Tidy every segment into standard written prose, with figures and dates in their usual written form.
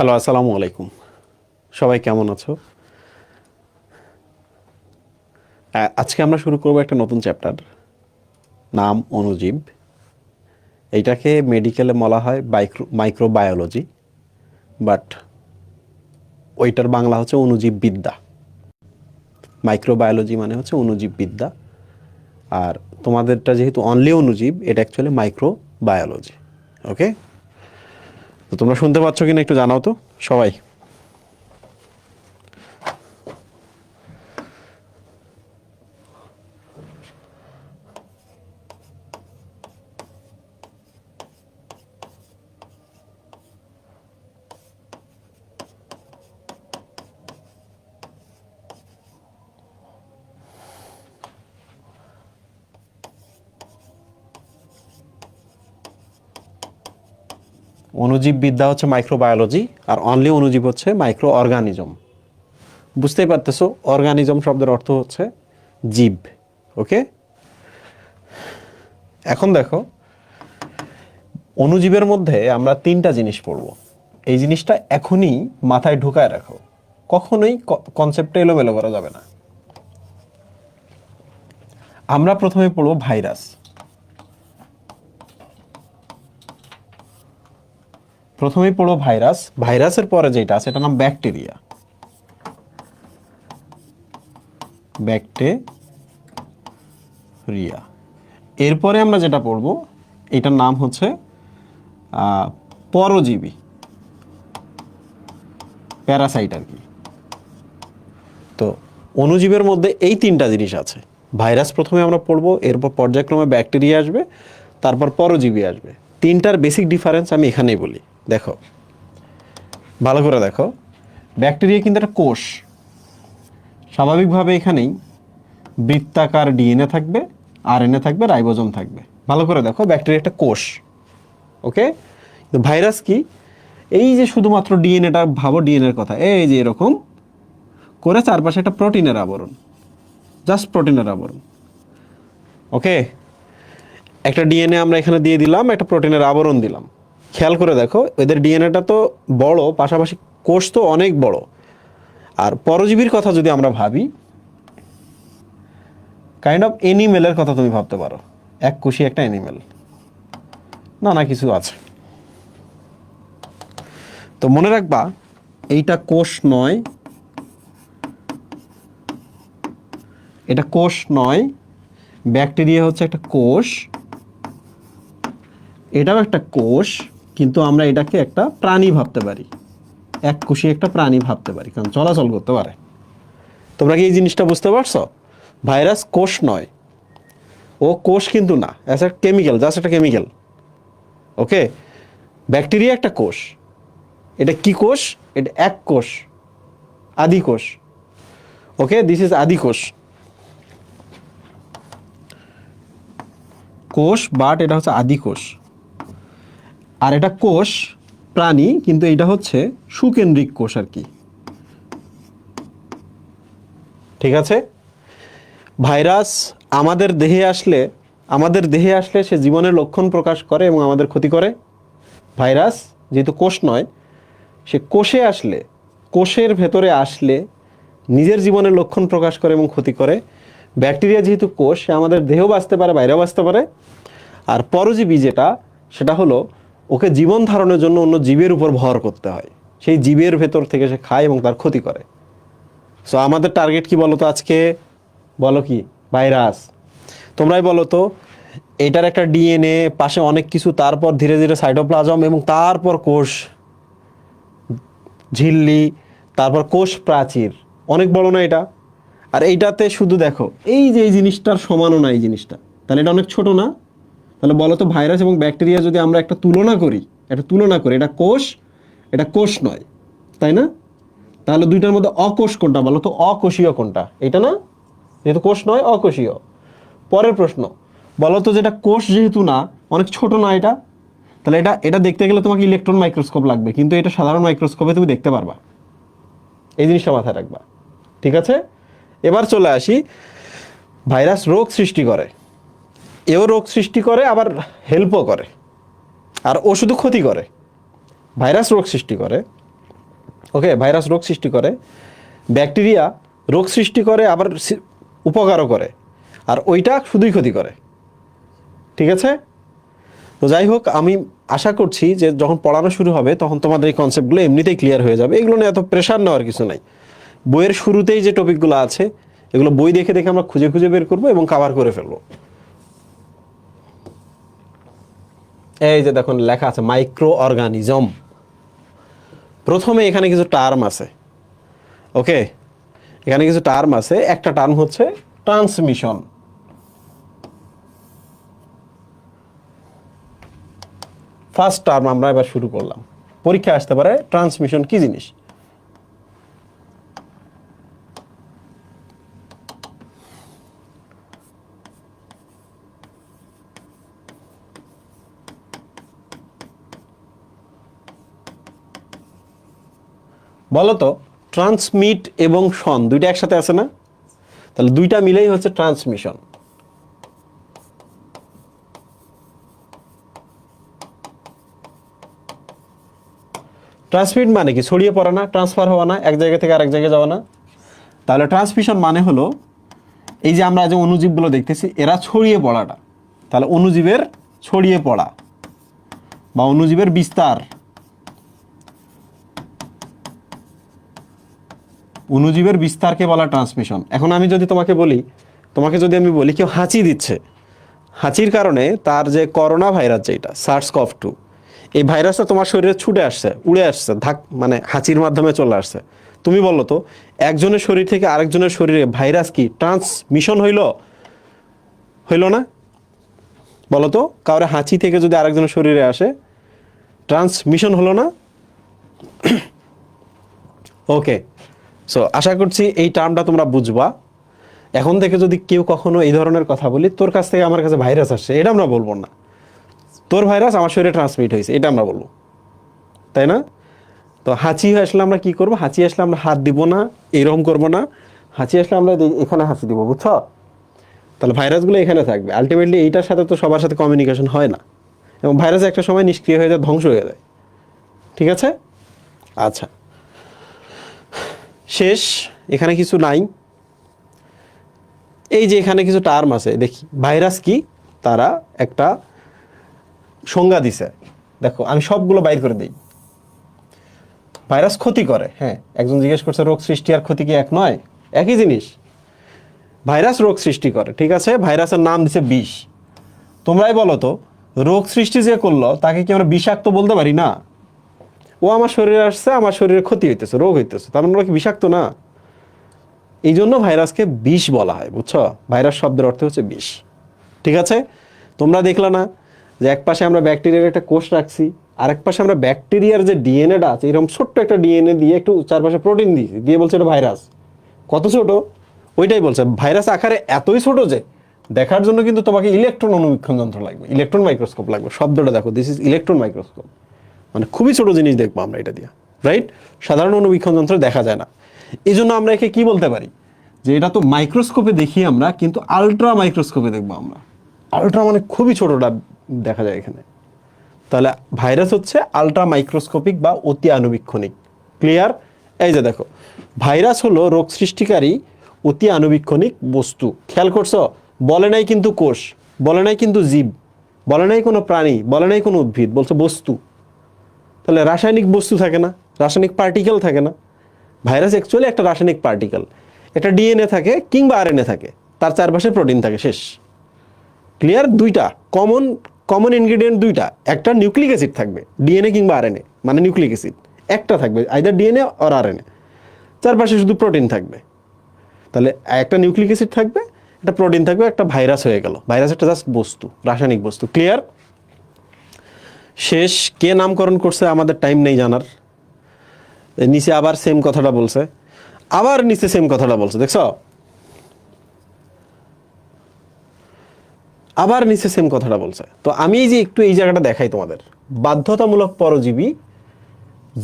Hello, আসসালামু আলাইকুম। সবাই কেমন আছো? আজকে আমরা শুরু করব একটা নতুন চ্যাপ্টার, নাম অণুজীব। এইটাকে মেডিকেলে বলা হয় মাইক্রোবায়োলজি, বাট ওইটার বাংলা হচ্ছে অণুজীব বিদ্যা। মাইক্রোবায়োলজি মানে হচ্ছে অণুজীব বিদ্যা, আর তোমাদেরটা যেহেতু অনলি অণুজীব, এটা অ্যাকচুয়ালি মাইক্রোবায়োলজি। ওকে, তো তোমরা শুনতে পাচ্ছ কিনা একটু জানাও তো সবাই। অণুজীব বিদ্যা হচ্ছে মাইক্রোবায়োলজি, আর অনলি অণুজীব হচ্ছে মাইক্রো অর্গানিজম। বুঝতেই পারতেছো, অর্গানিজম শব্দের অর্থ হচ্ছে জীব। ওকে, এখন দেখো, অণুজীবের মধ্যে আমরা তিনটা জিনিস পড়ব। এই জিনিসটা এখনই মাথায় ঢুকায় রাখো, কখনোই কনসেপ্টটা এলোমেলো করা যাবে না। আমরা প্রথমে পড়ব ভাইরাস। প্রথমেই পড়ব ভাইরাস। ভাইরাসের পরে যেটা আছে এটার নাম ব্যাকটেরিয়া। ব্যাকটেরিয়া। এরপরে আমরা যেটা পড়ব এটার নাম হচ্ছে পরজীবী, প্যারাসাইট আর কি। তো অণুজীবের মধ্যে এই তিনটা জিনিস আছে। ভাইরাস প্রথমে আমরা পড়বো, এরপর পর্যায়ক্রমে ব্যাকটেরিয়া আসবে, তারপর পরজীবী আসবে। তিনটার বেসিক ডিফারেন্স আমি এখানেই বলি। দেখো, ভালো করে দেখো, ব্যাকটেরিয়া কিন্তু একটা কোষ। স্বাভাবিকভাবে এখানেই বৃত্তাকার ডিএনএ থাকবে, আরএনএ থাকবে, রাইবোজোম থাকবে। ভালো করে দেখো, ব্যাকটেরিয়া একটা কোষ। ওকে, ভাইরাস কি? এই যে শুধুমাত্র ডিএনএটা, ভাবো ডিএনএর কথা, এই যে এরকম করে চারপাশে একটা প্রোটিনের আবরণ, জাস্ট প্রোটিনের আবরণ। ওকে, একটা ডিএনএ আমরা এখানে দিয়ে দিলাম, একটা প্রোটিনের আবরণ দিলাম। খেয়াল করে দেখো, এদের ডিএনএটা তো বড়, পাশাপাশি কোষ তো অনেক বড়। আর পরজীবীর কথা যদি আমরা ভাবি, কাইন্ড অফ এনিমেলের কথা তুমি ভাবতে পারো, এক কোষী একটা এনিমেল, না কিছু আছে। তো মনে রাখবা, এইটা কোষ নয়, এটা কোষ নয়। ব্যাকটেরিয়া হচ্ছে একটা কোষ, এটাও একটা কোষ, কিন্তু আমরা এটাকে একটা প্রাণী ভাবতে পারি, এক কোষী একটা প্রাণী ভাবতে পারি, কারণ চলাচল করতে পারে। তোমরা কি এই জিনিসটা বুঝতে পারছো? ভাইরাস কোষ নয়, ও কোষ কিন্তু না, অ্যাজ এ কেমিক্যাল, জাস্ট একটা কেমিক্যাল। ওকে, ব্যাকটেরিয়া একটা কোষ। এটা কি কোষ? এটা এক কোষ, আদি কোষ। ওকে, দিস ইজ আদি কোষ, কোষ, বাট এটা হচ্ছে আদি কোষ। আর এটা কোষ, প্রাণী, কিন্তু এটা হচ্ছে সুকেন্দ্রিক কোষ আর কি। ঠিক আছে, ভাইরাস আমাদের দেহে আসলে সে জীবনের লক্ষণ প্রকাশ করে এবং আমাদের ক্ষতি করে। ভাইরাস যেহেতু কোষ নয়, সে কোষের ভেতরে আসলে নিজের জীবনের লক্ষণ প্রকাশ করে এবং ক্ষতি করে। ব্যাকটেরিয়া যেহেতু কোষ, সে আমাদের দেহেও বাঁচতে পারে, বাইরেও বাঁচতে পারে। আর পরজীবী সেটা হলো, ওকে জীবন ধারণের জন্য অন্য জীবের উপর ভর করতে হয়, সেই জীবের ভেতর থেকে সে খায় এবং তার ক্ষতি করে। সো আমাদের টার্গেট কি বলো তো আজকে? বলো কি? ভাইরাস। তোমরাই বলো তো, এটার একটা ডিএনএ, পাশে অনেক কিছু, তারপর ধীরে ধীরে সাইটোপ্লাজম, এবং তারপর কোষ ঝিল্লি, তারপর কোষ প্রাচীর। অনেক বড় না এটা? আর এইটাতে শুধু দেখো, এই যে এই জিনিসটার সমানও না এই জিনিসটা, তাহলে এটা অনেক ছোট না? তাহলে বলো তো, ভাইরাস এবং ব্যাকটেরিয়া যদি আমরা একটা তুলনা করি, এটা কোষ, এটা কোষ নয়, তাই না? তাহলে দুইটার মধ্যে অকোষ কোনটা বলো তো? অকোষীয় কোনটা? এটা না, যেহেতু কোষ নয়, অকোষীয়। পরের প্রশ্ন, বলো তো, যেটা কোষ যেহেতু না, অনেক ছোট না এটা, তাহলে এটা এটা দেখতে গেলে তোমাকে ইলেকট্রন মাইক্রোস্কোপ লাগবে, কিন্তু এটা সাধারণ মাইক্রোস্কোপে তুমি দেখতে পারবা। এই জিনিসটা মাথায় রাখবা, ঠিক আছে? এবার চলে আসি, ভাইরাস রোগ সৃষ্টি করে, এও রোগ সৃষ্টি করে, আবার হেল্পও করে। আর ও শুধু ক্ষতি করে। ভাইরাস রোগ সৃষ্টি করে, ওকে, ভাইরাস রোগ সৃষ্টি করে, ব্যাকটেরিয়া রোগ সৃষ্টি করে আবার উপকারও করে, আর ওইটা শুধুই ক্ষতি করে। ঠিক আছে? তো যাই হোক, আমি আশা করছি যে যখন পড়ানো শুরু হবে তখন তোমাদের এই কনসেপ্টগুলো এমনিতেই ক্লিয়ার হয়ে যাবে। এগুলো নিয়ে এত প্রেশার নেওয়ার কিছু নাই। বইয়ের শুরুতেই যে টপিকগুলো আছে এগুলো বই দেখে দেখে আমরা খুঁজে খুঁজে বের করবো এবং কভার করে ফেলবো। এই যে দেখুন লেখা আছে মাইক্রো অর্গানিজম। প্রথমে এখানে কিছু টার্ম আছে। ওকে, এখানে কিছু টার্ম আছে। একটা টার্ম হচ্ছে ট্রান্সমিশন। ফার্স্ট টার্ম আমরা এবার শুরু করলাম। পরীক্ষা আসতে পারে ট্রান্সমিশন কি জিনিস। বলতো ট্রান্সমিট এবং শন দুইটা একসাথে আছে না? তাহলে দুইটা মিলেই হচ্ছে ট্রান্সমিশন। ট্রান্সমিট মানে কি? ছড়িয়ে পড়া না, ট্রান্সফার হওয়া না, এক জায়গা থেকে আরেক জায়গায় যাওয়া না? তাহলে ট্রান্সমিশন মানে হলো এই যে আমরা যে অণুজীবগুলো দেখতেছি এরা ছড়িয়ে পড়াটা। তাহলে অণুজীবের ছড়িয়ে পড়া বা অণুজীবের বিস্তার, অণুজীবের বিস্তারকে বলা ট্রান্সমিশন। এখন আমি যদি তোমাকে যদি আমি বলি কেউ হাঁচি দিচ্ছে, হাঁচির কারণে তার যে করোনা ভাইরাস যেটা SARS-CoV-2, এই ভাইরাসটা তোমার শরীরে ছুটে আসছে, উড়ে আসছে, মানে হাঁচির মাধ্যমে চলে আসছে। তুমি বলো তো একজনের শরীর থেকে আরেকজনের শরীরে ভাইরাস কি ট্রান্সমিশন হইল না? বলো তো, কাউরে হাঁচি থেকে যদি আরেকজনের শরীরে আসে ট্রান্সমিশন হলো না? ওকে, সো আশা করছি এই টার্মটা তোমরা বুঝবা। এখন থেকে যদি কেউ কখনো এই ধরনের কথা বলি, তোর কাছ থেকে আমার কাছে ভাইরাস আসছে, এটা আমরা বলবো না। তোর ভাইরাস আমার শরীরে ট্রান্সমিট হয়েছে, এটা আমরা বলবো, তাই না? তো হাঁচি আসলে আমরা কি করবো? হাঁচি আসলে আমরা হাত দিব না, এরকম করবো না। হাঁচি আসলে আমরা এখানে হাঁচি দিব, বুঝছো? তাহলে ভাইরাসগুলো এখানে থাকবে। আলটিমেটলি এইটার সাথে তো সবার সাথে কমিউনিকেশন হয় না, এবং ভাইরাস একটা সময় নিষ্ক্রিয় হয়ে যায়, ধ্বংস হয়ে যায়। ঠিক আছে? আচ্ছা, শেষ। এখানে কিছু নাই। এই যে এখানে কিছু টার্ম আছে, দেখি ভাইরাস কি, তারা একটা সংজ্ঞা দিছে। দেখো আমি সবগুলো বাইর করে দিই। ভাইরাস ক্ষতি করে, হ্যাঁ। একজন জিজ্ঞেস করছে রোগ সৃষ্টি আর ক্ষতি কি এক নয়? একই জিনিস। ভাইরাস রোগ সৃষ্টি করে, ঠিক আছে। ভাইরাসের নাম দিছে বিষ। তোমরাই বলো তো, রোগ সৃষ্টি যে করলো তাকে কি আমরা বিষাক্ত বলতে পারি? না। ও আমার শরীরে আসছে, আমার শরীরে ক্ষতি হইতেছে, রোগ হইতেছে, তার মানে কি বিষাক্ত না? এই জন্য ভাইরাসকে বিষ বলা হয়, বুঝছো? ভাইরাস শব্দের অর্থ হচ্ছে বিষ। ঠিক আছে? তোমরা দেখলা না যে এক পাশে আমরা ব্যাকটেরিয়ার একটা কোষ রাখছি, আরেক পাশে আমরা ব্যাকটেরিয়ার যে ডিএনএটা আছে এরকম ছোট্ট একটা ডিএনএ দিয়ে একটু চারপাশে প্রোটিন দিয়ে বলছে এটা ভাইরাস। কত ছোট! ওইটাই বলছে ভাইরাস আকারে এতই ছোট যে দেখার জন্য কিন্তু তোমাকে ইলেকট্রন অনুবীক্ষণ যন্ত্র লাগবে, ইলেকট্রন মাইক্রোস্কোপ লাগবে। শব্দটা দেখো, দিস ইজ ইলেকট্রন মাইক্রোস্কোপ। মানে খুবই ছোট জিনিস দেখবো আমরা এটা দিয়ে, রাইট? সাধারণ অনুবীক্ষণ যন্ত্রে দেখা যায় না। এই জন্য আমরা একে কি বলতে পারি? যে এটা তো মাইক্রোস্কোপে দেখি আমরা, কিন্তু আলট্রা মাইক্রোস্কোপে দেখবো আমরা। আলট্রা মানে খুবই ছোটটা দেখা যায় এখানে। তাহলে ভাইরাস হচ্ছে আলট্রা মাইক্রোস্কোপিক বা অতি আণুবীক্ষণিক। ক্লিয়ার? এই যে দেখো, ভাইরাস হলো রোগ সৃষ্টিকারী অতি আণুবীক্ষণিক বস্তু। খেয়াল করছো? বলে নাই কিন্তু কোষ, বলে নাই কিন্তু জীব, বলে নাই কোনো প্রাণী, বলে নাই কোনো উদ্ভিদ, বলছে বস্তু। তাহলে রাসায়নিক বস্তু থাকে না, রাসায়নিক পার্টিকেল থাকে না? ভাইরাস অ্যাকচুয়ালি একটা রাসায়নিক পার্টিকেল। একটা ডিএনএ থাকে কিংবা আরএনএ থাকে, তার চারপাশে প্রোটিন থাকে, শেষ। ক্লিয়ার? দুইটা কমন ইনগ্রেডিয়েন্ট দুইটা। একটা নিউক্লিক অ্যাসিড থাকবে, ডিএনএ কিংবা আরএনএ, মানে নিউক্লিক অ্যাসিড একটা থাকবে, আইদার ডিএনএ অর আরএনএ। চারপাশে শুধু প্রোটিন থাকবে। তাহলে একটা নিউক্লিক অ্যাসিড থাকবে, একটা প্রোটিন থাকবে, একটা ভাইরাস হয়ে গেল। ভাইরাস একটা জাস্ট বস্তু, রাসায়নিক বস্তু। ক্লিয়ার? শেষ। কে নামকরণ করছে আমাদের টাইম নেই জানার। নিচে আবার সেম কথাটা বলছে, আবার নিচে সেম কথাটা বলছে, দেখছো? আবার নিচে সেম কথাটা বলছে। তো আমি এই যে একটু এই জায়গাটা দেখাই তোমাদের, বাধ্যতামূলক পরজীবী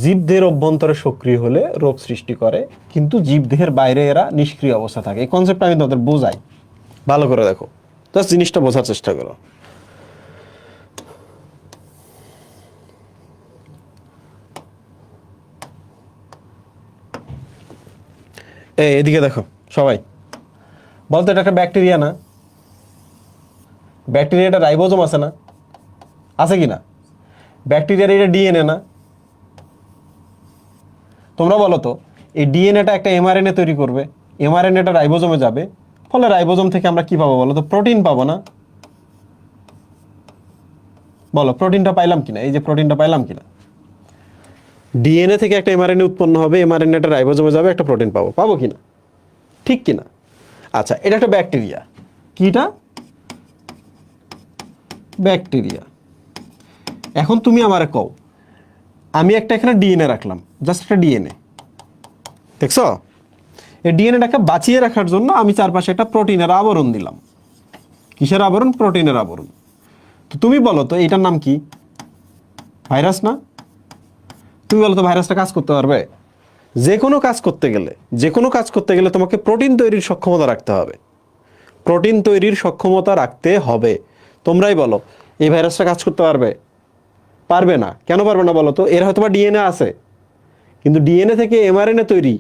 জীবদেহের অভ্যন্তরে সক্রিয় হলে রোগ সৃষ্টি করে, কিন্তু জীবদেহের বাইরে এরা নিষ্ক্রিয় অবস্থা থাকে। এই কনসেপ্টটা আমি তোমাদের বোঝাই, ভালো করে দেখো, জাস্ট জিনিসটা বোঝার চেষ্টা করো। এদিকে দেখো সবাই, বলতো এটা একটা ব্যাকটেরিয়া না? ব্যাকটেরিয়াটা রাইবোজোম আছে না? আছে কি না? ব্যাকটেরিয়ার এটা ডিএনএ না? তোমরা বলো তো, এই ডিএনএটা একটা এমআরএনএ তৈরি করবে, এমআরএনএটা রাইবোজোমে যাবে, ফলে রাইবোজোম থেকে আমরা কি পাবো বলো তো? প্রোটিন পাবো না? বলো প্রোটিনটা পাইলাম কিনা? এই যে প্রোটিনটা পাইলাম কিনা? ডিএনএ থেকে একটা এমআরএনএ উৎপন্ন হবে, এমআরএনএটা রাইবোজোমে যাবে, একটা প্রোটিন পাবো, পাবো কিনা? ঠিক কিনা? আচ্ছা, এটা একটা ব্যাকটেরিয়া। কিটা? ব্যাকটেরিয়া। এখন তুমি আমারে কও, আমি একটা এখানে ডিএনএ রাখলাম, জাস্ট একটা ডিএনএ, দেখছো? এই ডিএনএটাকে বাঁচিয়ে রাখার জন্য আমি চারপাশে একটা প্রোটিনের আবরণ দিলাম। কিসের আবরণ? প্রোটিনের আবরণ। তো তুমি বলো তো এইটার নাম কি? ভাইরাস না? তুমি বলো তো ভাইরাসটা কাজ করতে পারবে? যে কোনো কাজ করতে গেলে, যে কোনো কাজ করতে গেলে তোমাকে প্রোটিন তৈরির সক্ষমতা রাখতে হবে, প্রোটিন তৈরির সক্ষমতা রাখতে হবে। তোমরাই বলো এই ভাইরাসটা কাজ করতে পারবে? পারবে না। কেন পারবে না বলো তো? এর হয়তো বা ডিএনএ আছে, কিন্তু ডিএনএ থেকে এমআরএনএ তৈরি,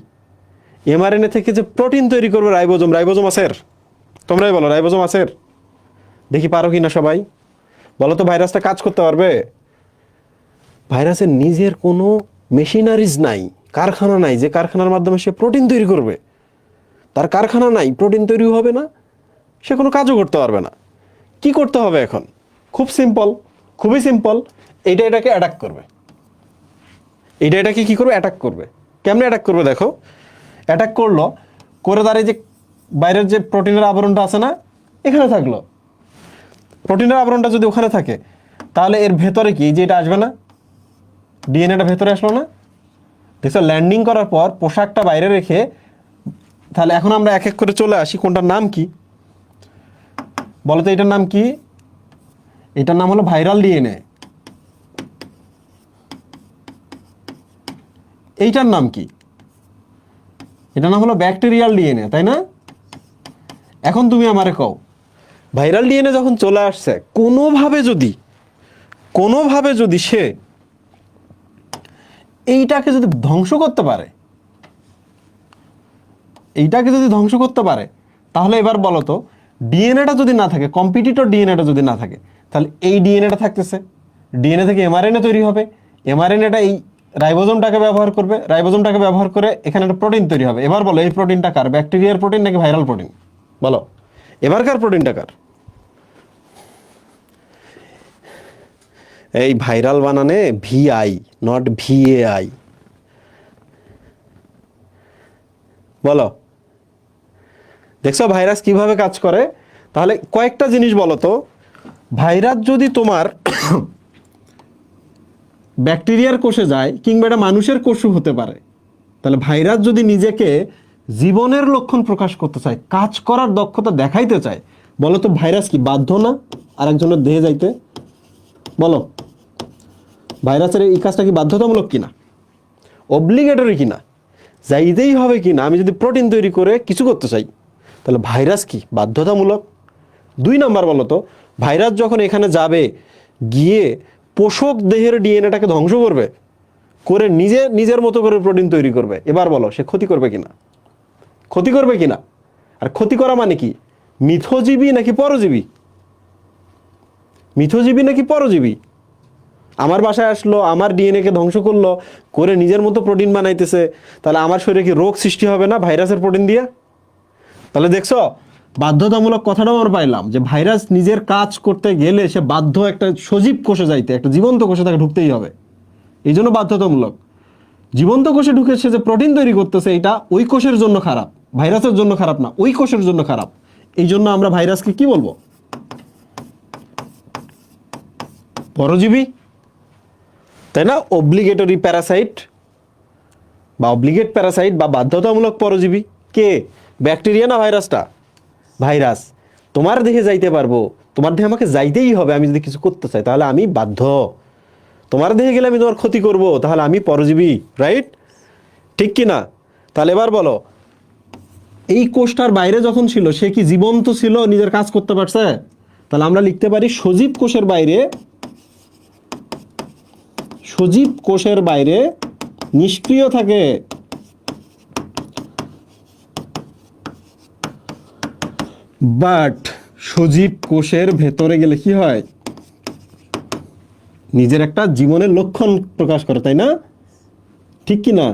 এমআরএনএ থেকে যে প্রোটিন তৈরি করবে রাইবোজোম, রাইবোজোম আছে? তোমরাই বলো রাইবোজোম আছে? দেখি পারো কি না সবাই বলো তো। ভাইরাসটা কাজ করতে পারবে? ভাইরাসের নিজের কোনো মেশিনারিজ নাই, কারখানা নাই যে কারখানার মাধ্যমে সে প্রোটিন তৈরি করবে। তার কারখানা নাই, প্রোটিন তৈরি হবে না, সে কোনো কাজও করতে পারবে না। কি করতে হবে এখন? খুব সিম্পল, খুবই সিম্পল। এইটা এটাকে অ্যাটাক করবে, এইটা এটাকে কি করবে? অ্যাটাক করবে। কেমনে অ্যাটাক করবে দেখো। অ্যাটাক করলো, করে তার এই যে বাইরের যে প্রোটিনের আবরণটা আছে না, এখানে থাকলো। প্রোটিনের আবরণটা যদি ওখানে থাকে, তাহলে এর ভেতরে কি, যে এটা আসবে না? ডিএনএটা ভেতরে আসলো না? দেখছো, ল্যান্ডিং করার পর পোশাকটা বাইরে রেখে, তাহলে এখন আমরা এক এক করে চলে আসি, কোনটার নাম কি বলো তো? এটার নাম কি? এটার নাম হলো ভাইরাল ডিএনএ। এইটার নাম কি? এটার নাম হলো ব্যাকটেরিয়াল ডিএনএ, তাই না? এখন তুমি আমারে কও, ভাইরাল ডিএনএ যখন চলে আসছে, কোনোভাবে যদি সে এইটাকে যদি ধ্বংস করতে পারে, এইটাকে যদি ধ্বংস করতে পারে, তাহলে এবার বলো তো, ডিএনএটা যদি না থাকে, কম্পিটিটর ডিএনএটা যদি না থাকে, তাহলে এই ডিএনএটা থাকতেছে, ডিএনএ থেকে এমআরএনএ তৈরি হবে, এমআরএনএটা এই রাইবোজোমটাকে ব্যবহার করবে, রাইবোজোমটাকে ব্যবহার করে এখানে একটা প্রোটিন তৈরি হবে। এবার বলো এই প্রোটিনটা কার? ব্যাকটেরিয়ার প্রোটিন নাকি ভাইরাল প্রোটিন? বলো এবারকার প্রোটিনটা কার? এই ভাইরাল বানানে ভিআই, নট ভিএআই। বলো, দেখছো ভাইরাস কিভাবে কাজ করে? তাহলে কয়েকটা জিনিস বলো তো। ভাইরাস যদি তোমার ব্যাকটেরিয়ার কোষে যায়, কিংবা এটা মানুষের কোষও হতে পারে, তাহলে ভাইরাস যদি নিজেকে জীবনের লক্ষণ প্রকাশ করতে চায়, কাজ করার দক্ষতা দেখাইতে চায়, বলো তো ভাইরাস কি বাধ্য না আরেকজনের দেহে যাইতে? বলো ভাইরাসের এই কাজটা কি বাধ্যতামূলক কিনা, অব্লিগেটরি কিনা, যাইতেই হবে কিনা? আমি যদি প্রোটিন তৈরি করে কিছু করতে চাই, তাহলে ভাইরাস কি বাধ্যতামূলক? 2 নাম্বার বলো তো, ভাইরাস যখন এখানে যাবে, গিয়ে পোষক দেহের ডিএনএটাকে ধ্বংস করবে, করে নিজের মতো করে প্রোটিন তৈরি করবে, এবার বলো সে ক্ষতি করবে কিনা? ক্ষতি করবে কিনা? আর ক্ষতি করা মানে কি? মিথজীবী নাকি পরজীবী? মিথজীবী নাকি পরজীবী? আমার বাসায় আসলো, আমার ডিএনএ কে ধ্বংস করলো, করে নিজের মতো প্রোটিন বানাইতেছে, তাহলে আমার শরীরে কি রোগ সৃষ্টি হবে না ভাইরাসের প্রোটিন দিয়ে? তাহলে দেখছো, বাধ্যতামূলক কথাটাও আমরা পাইলাম যে ভাইরাস নিজের কাজ করতে গেলে সে বাধ্য একটা সজীব কোষে যাইতে, একটা জীবন্ত কোষে তাকে ঢুকতেই হবে, এই জন্য বাধ্যতামূলক। জীবন্ত কোষে ঢুকে সে যে প্রোটিন তৈরি করতেছে, এটা ওই কোষের জন্য খারাপ, ভাইরাসের জন্য খারাপ না, ওই কোষের জন্য খারাপ। এই জন্য আমরা ভাইরাসকে কি বলবো? পরজীবী, তাই না? অব্লিগেটরি প্যারাসাইট বা অব্লিগেট প্যারাসাইট বা বাধ্যতামূলক পরজীবী কে? ব্যাকটেরিয়া না ভাইরাসটা? ভাইরাস। তোমার দেহে যাইতে পারবো, তোমার দেহে আমাকে যাইতেই হবে, আমি যদি কিছু করতে চাই তাহলে আমি বাধ্য। তোমার দেহে গেলে আমি তোমার ক্ষতি করব, তাহলে আমি পরজীবী, রাইট? ঠিক কি না? তাহলে এবার বলো, এই কোষটার বাইরে যখন ছিল সে কি জীবন্ত ছিল, নিজের কাজ করতে পারছে? তাহলে আমরা লিখতে পারি সজীব কোষের বাইরে, সজীব কোষের বাইরে নিষ্ক্রিয় থাকে, বাট সজীব কোষের ভেতরে গেলে কি হয়, নিজের একটা জীবনের লক্ষণ প্রকাশ করে, তাই না? ঠিক কি না?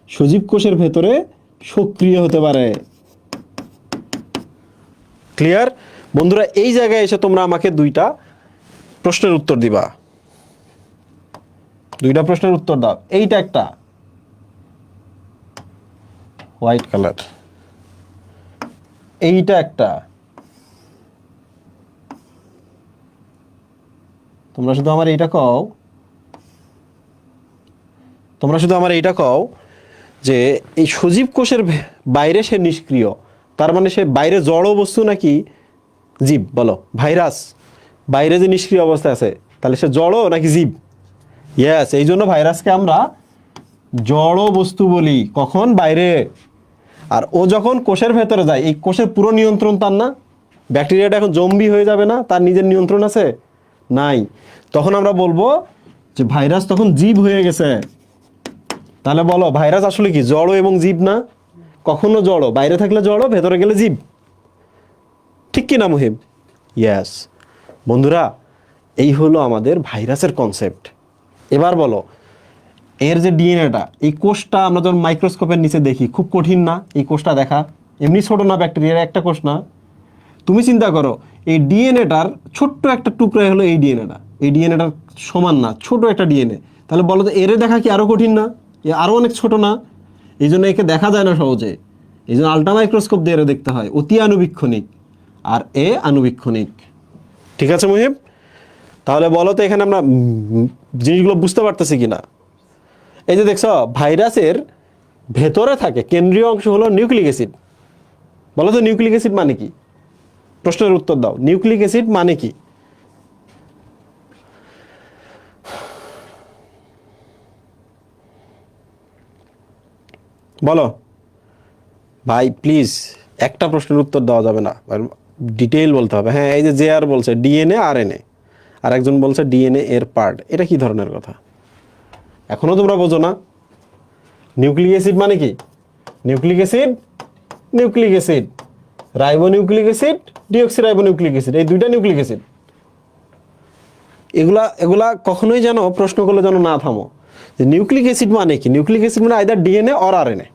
সজীব কোষের ভেতরে সক্রিয় হতে পারে। ক্লিয়ার বন্ধুরা? এই জায়গায় এসে তোমরা আমাকে দুইটা প্রশ্নের উত্তর দিবা, দুইটা প্রশ্নের উত্তর দাও। এইটা একটা হোয়াইট কালার, এইটা একটা, তোমরা শুধু আমার এইটা কও, তোমরা শুধু আমার এইটা কও যে এই সজীব কোষের বাইরে সে নিষ্ক্রিয়, তার মানে সে বাইরে জড় বস্তু নাকি জীব? বলো, ভাইরাস বাইরে যে নিষ্ক্রিয় অবস্থায় আছে, তাহলে সে জড় নাকি জীব? ইয়েস, এই জন্য ভাইরাসকে আমরা জড় বস্তু বলি। কখন? বাইরে। আর ও যখন কোষের ভেতরে যায়, এই কোষের পুরো নিয়ন্ত্রণ তার না। ব্যাকটেরিয়াটা এখন জম্বি হয়ে যাবে না? তার নিজের নিয়ন্ত্রণ আছে? নাই। তখন আমরা বলবো যে ভাইরাস তখন জীব হয়ে গেছে। তাহলে বলো, ভাইরাস আসলে কি জড় এবং জীব না? কখনো জড়, বাইরে থাকলে জড়, ভেতরে গেলে জীব। ঠিক কি না মুহিব? ইয়েস বন্ধুরা, এই হলো আমাদের ভাইরাসের কনসেপ্ট। এবার বলো, এর যে ডিএনএটা, এই কোষটা আমরা যখন মাইক্রোস্কোপের নিচে দেখি, খুব কঠিন না এই কোষটা দেখা? এমনি ছোট না, ব্যাকটেরিয়ার একটা কোষ না? তুমি চিন্তা করো, এই ডিএনএটার ছোট্ট একটা টুকরা হলো এই ডিএনএটা, এই ডিএনএটার সমান না, ছোট একটা ডিএনএ। তাহলে বলো তো, এরে দেখা কি আরো কঠিন না? এ আরো অনেক ছোট না? এই জন্য একে দেখা যায় না সহজে, এই জন্য আল্ট্রা মাইক্রোস্কোপ দিয়ে এরে দেখতে হয়। অতি আণুবীক্ষণিক, আর এ আণুবীক্ষণিক। ঠিক আছে মুহিব? তাহলে বলো তো এখানে আমরা জিনিসগুলো বুঝতে পারতেছি কিনা? এই যে দেখছো, ভাইরাসের ভেতরে থাকে কেন্দ্রীয় অংশ হলো নিউক্লিক অ্যাসিড। বলো তো নিউক্লিক অ্যাসিড মানে কি? প্রশ্নের উত্তর দাও, নিউক্লিক অ্যাসিড মানে কি? বলো ভাই, প্লিজ। একটা প্রশ্নের উত্তর দেওয়া যাবে না, ডিটেইল বলতে হবে। হ্যাঁ, এই যে যে আর বলছে ডিএনএ আরএনএ, আর একজন বলছে ডিএনএ এর পার্ট, এটা কি ধরনের কথা? এখনো তোমরা বোঝো না? নিউক্লিক অ্যাসিড মানে কি? Nucleic acid, nucleic acid, ribonucleic acid, deoxyribonucleic acid, এই দুইটা নিউক্লিক অ্যাসিড। এগুলা এগুলা কখনোই যেন প্রশ্নগুলো যেন না থামো যে নিউক্লিক অ্যাসিড মানে কি? নিউক্লিক অ্যাসিড মানে আইদার ডিএনএ অর আরএনএ।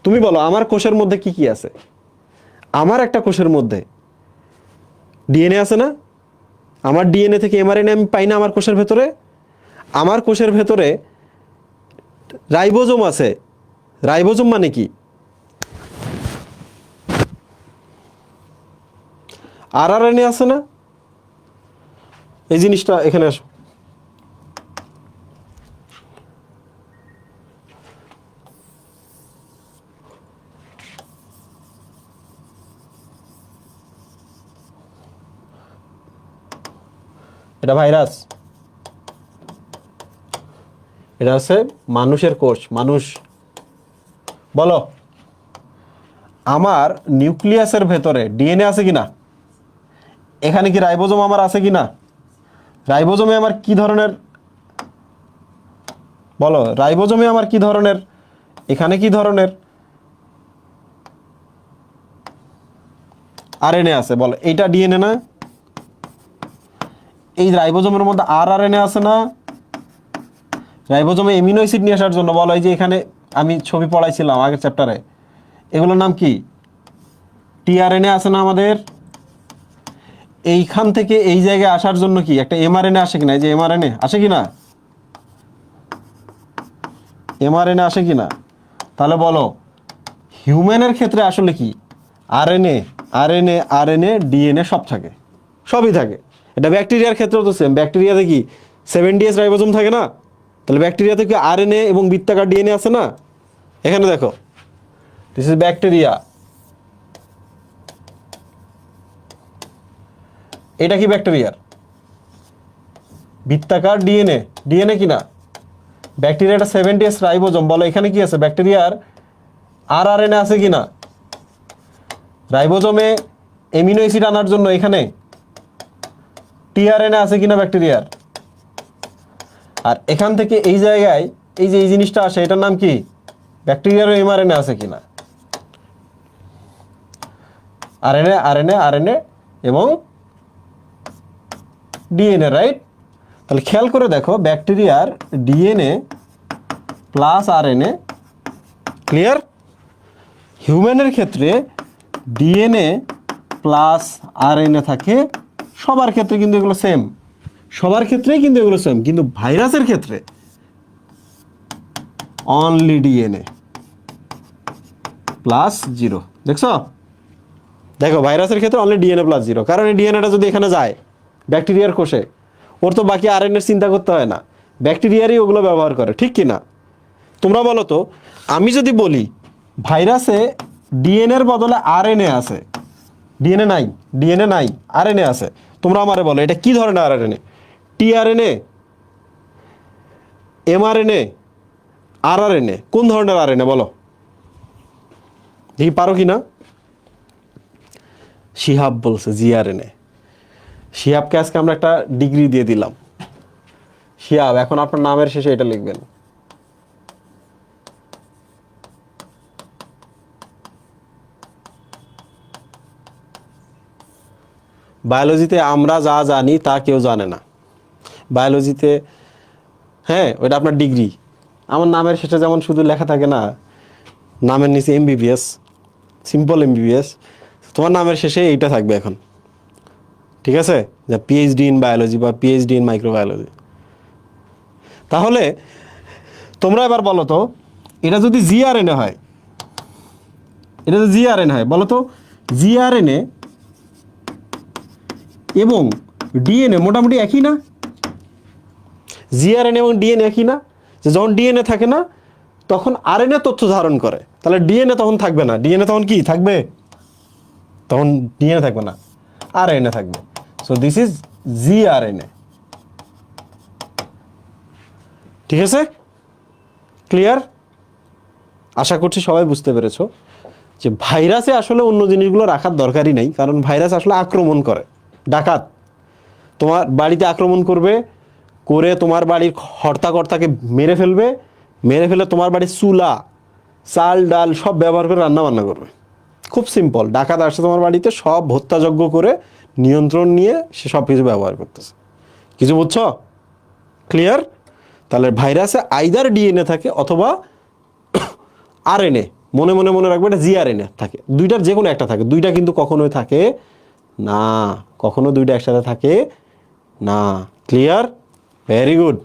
তুমি বলো, আমার কোষের মধ্যে কি কি আছে? আমার একটা কোষের মধ্যে ডিএনএ আছে না? আমার ডিএনএ থেকে এমআরএনএ আমি পাই না আমার কোষের ভেতরে? আমার কোষের ভেতরে রাইবোজোম আছে। রাইবোজোম মানে কি? আরআরএনএ আছে না? এই জিনিসটা এখানে আসো। এটা ভাইরাস, এটা আছে মানুষের কোষ। মানুষ, বলো আমার নিউক্লিয়াসের ভেতরে ডিএনএ আছে কিনা? এখানে কি রাইবোজোম আমার আছে কিনা? রাইবোজোমে আমার কি ধরনের, বলো রাইবোজোমে আমার কি ধরনের, এখানে কি ধরনের আরএনএ আছে? বলো, এইটা ডিএনএ না? এই রাইবোজোমের মধ্যে আরআরএনএ আছে না? রাইবোজোমে এমিনো অ্যাসিড নিয়ে আসার জন্য, বলো এই যে এখানে আমি ছবি পড়াইছিলাম আগের চ্যাপ্টারে, এগুলোর নাম কি? টিআরএনএ আছে না আমাদের? এইখান থেকে এই জায়গায় আসার জন্য কি একটা এমআরএনএ আসে কিনা? এই যে এমআরএনএ আসে কিনা? এমআরএনএ আসে কিনা? তাহলে বলো, হিউম্যানের ক্ষেত্রে আসলে কি আরএনএ, আরএনএ, আরএনএ, ডিএনএ সব থাকে, সবই থাকে। এটা ব্যাকটেরিয়ার ক্ষেত্রেও তো সেম। ব্যাকটেরিয়াতে কি 70S রাইবোজোম থাকে না? তাহলে ব্যাকটেরিয়াতে কি আরএনএ এবং বৃত্তাকার ডিএনএ আছে না? এখানে দেখো, দিস ইজ ব্যাকটেরিয়া। এটা কি ব্যাকটেরিয়ার বৃত্তাকার ডিএনএ? ডিএনএ কিনা? ব্যাকটেরিয়াটা 70S রাইবোজোম। বলো এখানে কি আছে? ব্যাকটেরিয়ার আরআরএনএ আছে কিনা? রাইবোজোমে এমিনো অ্যাসিড আনার জন্য এখানে টিআরএনএ আছে কিনা ব্যাকটেরিয়ার? আর এখান থেকে এই জায়গায় এই যে এই জিনিসটা আসে, এটার নাম কি? ব্যাকটেরিয়ার এমআরএনএ আছে কিনা? আরএনএ আরএনএ আরএনএ এবং ডিএনএ, রাইট? তাহলে খেয়াল করে দেখো, ব্যাকটেরিয়ার ডিএনএ প্লাস আরএনএ, ক্লিয়ার? হিউম্যানের ক্ষেত্রে ডিএনএ প্লাস আরএনএ থাকে, সবার ক্ষেত্রে কিন্তু এগুলো সেম, সবার ক্ষেত্রেই কিন্তু এগুলো সেম, কিন্তু ভাইরাসের ক্ষেত্রে অনলি ডিএনএ প্লাস 0। দেখছো? দেখো ভাইরাসের ক্ষেত্রে অনলি ডিএনএ প্লাস 0, কারণ এই ডিএনএটা যদি এখানে যায় ব্যাকটেরিয়ার কোষে, ওর তো বাকি আরএনএর চিন্তা করতে হয় না, ব্যাকটেরিয়ারই ওগুলো ব্যবহার করে, ঠিক কি না? তোমরা বলো তো, আমি যদি বলি ভাইরাসে ডিএনএর বদলে আরএনএ আছে, ডিএনএ নাই, ডিএনএ নাই, আরএনএ আছে, তোমরা আমারে বলো এটা কি ধরনের আরএনএ? টিআরএনএ, এমআরএনএ, আরআরএনএ, কোন ধরনের আরএনএ বলো দেখি, পারো কি না? শিহাব বলছে জিআরএনএ। শিহাবকে আজকে আমরা একটা ডিগ্রি দিয়ে দিলাম। শিহাব, এখন আপনার নামের শেষে এটা লিখবেন। বায়োলজিতে আমরা যা জানি তা কেউ জানে না। বায়োলজিতে, হ্যাঁ, ওইটা আপনার ডিগ্রি। আমার নামের শেষে যেমন শুধু লেখা থাকে না, নামের নিচে এমবিবিএস, সিম্পল এমবিবিএস, তোমার নামের শেষে এইটা থাকবে এখন, ঠিক আছে? যে পিএইচডি ইন বায়োলজি বা পিএইচডি ইন মাইক্রোবায়োলজি। তাহলে তোমরা এবার বলো তো, এটা যদি জিআরএনএ হয়, এটা যদি জিআরএনএ হয়, বলো তো জিআরএনএ এবং ডিএনএ মোটামুটি একই না? জিআরএনএ এবং ডিএনএ একই না? যে যখন ডিএনএ থাকে না তখন আরএনএ তথ্য ধারণ করে, তাহলে ডিএনএ তখন থাকবে না। ডিএনএ তখন কি থাকবে? তখন ডিএনএ থাকবে না, আরএনএ থাকবে। So this is gRNA. ঠিক আছে? ক্লিয়ার? আশা করছি সবাই বুঝতে পেরেছো যে ভাইরাসে আসলে অন্য জিনিসগুলো রাখার দরকারই নেই, কারণ ভাইরাস আসলে আক্রমণ করে, ডাকাত। তোমার বাড়িতে আক্রমণ করবে, করে তোমার বাড়ির হর্তাকর্তাকে মেরে ফেলবে, মেরে ফেলে তোমার বাড়ির চুলা, চাল ডাল সব ব্যবহার করে রান্না বান্না করবে। খুব সিম্পল, ডাকাত আসছে তোমার বাড়িতে, সব হত্যাযজ্ঞ করে নিয়ন্ত্রণ নিয়ে সে সব কিছু ব্যবহার করতেছে। কিছু বুঝছো? ক্লিয়ার? তাহলে ভাইরাসে আইদার ডিএনএ থাকে অথবা আরএনএ, মনে মনে মনে রাখবে এটা জিআরএনএ থাকে, দুইটার যে কোনো একটা থাকে। দুইটা কিন্তু কখনোই থাকে না, কখনো দুইটা একসাথে থাকে না। ক্লিয়ার? Very good.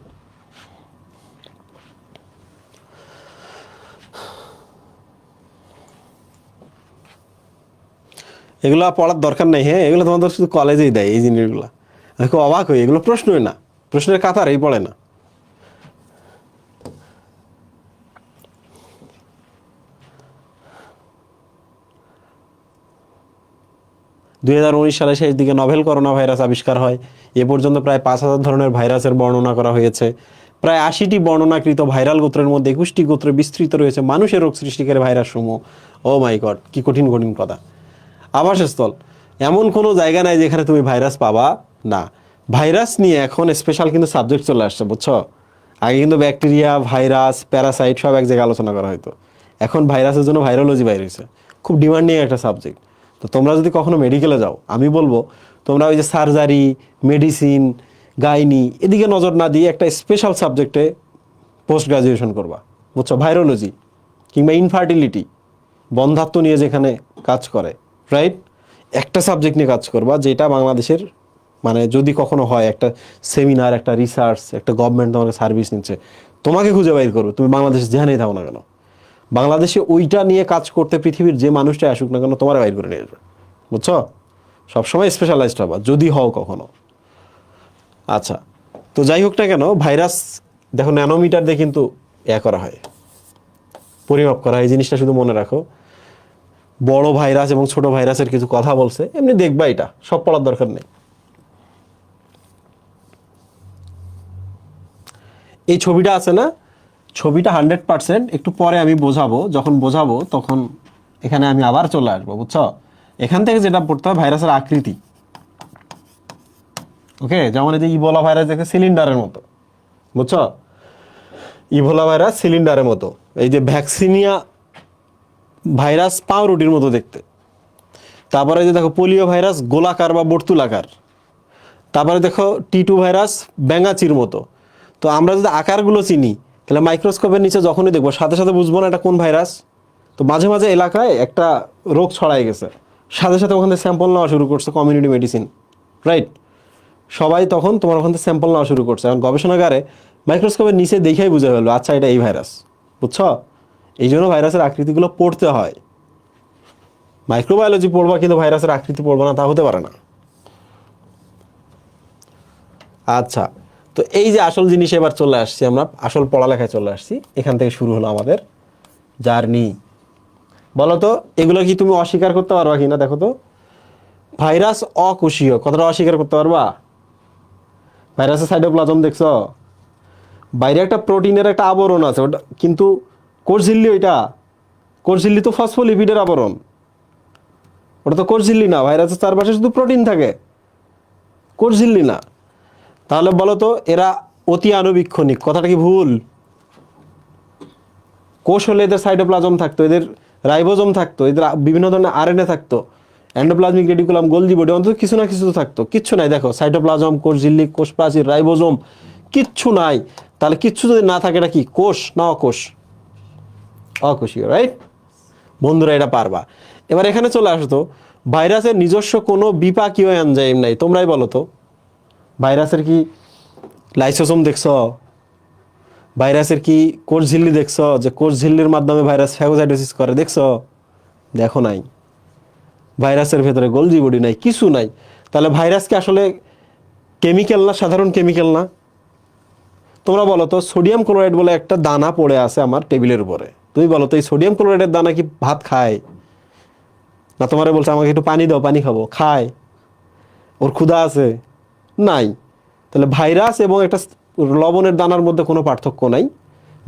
এগুলো পড়ার দরকার নেই, হ্যাঁ, এগুলো তোমাদের শুধু কলেজেই দেয় এই জিনিসগুলো। আমি খুব অবাক হই, এগুলো প্রশ্নই না, প্রশ্নের কাতারেই পড়ে না। 2019 সালের শেষ দিকে নভেল করোনা ভাইরাস আবিষ্কার হয়। এ পর্যন্ত প্রায় 5000 ধরনের ভাইরাসের বর্ণনা করা হয়েছে। প্রায় 80টি বর্ণনাকৃত ভাইরাল গোত্রের মধ্যে 21টি গোত্রে বিস্তৃত রয়েছে মানুষের রোগ সৃষ্টিকারী ভাইরাস সমূহ। ও মাই গড, কি কঠিন কঠিন কথা। আবাসস্থল, এমন কোনো জায়গা নাই যেখানে তুমি ভাইরাস পাবা না। ভাইরাস নিয়ে এখন স্পেশাল কিন্তু সাবজেক্ট চলে আসছে, বুঝছো? আগে কিন্তু ব্যাকটেরিয়া, ভাইরাস, প্যারাসাইট সব এক জায়গায় আলোচনা করা হতো। এখন ভাইরাসের জন্য ভাইরোলজি বাইর হয়েছে, খুব ডিমান্ডিং একটা সাবজেক্ট। তো তোমরা যদি কখনো মেডিকেলে যাও, আমি বলবো তোমরা ওই যে সার্জারি, মেডিসিন, গাইনি এদিকে নজর না দিয়ে একটা স্পেশাল সাবজেক্টে পোস্ট গ্রাজুয়েশন করবা, বুঝছো? ভাইরোলজি কিংবা ইনফার্টিলিটি, বন্ধাত্ব নিয়ে যেখানে কাজ করে, রাইট? একটা সাবজেক্ট নিয়ে কাজ করবা যেটা বাংলাদেশের, মানে যদি কখনো হয় একটা সেমিনার, একটা রিসার্চ, একটা গভর্নমেন্ট তোমাকে সার্ভিস নিচ্ছে, তোমাকে খুঁজে বাইর করো, তুমি বাংলাদেশে যেখানেই থাকো না কেন, বাংলাদেশে ওইটা নিয়ে কাজ করতে পৃথিবীর যে মানুষটাই আসুক না কেন তোমার বাইর করে নিয়ে আসবে, বুঝছো? সবসময় স্পেশালাইজড হবা যদি হও কখনো। আচ্ছা, তো যাই হোক না কেন, ভাইরাস দেখো ন্যানোমিটার দিয়ে কিন্তু করা হয়, পরিমাপ করা হয়। এই জিনিসটা শুধু মনে রাখো। বড় ভাইরাস এবং ছোট ভাইরাসের কিছু কথা বলছে, এমনি দেখবা, এটা সব পড়ার দরকার নেই। এই ছবিটা আছে না, ছবিটা 100%, একটু পরে আমি বোঝাবো, যখন বোঝাবো তখন এখানে আমি আবার চলে আসবো, বুঝছো? এখান থেকে যেটা পড়তে হয় ভাইরাসের আকৃতি। ওকে, যেমন এই যে ইবোলা ভাইরাস দেখে সিলিন্ডারের মতো, বুঝছো? ইবোলা ভাইরাস সিলিন্ডারের মতো। এই যে ভ্যাকসিনিয়া ভাইরাস পাউরুটির মতো দেখতে। তারপরে যে দেখো পোলিও ভাইরাস গোলাকার বা বর্তুলাকার, তারপরে দেখো T2 ভাইরাস ব্যাঙাচির মতো। তো আমরা যদি আকারগুলো চিনি তাহলে মাইক্রোস্কোপের নিচে যখনই দেখবো সাথে সাথে বুঝবো না এটা কোন ভাইরাস। তো মাঝে মাঝে এলাকায় একটা রোগ ছড়াই গেছে, সাথে সাথে ওখান থেকে স্যাম্পল নেওয়া শুরু করছে কমিউনিটি মেডিসিন, রাইট? সবাই তখন তোমার ওখান থেকে স্যাম্পল নেওয়া শুরু করছে। এখন গবেষণাগারে মাইক্রোস্কোপের নিচে দেখেই বুঝে ফেলবে আচ্ছা এটা এই ভাইরাস, বুঝছো? এই জন্য ভাইরাসের আকৃতিগুলো পড়তে হয়। মাইক্রোবায়োলজি পড়বা কিন্তু ভাইরাসের আকৃতি পড়বা না, তা হতে পারে না। আচ্ছা, তো এই যে আসল জিনিস, এবার চলে আসছি আমরা আসল পড়ালেখায় চলে আসছি। এখান থেকে শুরু হলো আমাদের জার্নি। বলো তো এগুলো কি তুমি অস্বীকার করতে পারবা কিনা? দেখো তো, ভাইরাস অকোষীয়, কথাটা অস্বীকার করতে পারবা? ভাইরাসের সাইটোপ্লাজম দেখছো? বাইরে একটা প্রোটিনের একটা আবরণ আছে, ওটা কিন্তু কোষ ঝিল্লি। ওইটা কোষ ঝিল্লি তো ফসফোলিপিডের আবরণ, ওটা তো কোষ ঝিল্লি না। ভাইরাসের চারপাশে শুধু প্রোটিন থাকে, কোষ ঝিল্লি না। তাহলে বলো তো এরা অতি আণুবীক্ষণিক, কথাটা কি ভুল? কোষ হলে এদের সাইটোপ্লাজম থাকতো, এদের রাইবোজোম থাকতো, এদের বিভিন্ন ধরনের আরএনএ থাকতো, এন্ডোপ্লাজমিক রেটিকুলাম, গোলজি বডি, অন্তত কিছু না কিছু তো থাকতো। কিচ্ছু নাই, দেখো সাইটোপ্লাজম, কোষ ঝিল্লি, কোষ প্রাচীর, রাইবোজোম, কিচ্ছু নাই। তাহলে কিচ্ছু যদি না থাকে এটা কি কোষ না অকোষ? অকোষীয়, রাইট? বন্ধুরা এটা পারবা। এবার এখানে চলে আসতো, ভাইরাসের নিজস্ব কোনো বিপাকীয় এনজাইম নাই। তোমরাই বলো তো, ভাইরাসের কি লাইসোসোম দেখছো? ভাইরাসের কি কোষ ঝিল্লি দেখছো, যে কোষ ঝিল্লির মাধ্যমে ভাইরাস ফ্যাগোসাইটোসিস করে? দেখছো? দেখো নাই। ভাইরাসের ভেতরে গোলজি বডি নাই, কিছু নাই। তাহলে ভাইরাস কি আসলে কেমিক্যাল না? সাধারণ কেমিক্যাল না? তোমরা বলো তো, সোডিয়াম ক্লোরাইড বলে একটা দানা পড়ে আছে আমার টেবিলের উপরে, তুমি বলো তো এই সোডিয়াম ক্লোরাইডের দানা কি ভাত খায়? না তোমারে বলছে আমাকে একটু পানি দাও, পানি খাবো, খায়? ওর ক্ষুধা আছে? নাই। তাহলে ভাইরাস এবং একটা লবণের দানার মধ্যে কোনো পার্থক্য নাই।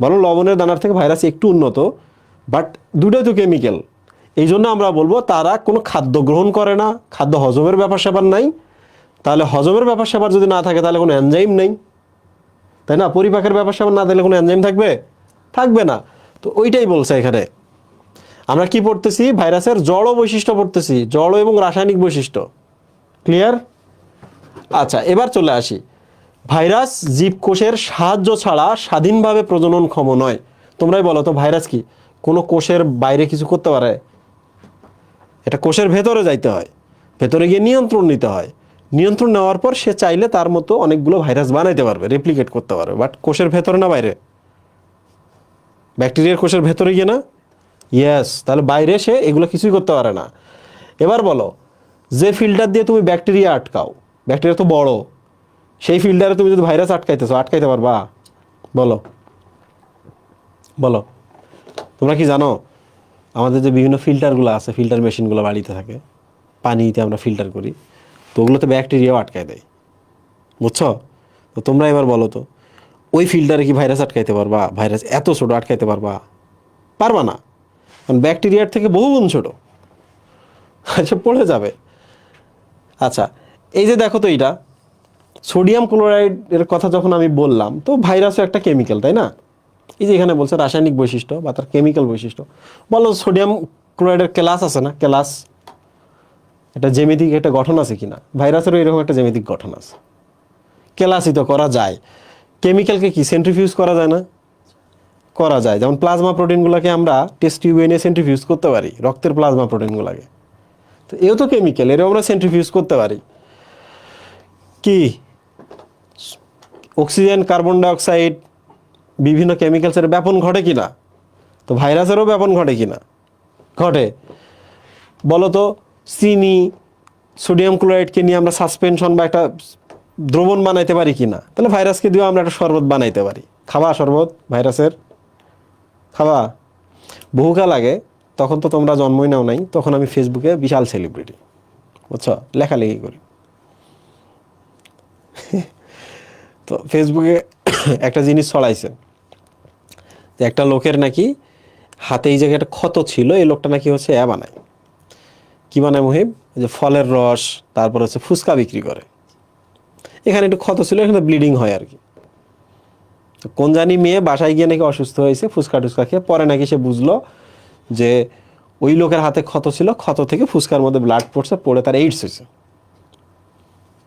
বলো লবণের দানার থেকে ভাইরাস একটু উন্নত, বাট দুটোই তো কেমিক্যাল। এই জন্য আমরা বলবো তারা কোনো খাদ্য গ্রহণ করে না, খাদ্য হজমের ব্যাপার স্যাপার নাই। তাহলে হজমের ব্যাপার স্যাপার যদি না থাকে তাহলে কোনো এনজাইম নেই, তাই না? পরিপাকের ব্যাপার স্যাপার না থাকলে কোনো এনজাইম থাকবে? থাকবে না। তো ওইটাই বলছে এখানে। আমরা কি পড়তেছি? ভাইরাসের জড় বৈশিষ্ট্য পড়তেছি, জড় এবং রাসায়নিক বৈশিষ্ট্য। ক্লিয়ার? আচ্ছা, এবার চলে আসি, ভাইরাস জীবকোষের সাহায্য ছাড়া স্বাধীনভাবে প্রজননক্ষম নয়। তোমরাই বলো তো ভাইরাস কি কোনো কোষের বাইরে কিছু করতে পারে? এটা কোষের ভেতরে যাইতে হয়, ভেতরে গিয়ে নিয়ন্ত্রণ নিতে হয়। নিয়ন্ত্রণ নেওয়ার পর সে চাইলে তার মতো অনেকগুলো ভাইরাস বানাইতে পারবে, রেপ্লিকেট করতে পারবে, বাট কোষের ভেতরে না বাইরে? ব্যাকটেরিয়ার কোষের ভেতরে গিয়ে না? ইয়েস। তাহলে বাইরে সে এগুলো কিছুই করতে পারে না। এবার বলো, যে ফিল্টার দিয়ে তুমি ব্যাকটেরিয়া আটকাও, ব্যাকটেরিয়া তো বড়, সেই ফিল্টারে তুমি যদি ভাইরাস আটকাইতেছো, আটকাইতে পারবা? বলো বলো। তোমরা কি জানো আমাদের যে বিভিন্ন ফিল্টারগুলো আছে, ফিল্টার মেশিনগুলো বাড়িতে থাকে, পানিতে আমরা ফিল্টার করি, তো ওগুলোতে ব্যাকটেরিয়াও আটকায় দেয়, বুঝছো? তো তোমরা এবার বলো তো, ওই ফিল্টারে কি ভাইরাস আটকাইতে পারবা? ভাইরাস এত ছোট আটকাইতে পারবা? পারবা না, কারণ ব্যাকটেরিয়ার থেকে বহুগুণ ছোট। আচ্ছা, পড়ে যাবে। আচ্ছা, এই যে দেখো তো, এইটা সোডিয়াম ক্লোরাইডের কথা যখন আমি বললাম, তো ভাইরাসও একটা কেমিক্যাল, তাই না? এই যে এখানে বলছে রাসায়নিক বৈশিষ্ট্য বা তার কেমিক্যাল বৈশিষ্ট্য। বলো সোডিয়াম ক্লোরাইডের ক্লাস আছে না? ক্লাস, এটা জ্যামিতিক একটা গঠন আছে কিনা? ভাইরাসেরও এরকম একটা জ্যামিতিক গঠন আছে। ক্লাসই তো করা যায়। কেমিক্যালকে কি সেন্ট্রিফিউজ করা যায় না? করা যায়। যেমন প্লাজমা প্রোটিনগুলোকে আমরা টেস্ট টিউবে এনে সেন্ট্রিফিউজ করতে পারি, রক্তের প্লাজমা প্রোটিনগুলোকে। তো এও তো কেমিক্যাল, এরও আমরা সেন্ট্রিফিউজ করতে পারি। কি অক্সিজেন, কার্বন ডাইঅক্সাইড, বিভিন্ন কেমিক্যালসের ব্যাপন ঘটে কিনা? তো ভাইরাসেরও ব্যাপন ঘটে কিনা? ঘটে। বলো তো, চিনি, সোডিয়াম ক্লোরাইডকে নিয়ে আমরা সাসপেনশন বা একটা দ্রবণ বানাইতে পারি কিনা? তাহলে ভাইরাসকে দিয়েও আমরা একটা শরবত বানাইতে পারি। খাবা শরবত ভাইরাসের? খাবা? বহুকাল আগে, তখন তো তোমরা জন্মই নাও নাই, তখন আমি ফেসবুকে বিশাল সেলিব্রিটি, বুঝছো, লেখালেখি করি। তো ফেসবুকে একটা জিনিস ছড়াইছে যে একটা লোকের নাকি হাতে এই জায়গায় একটা ক্ষত ছিল, এই লোকটা নাকি হচ্ছে বানায়, কি বানায় মহিম, যে ফলের রস, তারপর হচ্ছে ফুচকা বিক্রি করে। এখানে একটু ক্ষত ছিল, এখানে ব্লিডিং হয় আর কি। তো কোন জানি মেয়ে বাসায় গিয়ে নাকি অসুস্থ হয়েছে ফুচকা টুচকা খেয়ে, পরে নাকি সে বুঝলো যে ওই লোকের হাতে ক্ষত ছিল, ক্ষত থেকে ফুসকার মধ্যে ব্লাড পড়ছে, পড়ে তার এইডস হয়েছে।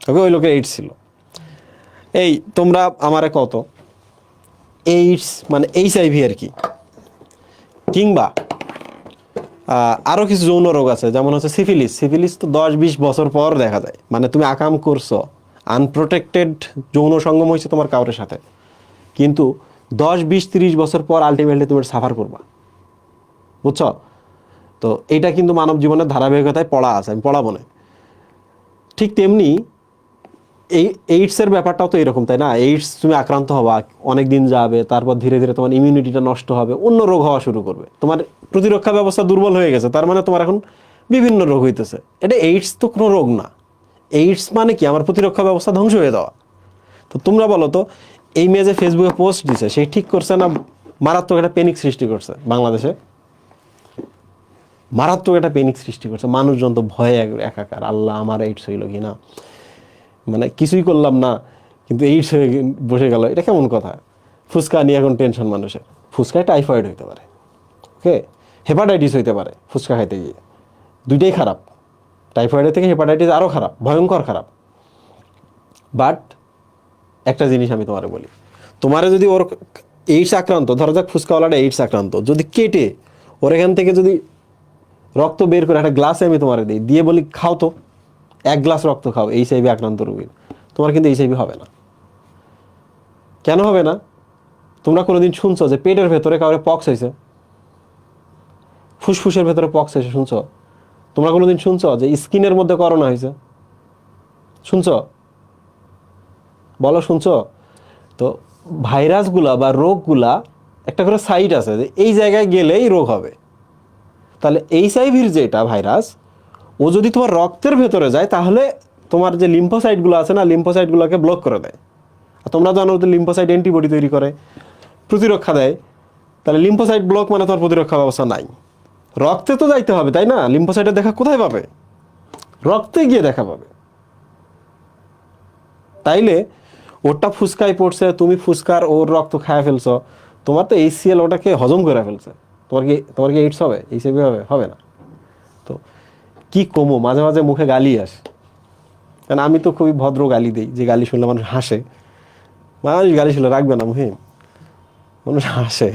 ওকে, ওই লোকের এইডস ছিল। এই তোমরা আমারে কত এইডস মানে HIV আর কি, কিংবা আরও কিছু যৌন রোগ আছে, যেমন হচ্ছে সিফিলিস। সিফিলিস তো 10-20 বছর পর দেখা যায়, মানে তুমি আকাম করছো, আনপ্রোটেক্টেড যৌন সঙ্গম হয়েছে তোমার কাউরের সাথে, কিন্তু 10-20-30 বছর পর আলটিমেটলি তুমি সাফার করবা, বুঝছো? তো এটা কিন্তু মানব জীবনের ধারাবাহিকতায় পড়া আছে, আমি পড়াবো না। ঠিক তেমনি এই এইডসের ব্যাপারটাও তো এরকম, তাই না? এইডস তুমি আক্রান্ত হবা, অনেক দিন যাবে, তারপর ধীরে ধীরে তোমার ইমিউনিটিটা নষ্ট হবে, অন্য রোগ হওয়া শুরু করবে, তোমার প্রতিরক্ষা ব্যবস্থা দুর্বল হয়ে গেছে, তার মানে তোমার এখন বিভিন্ন রোগ হইতেছে। এটা এইডস তো কোনো রোগ না। এইডস মানে কি? আমার প্রতিরক্ষা ব্যবস্থা ধ্বংস হয়ে যাওয়া। তো তোমরা বলো তো, এই মেয়ে যে ফেসবুকে পোস্ট দিছে, সে ঠিক করছে না মারাত্মক একটা প্যানিক সৃষ্টি করছে বাংলাদেশে? মারাত্মক একটা প্যানিক সৃষ্টি করছে, মানুষজন তো ভয়ে একাকার, আল্লাহ আমার এইডস হইল কি না, মানে কিছুই করলাম না কিন্তু এইডস হয়ে বসে গেল, এটা কেমন কথা? ফুসকা নিয়ে এখন টেনশন মানুষের। ফুসকায় টাইফয়েড হইতে পারে, ওকে, হেপাটাইটিস হইতে পারে ফুসকা খাইতে গিয়ে, দুইটাই খারাপ। টাইফয়েডের থেকে হেপাটাইটিস আরও খারাপ, ভয়ঙ্কর খারাপ। বাট একটা জিনিস আমি তোমারে বলি, তোমারে যদি ওর এইডস আক্রান্ত, ধরো যাক ফুসকাওয়ালাটা এইডস আক্রান্ত, যদি কেটে ওর এখান থেকে যদি রক্ত বের করে একটা গ্লাসে আমি তোমারে দিই, দিয়ে বলি খাও তো, 1 গ্লাস রক্ত খাও HIV আক্রান্ত রোগীর, তোমার কিন্তু HIV হবে না। কেন হবে না? তোমরা কোনোদিন শুনছো যে পেটের ভেতরে কাউরে পক্স হয়েছে, ফুসফুসের ভেতরে পক্স হয়েছে? শুনছো? তোমরা কোনোদিন শুনছো যে স্কিনের মধ্যে করোনা হয়েছে? শুনছো? বলো শুনছো? তো ভাইরাসগুলা বা রোগগুলা একটা করে সাইট আছে যে এই জায়গায় গেলেই রোগ হবে। তাহলে HIVর যেটা ভাইরাস, ও যদি তোমার রক্তের ভেতরে যায়, তাহলে তোমার যে লিম্ফোসাইটগুলো আছে না, লিম্ফোসাইটগুলোকে ব্লক করে দেয়। আর তোমরা জানো যে লিম্ফোসাইট অ্যান্টিবডি তৈরি করে, প্রতিরক্ষা দেয়। তাহলে লিম্ফোসাইট ব্লক মানে তোমার প্রতিরক্ষা ব্যবস্থা নাই। রক্তে তো যাইতে হবে, তাই না? লিম্ফোসাইটের দেখা কোথায় পাবে? রক্তে গিয়ে দেখা পাবে। তাইলে ওটা ফুসকায় পড়ছে, তুমি ফুসকার ওর রক্ত খায় ফেলছো, তোমার তো HCl ওটাকে হজম করে ফেলছে, তোমার কি এইডস হবে? HIV হবে? হবে না। তো কি কমো, মাঝে মাঝে মুখে গালি আসে, কারণ আমি তো খুবই ভদ্র গালি দিই, যে গালি শুনলে মানুষ হাসে। মানুষ গালি শুনলে রাখবে না মুহে, মানুষ হাসে।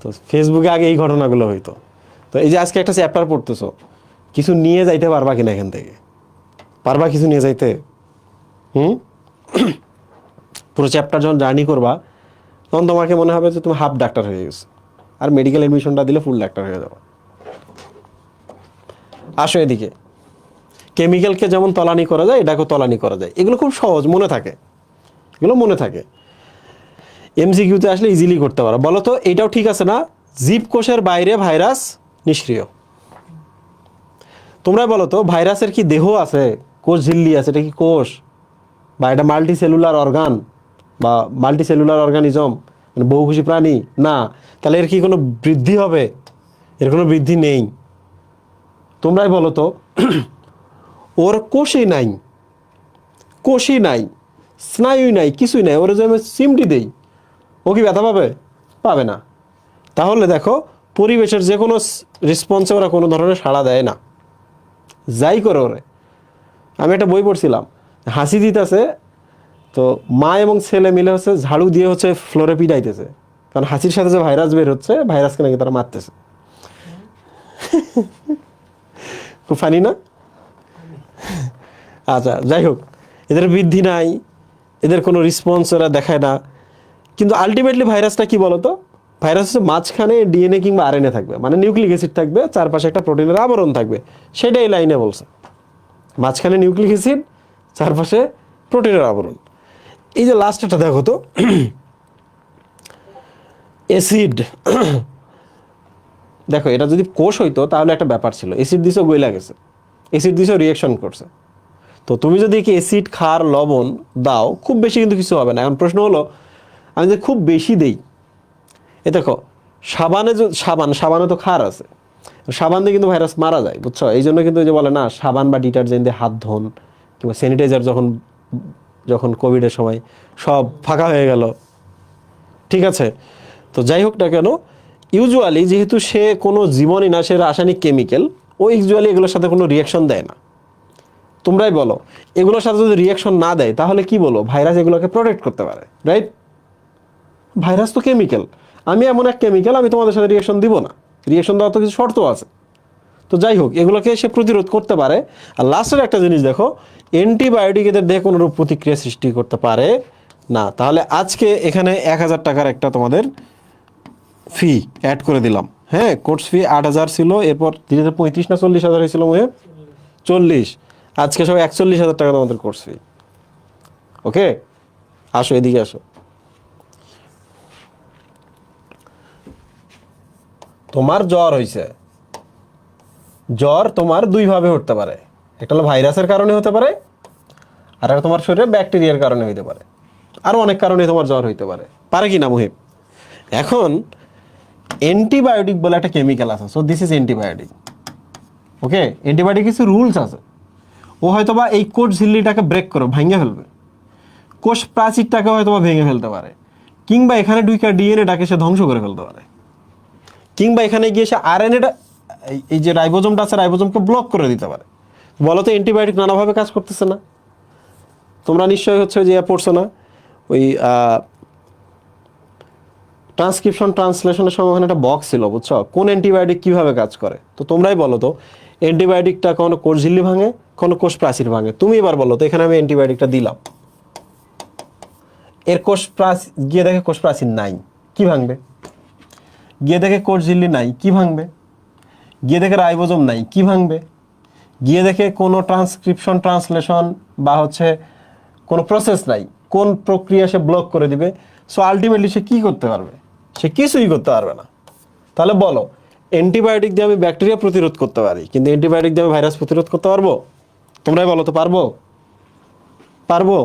তো ফেসবুকে আগে এই ঘটনাগুলো হইতো। তো এই যে আজকে একটা চ্যাপ্টার পড়তেছো, কিছু নিয়ে যাইতে পারবা কিনা এখান থেকে? পারবা কিছু নিয়ে যাইতে? পুরো চ্যাপ্টার যখন জার্নি করবা, তখন তোমাকে মনে হবে যে তুমি হাফ ডাক্তার হয়ে গেছো, আর মেডিকেল এডমিশনটা দিলে ফুল ডাক্তার হয়ে যাবে। আসো এদিকে, কেমিক্যালকে যেমন তলানি করা যায়, এটাকেও তলানি করা যায়। এগুলো খুব সহজ, মনে থাকে, এগুলো মনে থাকে। MCQতে আসলে ইজিলি করতে পারো। বলো তো, এটাও ঠিক আছে না? জীবকোষের বাইরে ভাইরাস নিষ্ক্রিয়। তোমরা বলো তো, ভাইরাসের কি দেহ আছে? কোষ ঝিল্লি আছে? এটা কি কোষ? বা এটা মাল্টি সেলুলার অর্গান বা মাল্টি সেলুলার অর্গানিজম, মানে বহুকোষী প্রাণী না? তাহলে এর কি কোনো বৃদ্ধি হবে? এর কোনো বৃদ্ধি নেই। তোমরাই বলো তো, ওর কোষই নাই, কোষই নাই, স্নায়ু নাই, কিছুই নাই, ওরা যে আমি চিমটি দেই, ও কি ব্যথা পাবে? পাবে না। তাহলে দেখো, পরিবেশের যে কোনো রেসপন্সে ওরা কোনো ধরনের সাড়া দেয় না, যাই করে ওরে। আমি একটা বই পড়ছিলাম, হাসি দিতেছে, তো মা এবং ছেলে মিলে হচ্ছে ঝাড়ু দিয়ে হচ্ছে ফ্লোরে পিটাইতেছে, কারণ হাসির সাথে যে ভাইরাস বের হচ্ছে, ভাইরাসকে নাকি তারা মারতেছে। খুব ফানি না? আচ্ছা, যাই হোক, এদের বৃদ্ধি নাই, এদের কোনো রেসপন্স ওরা দেখায় না। কিন্তু আলটিমেটলি ভাইরাসটা কি বলতো? ভাইরাস হচ্ছে মাঝখানে DNA কিংবা RNA থাকবে, মানে নিউক্লিক অ্যাসিড থাকবে, চারপাশে একটা প্রোটিনের আবরণ থাকবে। সেটাই লাইনে বলছে, মাঝখানে নিউক্লিক অ্যাসিড, চারপাশে প্রোটিনের আবরণ। এই যে লাস্টটা দেখো তো, অ্যাসিড। দেখো, এটা যদি কোষ হইতো তাহলে একটা ব্যাপার ছিল, অ্যাসিড দিছো গইলা গেছে, অ্যাসিড দিছো রিয়াকশন করছে। তো তুমি যদি কি অ্যাসিড, ক্ষার, লবণ দাও, খুব বেশি কিন্তু কিছু হবে না। এখন প্রশ্ন হলো, আমি যদি খুব বেশি দেই, এ দেখো, সাবানে তো ক্ষার আছে, সাবান দিয়ে কিন্তু ভাইরাস মারা যায়, বুঝছো? এই জন্য কিন্তু ওই যে বলে না, সাবান বা ডিটারজেন্ট দিয়ে হাত ধোন, কিংবা স্যানিটাইজার যখন যখন কোভিডের সময় সব ফাঁকা হয়ে গেল, ঠিক আছে? তো যাই হোক না কেন, ইউজুয়ালি যেহেতু সে কোনো জীবনই না, সে রাসায়নিক কেমিক্যাল, ও ইউজুয়ালি এগুলোর সাথে কোনো রিয়াকশন দেয় না। তোমরাই বলো, এগুলোর সাথে যদি রিয়াকশন না দেয় তাহলে কি বলো, ভাইরাস এগুলোকে প্রোটেক্ট করতে পারে, রাইট? ভাইরাস তো কেমিক্যাল, আমি এমন এক কেমিক্যাল, আমি তোমাদের সাথে রিয়াকশন দিব না, রিয়াকশন দেওয়ার তো কিছু শর্ত আছে। তো যাই হোক, এগুলোকে সে প্রতিরোধ করতে পারে। আর লাস্টের একটা জিনিস দেখো, অ্যান্টিবায়োটিক এদের দেহে কোনোরূপ প্রতিক্রিয়া সৃষ্টি করতে পারে না। তাহলে আজকে এখানে 1000 টাকার একটা তোমাদের ফি অ্যাড করে দিলাম। হ্যাঁ, কোর্স ফি 8000 ছিল, এরপর ধীরে ধীরে 35 না 40,000 হয়েছিল, মুহে 40, আজকে সব 41,000 টাকা তোমাদের কোর্স ফি। ওকে, আসো এদিকে আসো। তোমার জ্বর হয়েছে, জ্বর তোমার দুইভাবে হতে পারে, একটা হলো ভাইরাসের কারণে হতে পারে, আর একটা তোমার শরীরে ব্যাকটেরিয়ার কারণে হইতে পারে, আরও অনেক কারণে তোমার জ্বর হইতে পারে, পারে কি না মুহিব? এখন অ্যান্টিবায়োটিক বলে একটা কেমিক্যাল আছে, so this is antibiotic. Okay, antibiotic কিছু রুলস আছে। ও হয়তো বা এই কোষ ঝিল্লিটাকে ব্রেক করে ভেঙে ফেলবে, কোষ প্রাচীরটাকে হয়তো বা ভেঙে ফেলতে পারে, কিংবা এখানে ডুইকা ডিএনএটাকে সে ধ্বংস করে ফেলতে পারে, কিংবা এখানে গিয়ে সে আরএনএটা, এই যে রাইবোজোমটা আছে, রাইবোজোমকে ব্লক করে দিতে পারে। বলো তো অ্যান্টিবায়োটিক নানাভাবে কাজ করতেছে না? তোমরা নিশ্চয়ই হচ্ছে যে পড়ছো না, ওই ট্রান্সক্রিপশন ট্রান্সলেশনের সময় ওখানে একটা বক্স ছিল, বুঝছো, কোন অ্যান্টিবায়োটিক কীভাবে কাজ করে। তো তোমরাই বলো তো, অ্যান্টিবায়োটিকটা কোনো কোষ ঝিল্লি ভাঙে, কোনো কোষ প্রাচীর ভাঙে। তুমি এবার বলো তো, এখানে আমি অ্যান্টিবায়োটিকটা দিলাম, এর কোষ প্রাচীর গিয়ে দেখে কোষ প্রাচীর নাই, কি ভাঙবে? গিয়ে দেখে কোষ ঝিল্লি নাই, কি ভাঙবে? গিয়ে দেখে রাইবোজোম নাই, কি ভাঙবে? গিয়ে দেখে কোনো ট্রান্সক্রিপশন ট্রান্সলেশন বা হচ্ছে কোনো প্রসেস নাই, কোন প্রক্রিয়া সে ব্লক করে দিবে। সো আলটিমেটলি সে কী করতে পারবে? সে কিছুই করতে পারবে না। তাহলে বলো, অ্যান্টিবায়োটিক দিয়ে আমি ব্যাকটেরিয়া প্রতিরোধ করতে পারি, কিন্তু অ্যান্টিবায়োটিক দিয়ে আমি ভাইরাস প্রতিরোধ করতে পারবো? তোমরাই বলো তো, পারবো? পারবো?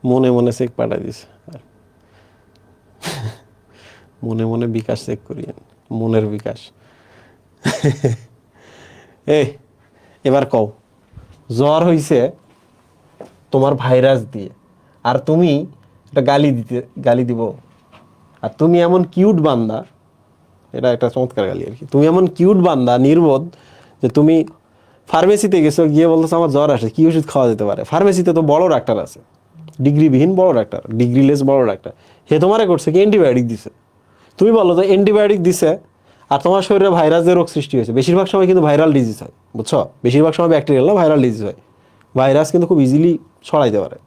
মনে মনে চেক পাঠাই দিছে, মনে মনে বিকাশ চেক করিয়েন, মনের বিকাশ। এই এবার কও, জ্বর হইছে তোমার ভাইরাস দিয়ে, আর তুমি একটা গালি দিব? আর তুমি এমন কিউট বান্দা, এটা একটা চমৎকার গালি আর কি, তুমি এমন কিউট বান্দা নির্বোধ যে তুমি ফার্মেসিতে গেছো, গিয়ে বলতেছো আমার জ্বর আসে, কি ওষুধ খাওয়া যেতে পারে? ফার্মেসিতে তো বড় ডাক্তার আছে, ডিগ্রিবিহীন বড় ডাক্তার, ডিগ্রিলেস বড় ডাক্তার, হে তোমারে করছে কি? অ্যান্টিবায়োটিক দিছে। তুমি বলো তো, অ্যান্টিবায়োটিক দিছে আর তোমার শরীরে ভাইরাসের রোগ সৃষ্টি হয়েছে। বেশিরভাগ সময় কিন্তু ভাইরাল ডিজিজ হয়, বুঝছো, বেশিরভাগ সময় ব্যাকটেরিয়াল না, ভাইরাল ডিজিজ হয়। ভাইরাস কিন্তু খুব ইজিলি ছড়াইতে পারে।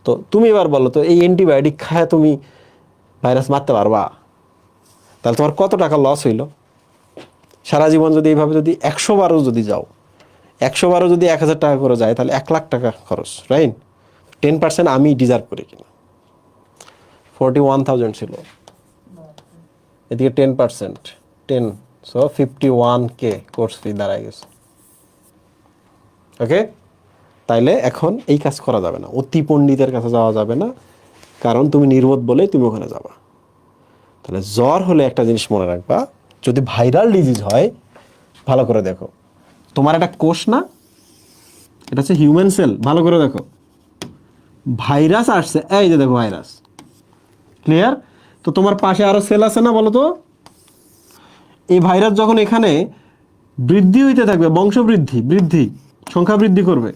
তো তুমি এবার বলো তো, এই অ্যান্টিবায়োটিক খায় তুমি ভাইরাস মারতে পারবা? তাহলে তোমার কত টাকা লস হইলো? সারা জীবন যদি এইভাবে যদি 100 বারও যদি যাও, 100 বারও যদি 1000 টাকা করে যায়, তাহলে 1,00,000 টাকা খরচ, রাইট? 10% আমি ডিজার্ভ করি কিনা? 41,000 ছিল, এদিকে 10%, 10, সো 51K কোর্স ফি দাঁড়ায় গেছে। ওকে, তাইলে এখন এই কাজ করা যাবে না, অতি পণ্ডিতের কাছে যাওয়া যাবে না, কারণ তুমি নির্বোধ বলেই তুমি ওখানে যাবা। তাহলে জ্বর হলে একটা জিনিস মনে রাখবা, যদি ভাইরাল ডিজিজ হয়, ভালো করে দেখো, তোমার একটা কোষ না, এটা হচ্ছে হিউম্যান সেল, ভালো করে দেখো, ভাইরাস আসছে, এই যে দেখো ভাইরাস, ক্লিয়ার? তো তোমার পাশে আরো সেল আছে না, বলো তো? এই ভাইরাস যখন এখানে বৃদ্ধি হইতে থাকবে, বৃদ্ধি সংখ্যা বৃদ্ধি করবে,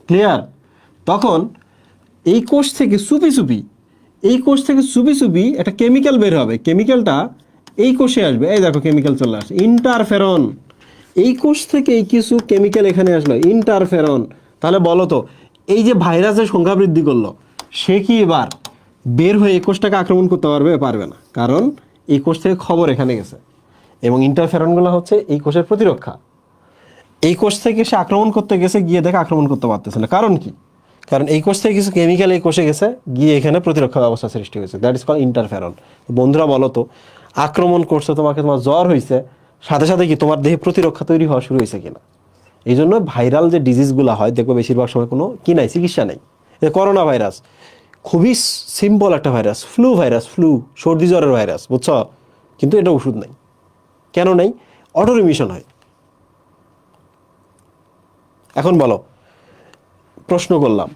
ক্লিয়ার? তখন এই কোষ থেকে চুপি চুপি একটা কেমিক্যাল বের হবে, কেমিক্যালটা এই কোষে আসবে, এই দেখো কেমিক্যাল চলে আসে, ইন্টারফেরন। এই কোষ থেকে এই কিছু কেমিক্যাল এখানে আসলো, ইন্টারফেরন। তাহলে বলো তো, এই যে ভাইরাসের সংখ্যা বৃদ্ধি করলো, সে কি এবার বের হয়ে এই কোষটাকে আক্রমণ করতে পারবে? পারবে না, কারণ এই কোষ থেকে খবর এখানে গেছে, এবং ইন্টারফেরনগুলো হচ্ছে এই কোষের প্রতিরক্ষা। এই কোষ থেকে সে আক্রমণ করতে গেছে, গিয়ে দেখে আক্রমণ করতে পারতেছে না, কারণ কি? কারণ এই কোষ থেকে কিছু কেমিক্যাল এই কোষে গেছে, গিয়ে এখানে প্রতিরক্ষা ব্যবস্থা সৃষ্টি হয়েছে, দ্যাট ইজ কল ইন্টারফেরন। বন্ধুরা বলো তো, আক্রমণ করছে তোমাকে, তোমার জ্বর হয়েছে, সাথে সাথে কি তোমার দেহে প্রতিরক্ষা তৈরি হওয়া শুরু হয়েছে কিনা? এই জন্য ভাইরাল যে ডিজিজগুলো হয়, দেখবো বেশিরভাগ সময় কোনো কি নাই, চিকিৎসা নেই। করোনা ভাইরাস খুবই সিম্পল একটা ভাইরাস, ফ্লু, সর্দি জ্বরের ভাইরাস, বুঝছো, কিন্তু এটা ওষুধ নাই। কেন নেই? অটো রিমিশন হয়। এখন বলো, প্রশ্ন করলাম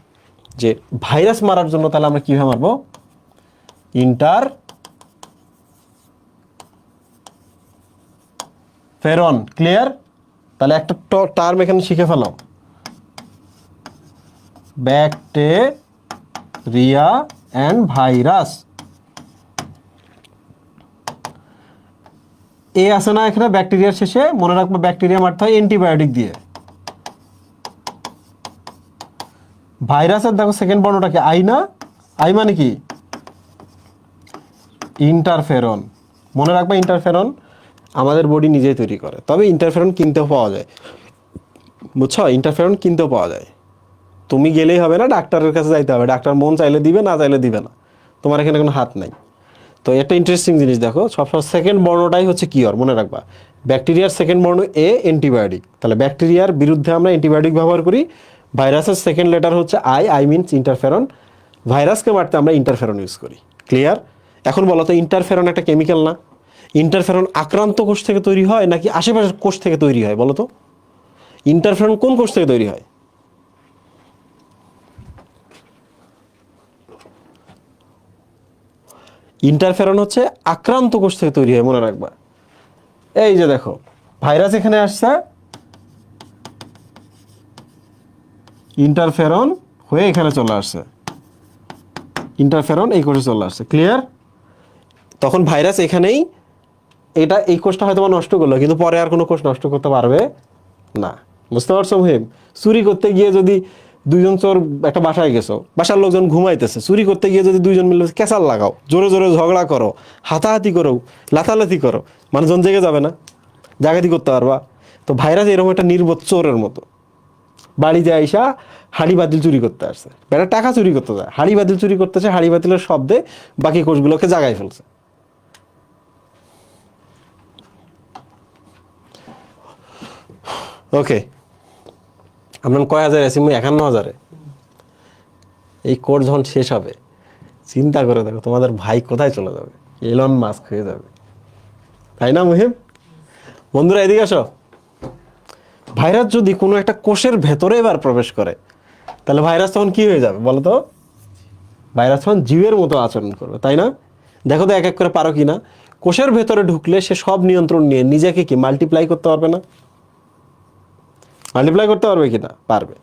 যে ভাইরাস মারার জন্য তাহলে আমরা কিভাবে মারবো? ইন্টারফেরন। ক্লিয়ার? তাহলে একটা টার্ম এখানে শিখে ফেলো, ব্যাকটেরিয়া অ্যান্ড ভাইরাস। এ আছে না এখানে ব্যাকটেরিয়ার শেষে, মনে রাখবো ব্যাকটেরিয়া মারতে হয় অ্যান্টিবায়োটিক দিয়ে। ভাইরাসের দেখো সেকেন্ড বর্ণটা কি? আই না? আই মানে কি? ইন্টারফেরন। মনে রাখবে ইন্টারফেরন আমাদের বডি নিজেই তৈরি করে, তবে ইন্টারফেরন কিনতেও পাওয়া যায়, বুঝছো? ইন্টারফেরন কিনতেও পাওয়া যায়, তুমি গেলেই হবে না, ডাক্তারের কাছে যাইতে হবে। ডাক্তার মন চাইলে দিবে, না চাইলে দিবে না, তোমার এখানে কোনো হাত নাই। তো একটা ইন্টারেস্টিং জিনিস দেখো, সবসময় সেকেন্ড বর্ণটাই হচ্ছে কিওর, মনে রাখবা। ব্যাকটেরিয়ার সেকেন্ড বর্ণ এ, অ্যান্টিবায়োটিক। তাহলে ব্যাকটেরিয়ার বিরুদ্ধে আমরা অ্যান্টিবায়োটিক ব্যবহার করি। ভাইরাসের সেকেন্ড লেটার হচ্ছে আই, আই মিনস ইন্টারফেরন। ভাইরাসকে মারতে আমরা ইন্টারফেরন ইউজ করি। ক্লিয়ার? এখন বলো তো, ইন্টারফেরন একটা কেমিক্যাল না? ইন্টারফেরন আক্রান্ত কোষ থেকে তৈরি হয় নাকি আশেপাশের কোষ থেকে তৈরি হয় বলো তো? ইন্টারফেরন কোন কোষ থেকে তৈরি হয়? ইন্টারফেরন হচ্ছে আক্রান্ত কোষ থেকে তৈরি হয়, মনে রাখবা। এই যে দেখো, ভাইরাস এখানে আসছে, ইন্টারফেরন হয়ে এখানে চলে আসছে, ইন্টারফেরন এই কোষে চলে আসছে। ক্লিয়ার? তখন ভাইরাস এখানেই, এটা এই কোষটা হয়তো নষ্ট করলো, কিন্তু পরে আর কোনো কোষ নষ্ট করতে পারবে না। বুঝতে পারছো মুহিম? চুরি করতে গিয়ে যদি দুইজন চোর একটা বাসায় গেছো, বাসার লোকজন ঘুমাইতেছে, চুরি করতে গিয়ে যদি দুইজন মিলে কেঁচাল লাগাও, জোরে জোরে ঝগড়া করো, হাতাহাতি করো, লাথালাথি করো, মানুষজন জেগে যাবে না? জাগাতি করতে পারবা? তো ভাইরাস এরকম একটা নির্বোধ চোরের মতো, বাড়িতে আইসা হাড়ি বাতিল চুরি করতে আসছে, বেটা টাকা চুরি করতে যায়, হাড়ি বাতিল চুরি করতেছে, হাড়ি বাতিলের শব্দে বাকি কোষগুলোকে জাগাই ফেলছে। ওকে, আমরা কয় হাজার আছি? 51,000-এ। এই কোর্স যখন শেষ হবে, চিন্তা করে দেখো তোমাদের ভাই কোথায় চলে যাবে, এলন মাস্ক হয়ে যাবে, তাই না মুহিম? বন্ধুরা এদিকে আসো। ভাইরাস যদি কোনো একটা কোষের ভেতরে এবার প্রবেশ করে, তাহলে ভাইরাস তখন কি হয়ে যাবে বলো তো? ভাইরাস তখন জীবের মতো আচরণ করবে, তাই না? দেখো তো এক এক করে পারো কি না। কোষের ভেতরে ঢুকলে সে সব নিয়ন্ত্রণ নিয়ে নিজেকে কি মাল্টিপ্লাই করতে পারবে না? মাল্টিপ্লাই করতে পারবে কি না? পারবে।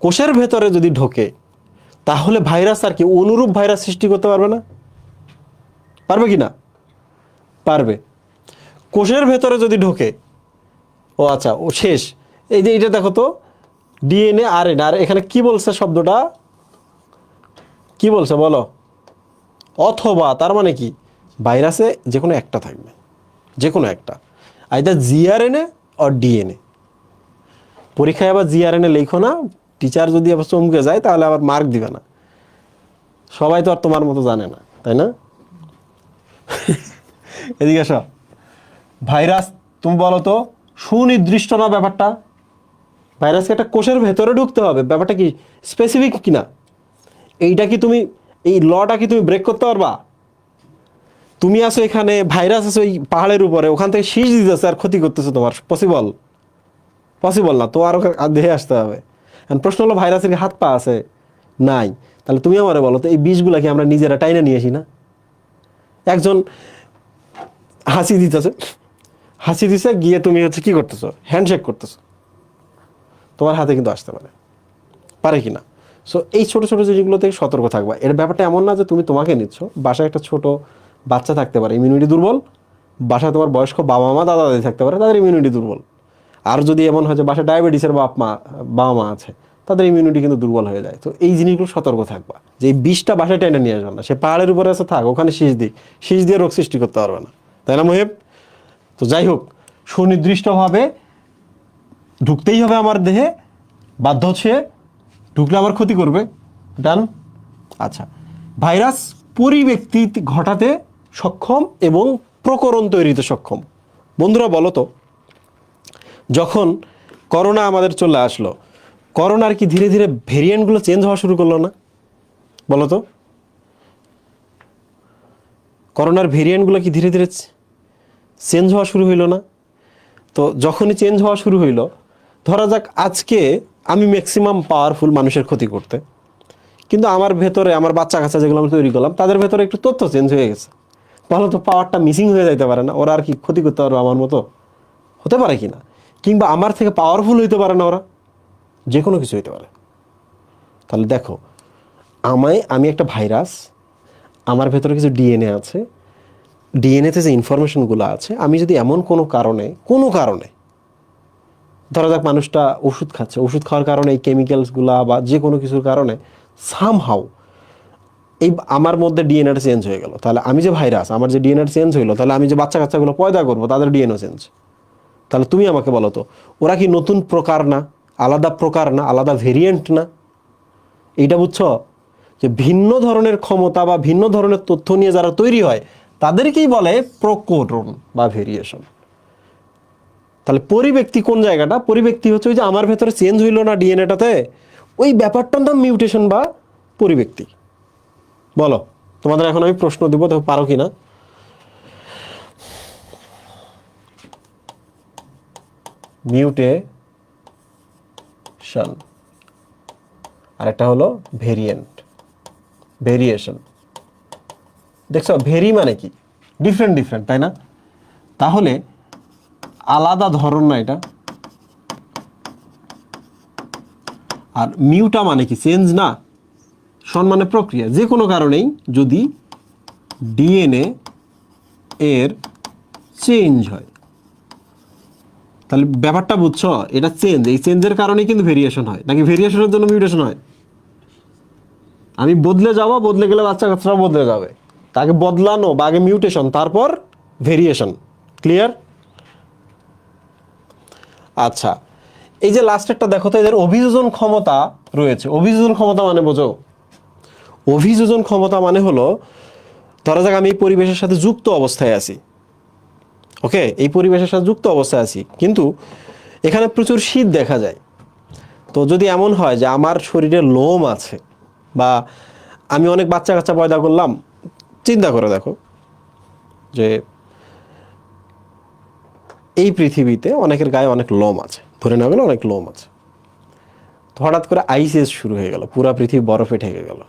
কোষের ভেতরে যদি ঢোকে, তাহলে ভাইরাস আর কি অনুরূপ ভাইরাস সৃষ্টি করতে পারবে না? পারবে কি না? পারবে। কোষের ভেতরে যদি ঢোকে, ও আচ্ছা, ও শেষ। এই যে এটা দেখো তো, ডিএনএ আরএনএ, আর এখানে কি বলছে শব্দটা? কি বলছে বলো? অথবা, তার মানে কি ভাইরাসে যে কোনো একটা থাকবে, যে কোনো একটা, আইদার জিআরএনএ অর ডিএনএ। পরীক্ষায় আবার জিআরএনএ লেখো না, টিচার যদি আবার চমকে যায় তাহলে আবার মার্ক দিবে না। সবাই তো আর তোমার মতো জানে না, তাই না? এদিকে আসো। ভাইরাস, তুমি বলো তো, সুনির্দিষ্ট না ব্যাপারটা? ভাইরাসকে একটা কোষের ভেতরে ঢুকতে হবে, ব্যাপারটা কি স্পেসিফিক কিনা? এইটা কি তুমি, এই লটা কি তুমি ব্রেক করতে পারবা? তুমি আছো এখানে, ভাইরাস আছো এই পাহাড়ের উপরে, ওখান থেকে শীষ দিতেছে আর ক্ষতি করতেছে, তোমার পসিবল? পসিবল না তো, আরো দেহে আসতে হবে। প্রশ্ন হলো, ভাইরাসের কি হাত পা আছে? নাই। তাহলে তুমি আমারে বলো তো, এই বিষগুলা কি আমরা নিজেরা টাইনা নিয়ে আসি না? একজন হাসি দিতেছে, হাসি দিছে, গিয়ে তুমি হচ্ছে কি করতেছো? হ্যান্ডশেক করতেছো, তোমার হাতে কিন্তু আসতে পারে, পারে কি না? সো এই ছোট ছোট জিনিসগুলো থেকে সতর্ক থাকবা। এর ব্যাপারটা এমন না যে তুমি তোমাকে নিচ্ছ, বাসায় একটা ছোট বাচ্চা থাকতে পারে ইমিউনিটি দুর্বল, বাসায় তোমার বয়স্ক বাবা মা দাদা দাদি থাকতে পারে, তাদের ইমিউনিটি দুর্বল। আর যদি এমন হয় যে বাসায় ডায়াবেটিসের বাবা মা আছে, তাদের ইমিউনিটি কিন্তু দুর্বল হয়ে যায়। তো এই জিনিসগুলো সতর্ক থাকবা, যে এই বিষটা বাসায় টেনে নিয়ে আসবে না। সে পাহাড়ের উপরে আছে, থাক ওখানে শীষ দিয়ে রোগ সৃষ্টি করতে পারবে না, তাই না মুহিব? তো যাই হোক, সুনির্দিষ্টভাবে ঢুকতেই হবে আমার দেহে, বাধ্য হচ্ছে, ঢুকলে আমার ক্ষতি করবে। ডান? আচ্ছা, ভাইরাস পরিব্যক্তি ঘটাতে সক্ষম এবং প্রকরণ তৈরিতে সক্ষম। বন্ধুরা বলো তো, যখন করোনা আমাদের চলে আসলো, করোনার কি ধীরে ধীরে ভেরিয়েন্টগুলো চেঞ্জ হওয়া শুরু করলো না? বলো তো, করোনার ভেরিয়েন্টগুলো কি ধীরে ধীরে চেঞ্জ হওয়া শুরু হইলো না? তো যখনই চেঞ্জ হওয়া শুরু হইলো, ধরা যাক আজকে আমি ম্যাক্সিমাম পাওয়ারফুল মানুষের ক্ষতি করতে, কিন্তু আমার ভেতরে আমার বাচ্চা কাচ্চা যেগুলো আমি তৈরি করলাম তাদের ভেতরে একটু তথ্য চেঞ্জ হয়ে গেছে, তাহলে তো পাওয়ারটা মিসিং হয়ে যাইতে পারে না? ওরা আর কি ক্ষতি করতে পারবে আমার মতো? হতে পারে কি না? কিংবা আমার থেকে পাওয়ারফুল হইতে পারে না ওরা? যে কোনো কিছু হইতে পারে। তাহলে দেখো, আমি একটা ভাইরাস, আমার ভেতরে কিছু ডিএনএ আছে, ডিএনএতে যে ইনফরমেশনগুলো আছে, আমি যদি এমন কোনো কারণে ধরা যাক মানুষটা ওষুধ খাচ্ছে, ওষুধ খাওয়ার কারণে এই কেমিক্যালসগুলা বা যে কোনো কিছুর কারণে সামহাউ এই আমার মধ্যে ডিএনএটা চেঞ্জ হয়ে গেল, তাহলে আমি যে ভাইরাস, আমার যে ডিএনএটা চেঞ্জ হইলো, তাহলে আমি যে বাচ্চা কাচ্চাগুলো পয়দা করবো তাদের ডিএনএ চেঞ্জ। তাহলে তুমি আমাকে বলো তো, ওরা কি নতুন প্রকার না, আলাদা প্রকার না, আলাদা ভেরিয়েন্ট না? এইটা বুঝছো? যে ভিন্ন ধরনের ক্ষমতা বা ভিন্ন ধরনের তথ্য নিয়ে যারা তৈরি হয় তাদেরকেই বলে প্রকরণ বা ভেরিয়েশন। তাহলে পরিব্যক্তি কোন জায়গাটা? পরিব্যক্তি হচ্ছে ওই যে আমার ভেতরে চেঞ্জ হইলো না ডিএনএটাতে, ওই ব্যাপারটার নাম মিউটেশন বা পরিব্যক্তি। বলো, তোমাদের এখন আমি প্রশ্ন দিব, তো পারো কিনা? মিউটেশন আর একটা হলো ভেরিয়েশন। দেখছো, ভেরি মানে কি? ডিফারেন্ট, তাই না? তাহলে আলাদা ধরন না এটা। আর মিউটা মানে কি? চেঞ্জ না? শন মানে প্রক্রিয়া। যে কোনো কারণেই যদি ডিএনএ এর চেঞ্জ হয়, তাহলে ব্যাপারটা বুঝছো? এটা চেঞ্জ, এই চেঞ্জের কারণেই কিন্তু ভেরিয়েশন হয়, নাকি ভেরিয়েশনের জন্য মিউটেশন হয়? আমি বদলে যাব, বদলে গেলে বাচ্চা কাচ্চারা বদলে যাবে, তাকে বদলানো বা আগে মিউটেশন তারপর ভেরিয়েশন। ক্লিয়ার? আচ্ছা, এই যে লাস্টেরটা দেখো তো, এদের অভিযোজন ক্ষমতা রয়েছে। অভিযোজন ক্ষমতা মানে বোঝো? অভিযোজন ক্ষমতা মানে হলো, ধরা যাক আমি এই পরিবেশের সাথে যুক্ত অবস্থায় আছি, ওকে, এই পরিবেশের সাথে যুক্ত অবস্থায় আছি, কিন্তু এখানে প্রচুর শীত দেখা যায়। তো যদি এমন হয় যে আমার শরীরে লোম আছে, বা আমি অনেক বাচ্চা কাচ্চা পয়দা করলাম, চিন্তা করে দেখো যে এই পৃথিবীতে অনেকের গায়ে অনেক লোম আছে, ধরে নেওয়া গেল অনেক লোম আছে। তো হঠাৎ করে আইস এজ শুরু হয়ে গেল, পুরো পৃথিবী বরফে ঢেকে গেল।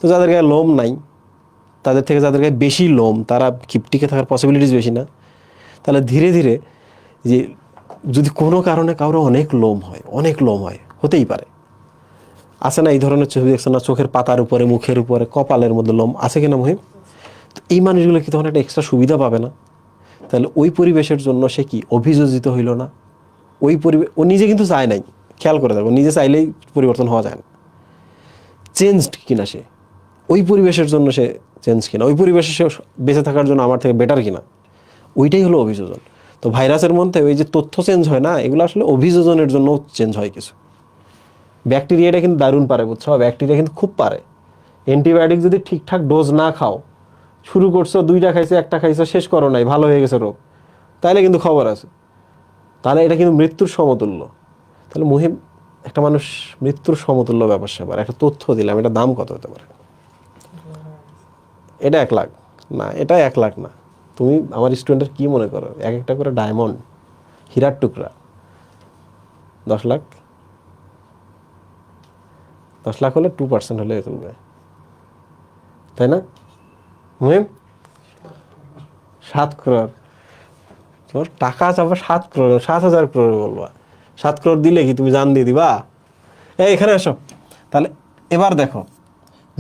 তো যাদের গায়ে লোম নাই, তাদের থেকে যাদের গায়ে বেশি লোম, তারা টিকে থাকার পসিবিলিটিস বেশি না? তাহলে ধীরে ধীরে যে যদি কোনো কারণে কারো অনেক লোম হয়, হতেই পারে। আছে না এই ধরনের ছবি দেখছো না, চোখের পাতার উপরে, মুখের উপরে, কপালের মধ্যে লোম আছে কিনা মহিম? তো এই মানুষগুলো কি তখন একটা এক্সট্রা সুবিধা পাবে না? তাহলে ওই পরিবেশের জন্য সে কি অভিযোজিত হইল না? ওই পরিবেশ ও নিজে কিন্তু চায় নাই, খেয়াল করে দেখো, নিজে চাইলেই পরিবর্তন হওয়া যায় না। চেঞ্জড কিনা সে, ওই পরিবেশের জন্য সে চেঞ্জ কিনা, ওই পরিবেশে সে বেঁচে থাকার জন্য আমার থেকে বেটার কিনা, ওইটাই হলো অভিযোজন। তো ভাইরাসের মধ্যে ওই যে তথ্য চেঞ্জ হয় না, এগুলো আসলে অভিযোজনের জন্য চেঞ্জ হয় কিছু। ব্যাকটেরিয়াটা কিন্তু দারুণ পারে, বুঝছো? ব্যাকটেরিয়া কিন্তু খুব পারে। অ্যান্টিবায়োটিক যদি ঠিকঠাক ডোজ না খাও, শুরু করছো 2টা খাইছো, 1টা খাইছো, শেষ করো নাই, ভালো হয়ে গেছে রোগ, তাহলে কিন্তু খবর আছে। তাহলে এটা কিন্তু মৃত্যুর সমতুল্য। তাহলে মুহিম, একটা মানুষ মৃত্যুর সমতুল্য ব্যাপার স্যাপার, একটা তথ্য দিলাম, এটা দাম কত হতে পারে? এটা 1 লাখ না, এটা 1 লাখ না। তুমি আমার স্টুডেন্টের কি মনে করো? এক একটা করে ডায়মন্ড, হীরার টুকরা, 10 লাখ। 10 লাখ হলে 2% হলে চলবে, তাই না মুহিম? 7 crore। তোর টাকা চাপা 7 crore, 7,000 crore বলবা। 7 crore দিলে কি তুমি জান দিয়ে দিবা? এখানে আসো। তাহলে এবার দেখো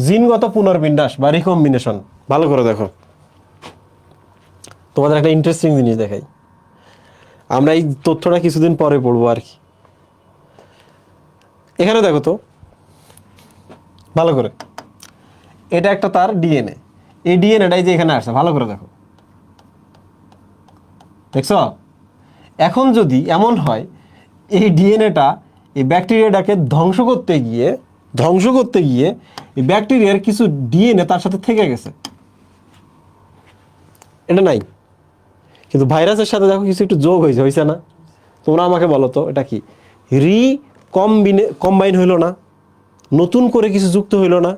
জিনগত পুনর্বিন্যাস বা রিকম্বিনেশন, ভালো করে দেখো। তোমাদের একটা ইন্টারেস্টিং জিনিস দেখাই, আমরা এই তথ্যটা কিছুদিন পরে পড়বো আর কি। এখানে দেখো তো ভালো করে, এটা একটা তার ডিএনএ, এই ডিএনএটাই যে এখানে আসছে, ভালো করে দেখো, দেখছো? এখন যদি এমন হয় এই ডিএনএটা এই ব্যাকটেরিয়াটাকে ধ্বংস করতে গিয়ে এই ব্যাকটেরিয়ার কিছু ডিএনএ তার সাথে থেকে গেছে, এটা নাই, কিন্তু ভাইরাসের সাথে দেখো কিছু একটু যোগ হয়েছে না? তোমরা আমাকে বলো তো, এটা কি কম্বাইন হইলো না? নতুন করে কিছু যুক্ত হইলো না?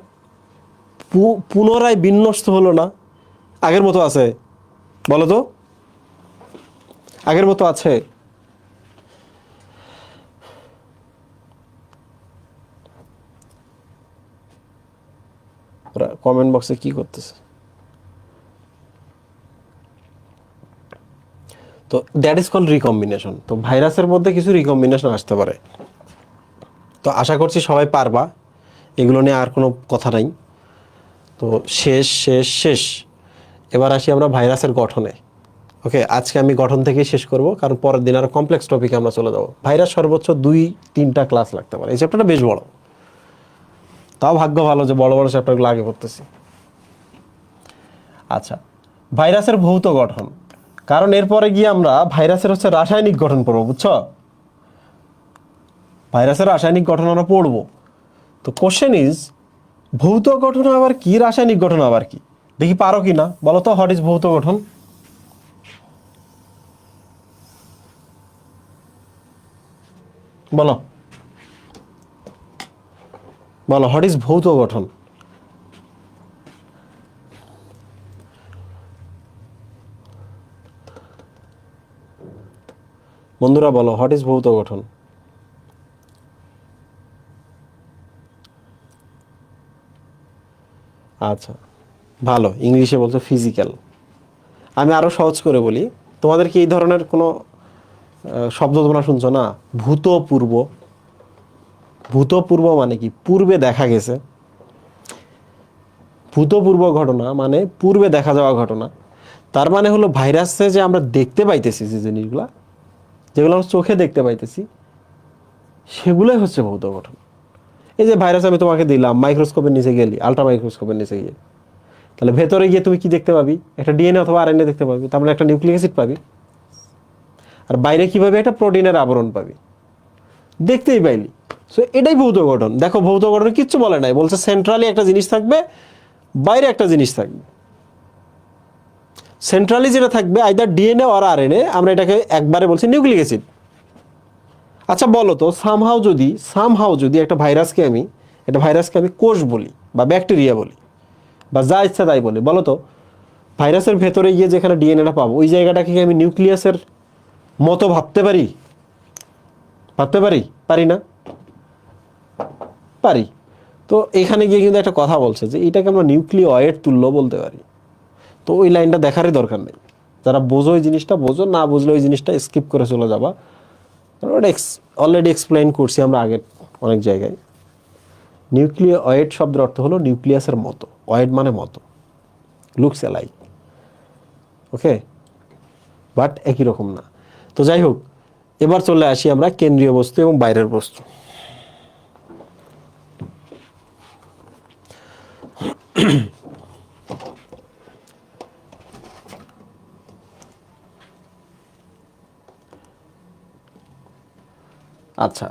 পুনরায় বিন্যস্ত হলো না? আগের মতো আছে? বলো তো, আগের মতো আছে? ওরা কমেন্ট বক্সে কি করতেছে? তো দ্যাট ইজ কল্ড রিকম্বিনেশন। তো ভাইরাসের মধ্যে কিছু রিকম্বিনেশন আসতে পারে। তো আশা করছি সবাই পারবা, এগুলো নিয়ে আর কোনো কথা নাই। তো শেষ শেষ শেষ। এবার আসি আমরা ভাইরাসের গঠনে। ওকে, আজকে আমি গঠন থেকেই শেষ করব, কারণ পরের দিন আরো কমপ্লেক্স টপিকে আমরা চলে যাব। ভাইরাস সর্বোচ্চ 2-3টা ক্লাস লাগতে পারে, এই চ্যাপ্টারটা বেশ বড়। তাও ভাগ্য ভালো যে বড় বড় চ্যাপ্টারগুলো আগে পড়তেছি। আচ্ছা, ভাইরাসের ভৌত গঠন, কারণ এরপরে গিয়ে আমরা ভাইরাসের হচ্ছে রাসায়নিক গঠন পড়বো, বুঝছো? ভাইরাসের রাসায়নিক গঠন আমরা পড়বো। তো কোশ্চেন ইজ, ভৌত গঠন আবার কি, রাসায়নিক গঠন আবার কি? দেখি পারো কি না, বলো তো। হোয়াট ইজ ভৌত গঠন? বলো বলো, হোয়াট ইজ ভৌত গঠন? বন্ধুরা বলো, হোয়াট ইজ ভৌত গঠন? আচ্ছা, ভালো, ইংলিশে বলছো ফিজিক্যাল। আমি আরো সহজ করে বলি, তোমাদের কি এই ধরনের কোনো শব্দ তোমরা শুনছো না? ভূতপূর্ব। ভূতপূর্ব মানে কি? পূর্বে দেখা গেছে। ভূতপূর্ব ঘটনা মানে পূর্বে দেখা যাওয়া ঘটনা। তার মানে হলো ভাইরাসে যে আমরা দেখতে পাইতেছি, যে জিনিসগুলা, যেগুলো আমরা চোখে দেখতে পাইতেছি, সেগুলোই হচ্ছে ভৌত গঠন। এই যে ভাইরাস আমি তোমাকে দিলাম, মাইক্রোস্কোপের নিচে গেলি, আলট্রা মাইক্রোস্কোপের নিচে গিয়ে, তাহলে ভেতরে গিয়ে তুমি কি দেখতে পাবি? একটা ডিএনএ অথবা আরএনএ দেখতে পাবি, তার মানে একটা নিউক্লিক অ্যাসিড পাবি। আর বাইরে কি পাবি? একটা প্রোটিনের আবরণ পাবি, দেখতেই পাইলি। সো এটাই ভৌত গঠন। দেখো, ভৌত গঠন কিচ্ছু বলে নাই, বলছে সেন্ট্রালি একটা জিনিস থাকবে, বাইরে একটা জিনিস থাকবে। সেন্ট্রালি যেটা থাকবে আইদার ডিএনএ আর আরএনএ, আমরা এটাকে একবারে বলছি নিউক্লিক অ্যাসিড। আচ্ছা বলো তো, সামহাউ যদি একটা ভাইরাসকে আমি কোষ বলি বা ব্যাকটেরিয়া বলি বা যা ইচ্ছা তাই বলি, বলো তো ভাইরাসের ভেতরে গিয়ে যেখানে ডিএনএটা পাবো, ওই জায়গাটাকে কি আমি নিউক্লিয়াসের মতো ভাবতে পারি? পারি না? পারি। তো এখানে গিয়ে কিন্তু একটা কথা বলছে যে এটাকে আমরা নিউক্লিওয়েড তুল্য বলতে পারি। তো ওই লাইনটা দেখারই দরকার নেই। যারা বোঝো ওই জিনিসটা বোঝো, না বুঝলে ওই জিনিসটা স্কিপ করে চলে যাবা। ওটা অলরেডি এক্সপ্লেইন করছি আমরা আগে অনেক জায়গায়। নিউক্লিওয়েড শব্দের অর্থ হলো নিউক্লিয়াসের মতো। ওয়েড মানে মতো, লুকস অ্যালাইক। ওকে, বাট একই রকম না। তো যাই হোক, এবার চলে আসি আমরা কেন্দ্রীয় বস্তু এবং বাইরের বস্তু। আচ্ছা,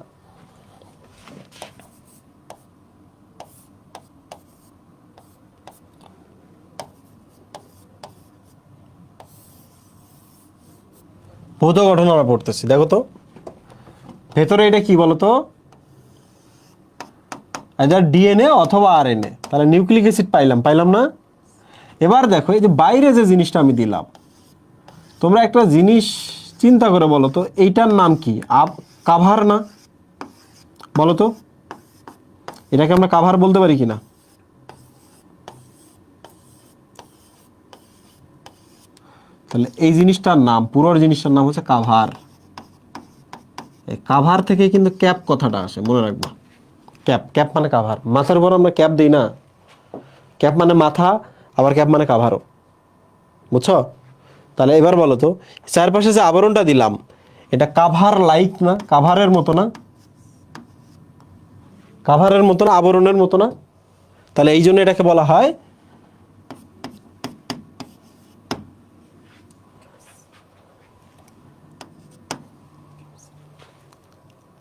ভৌত গঠন আমরা পড়তেছি, দেখো তো ভেতরে এটা কি বলতো, আইদার ডিএনএ অথবা আরএনএ, তাহলে নিউক্লিক অ্যাসিড পাইলাম না? এবার দেখো, এই যে বাইরে যে জিনিসটা আমি দিলাম, তোমরা একটা জিনিস চিন্তা করে বলো তো, এইটার নাম কি? কাভার না? বলো তো, এটাকে আমরা কাভার বলতে পারি কিনা? তাহলে এই জিনিসটার নাম, পুরো জিনিসটার নাম হচ্ছে কাভার। এই কাভার থেকে কিন্তু ক্যাপ কথাটা আসে, মনে রাখবা। ক্যাপ মানে কাভার। মাথার উপর আমরা ক্যাপ দিই না? ক্যাপ মানে মাথা, আবার ক্যাপ মানে কাভারও, বুঝছো? তাহলে এবার বলো তো, চারপাশে যে আবরণটা দিলাম, এটা কাভার লাইক না? কাভারের মতো না? কাভারের মতো না, আবরণের মতো না? তাহলে এই জন্য এটাকে বলা হয়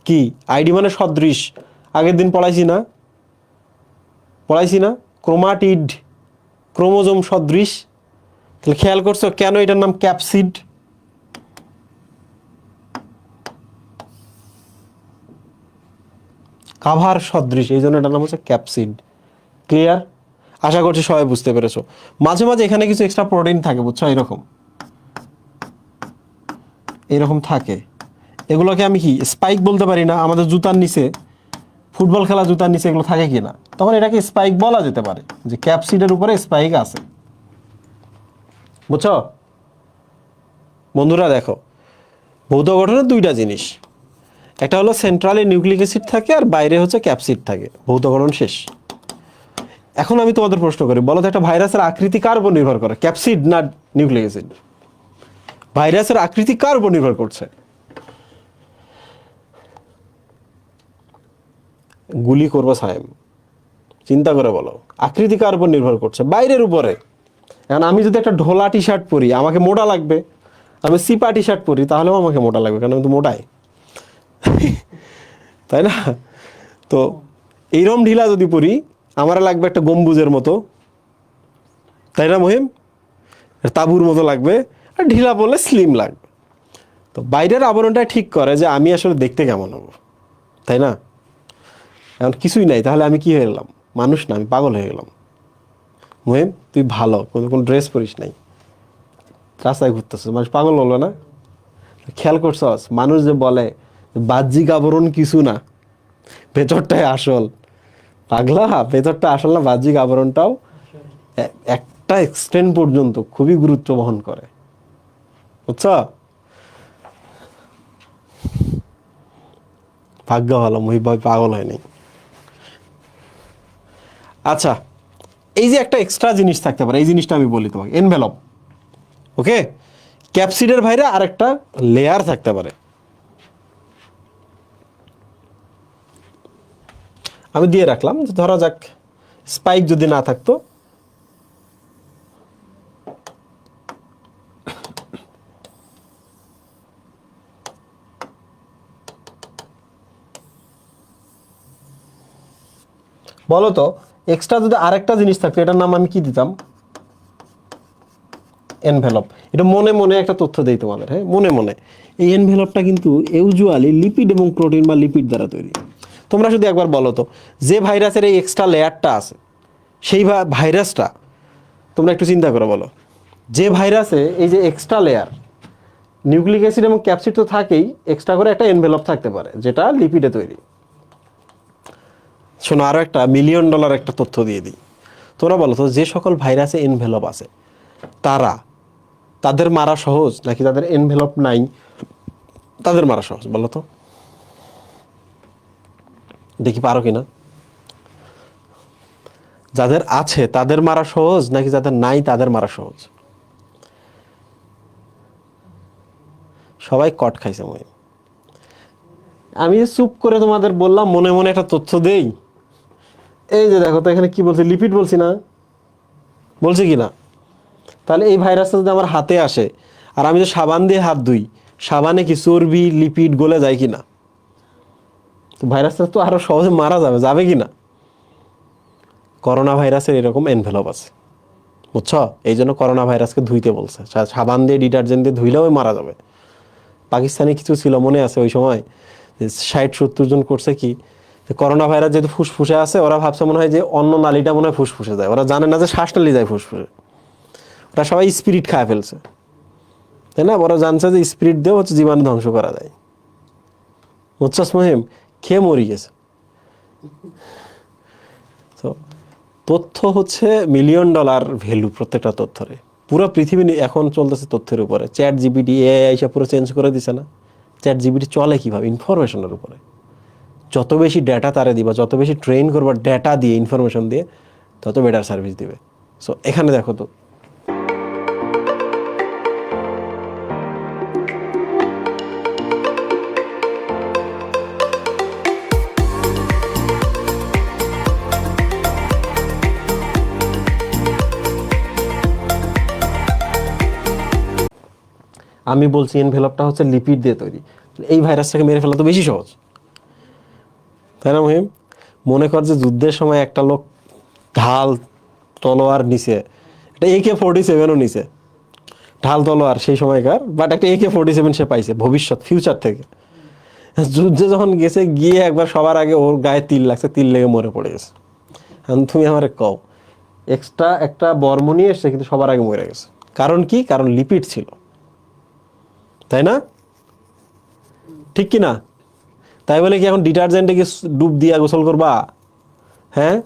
কি? আইডি মানে সদৃশ। আগের দিন পড়াইছি না ক্রোমাটিড, ক্রোমোজোম সদৃশ। তাহলে খেয়াল করছো কেন এটার নাম ক্যাপসিড? কাভার সদৃশ, এই জন্য এটার নাম হচ্ছে ক্যাপসিড। ক্লিয়ার? আশা করছি সবাই বুঝতে পেরেছো। মাঝে মাঝে এখানে কিছু এক্সট্রা প্রোটিন থাকে, বুঝছো? এরকম থাকে। এগুলোকে আমি কি স্পাইক বলতে পারি না? আমাদের জুতার নিচে ফুটবল খেলা জুতার নিচে এগুলো থাকে কিনা, তখন এটাকে স্পাইক বলা যেতে পারে, যে ক্যাপসিডের উপরে স্পাইক আছে। বুঝছো বন্ধুরা? দেখো, ভৌত গঠনের দুইটা জিনিস, একটা হলো সেন্ট্রালে নিউক্লিক অ্যাসিড থাকে আর বাইরে হচ্ছে ক্যাপসিড থাকে, ভৌত গঠন শেষ। এখন আমি তোমাদের প্রশ্ন করি, বলো তো একটা ভাইরাসের আকৃতি কার উপর নির্ভর করে, ক্যাপসিড না নিউক্লিক অ্যাসিড? ভাইরাসের আকৃতি কার উপর নির্ভর করছে? গুলি করবো সাহেব, চিন্তা করে বলো, আকৃতি কার উপর নির্ভর করছে? বাইরের উপরে। এখন আমি যদি একটা ঢোলা টি শার্ট পরি আমাকে মোটা লাগবে, আমি সিপা টি শার্ট পরি তাহলেও আমাকে মোটা লাগবে, কারণ আমি তো মোটাই, তাই না? তো এইরকম ঢিলা যদি পরি আমার লাগবে একটা গম্বুজের মতো, তাই না মহিম? তাঁবুর মতো লাগবে, আর ঢিলা পরলে স্লিম লাগবে। তো বাইরের আবরণটা ঠিক করে যে আমি আসলে দেখতে কেমন হবো, তাই না? এখন কিছুই নাই, তাহলে আমি কি হয়ে গেলাম? মানুষ না, আমি পাগল হয়ে গেলাম। মহিম তুই ভালো, কোনো ড্রেস পরিস নাই, রাস্তায় ঘুরতেছিস, মানুষ পাগল হলো না? খেয়াল করছস মানুষ যে বলে বাহ্যিক আবরণ কিছু না, ভেতরটাই আসল। পাগলা, ভেতরটা আসল না, বাহ্যিক আবরণটাও একটা এক্সটেন্ট পর্যন্ত খুবই গুরুত্ব বহন করে, বুঝছো? ভাগ্য ভালো মহিব ভাই পাগল হয়নি। আচ্ছা, এই যে একটা এক্সট্রা জিনিস থাকতে পারে, এই জিনিসটা আমি বলি তোমাকে, এনভেলপ। ওকে, ক্যাপসিডের বাইরে আরেকটা লেয়ার থাকতে পারে। আমি দিয়ে রাখলাম যে ধরা যাক স্পাইক যদি না থাকতো, বলো তো এক্সট্রা যদি আরেকটা জিনিস থাকতো, এটার নাম আমি কি দিতাম? এনভেলপ। এটা মনে মনে একটা তথ্য দেই তোমাদের, হ্যাঁ মনে মনে। এই এনভেলপটা কিন্তু ইউজুয়ালি লিপিড এবং প্রোটিন বা লিপিড দ্বারা তৈরি। তোমরা শুধু একবার বলো তো, যে ভাইরাসের এই এক্সট্রা লেয়ারটা আছে, সেই ভাইরাসটা তোমরা একটু চিন্তা করে বলো, যে ভাইরাসে এই যে এক্সট্রা লেয়ার, নিউক্লিক অ্যাসিড এবং ক্যাপসিড তো থাকেই, এক্সট্রা করে একটা এনভেলপ থাকতে পারে যেটা লিপিডে তৈরি। শোনো, আরও একটা $1,000,000 একটা তথ্য দিয়ে দিই। তোমরা বলো তো, যে সকল ভাইরাসে এনভেলপ আছে তাদের মারা সহজ নাকি তাদের এনভেলপ নাই তাদের মারা সহজ? বলো তো, দেখি পারো কিনা। যাদের আছে তাদের মারা সহজ নাকি যাদের নাই তাদের মারা সহজ? সবাই কট খাইছে। আমি চুপ করে তোমাদের বললাম, মনে মনে একটা তথ্য দেই। এই যে দেখো তো, এখানে কি বলছে? লিপিড বলছি না? বলছে কি না? তাহলে এই ভাইরাসটা যদি আমার হাতে আসে আর আমি যে সাবান দিয়ে হাত ধুই, সাবানে কি চর্বি লিপিড গলে যায় কি না? তো ভাইরাসটা তো আরো সহজে মারা যাবে কি না? করোনা ভাইরাসের এরকম এনভেলপ আছে, বুঝছো? এই জন্য করোনা ভাইরাসকে ধুইতে বলছে, সাবান দিয়ে ডিটারজেন্ট দিয়ে ধুইলেও মারা যাবে। পাকিস্তানে কিছু ছিল মনে আছে ওই সময়, 60-70 জন করছে কি, করোনা ভাইরাস যেহেতু ফুসফুসে আছে, ওরা ভাবছে মনে হয় যে অন্য নালীটা মনে হয় ফুসফুসে যায়, ওরা জানে না যে শ্বাসনালী যায় ফুসফুসে। ওরা সবাই স্পিরিট খায় ফেলছে, তাই না? ওরা জানছে যে স্পিরিট দিয়ে হচ্ছে জীবাণু ধ্বংস করা যায়। বুঝছস মহিম? খেয়ে মরি গেছে। তো তথ্য হচ্ছে $1,000,000 ভ্যালু প্রত্যেকটা তথ্যরে। পুরো পৃথিবী এখন চলতেছে তথ্যের উপরে। চ্যাট জিপিটি এআই এসে পুরো চেঞ্জ করে দিছে না? চ্যাট জিপিটি চলে কিভাবে? ইনফরমেশনের উপরে। যত বেশি ডেটা তারে দিবা, যত বেশি ট্রেন করবা ডেটা দিয়ে, ইনফরমেশন দিয়ে, তত বেটার সার্ভিস দিবে। সো এখানে দেখো তো, আমি বলছি এনভেলপটা হচ্ছে লিপিড দিয়ে তৈরি, এই ভাইরাসটাকে মেরে ফেলা তো বেশি সহজ, তাই না মহিম? মনে কর যে যুদ্ধের সময় একটা লোক ঢাল তলোয়ার নিছে, একটা AK-47ও নিছে, ঢাল তলোয়ার সেই সময়কার, বাট একটা AK-47 সে পাইছে ভবিষ্যৎ, ফিউচার থেকে। যুদ্ধে যখন গেছে, গিয়ে একবার সবার আগে ওর গায়ে তিল লাগছে, তিল লেগে মরে পড়ে গেছে। এখন তুমি আমার কও, এক্সট্রা একটা বর্ম নিয়ে এসছে কিন্তু সবার আগে মরে গেছে, কারণ কি? কারণ লিপিড ছিল, তাই না? ঠিক কি না? তাই বলে কি এখন ডিটারজেন্টে কি ডুব দিয়া গোসল করবা? হ্যাঁ,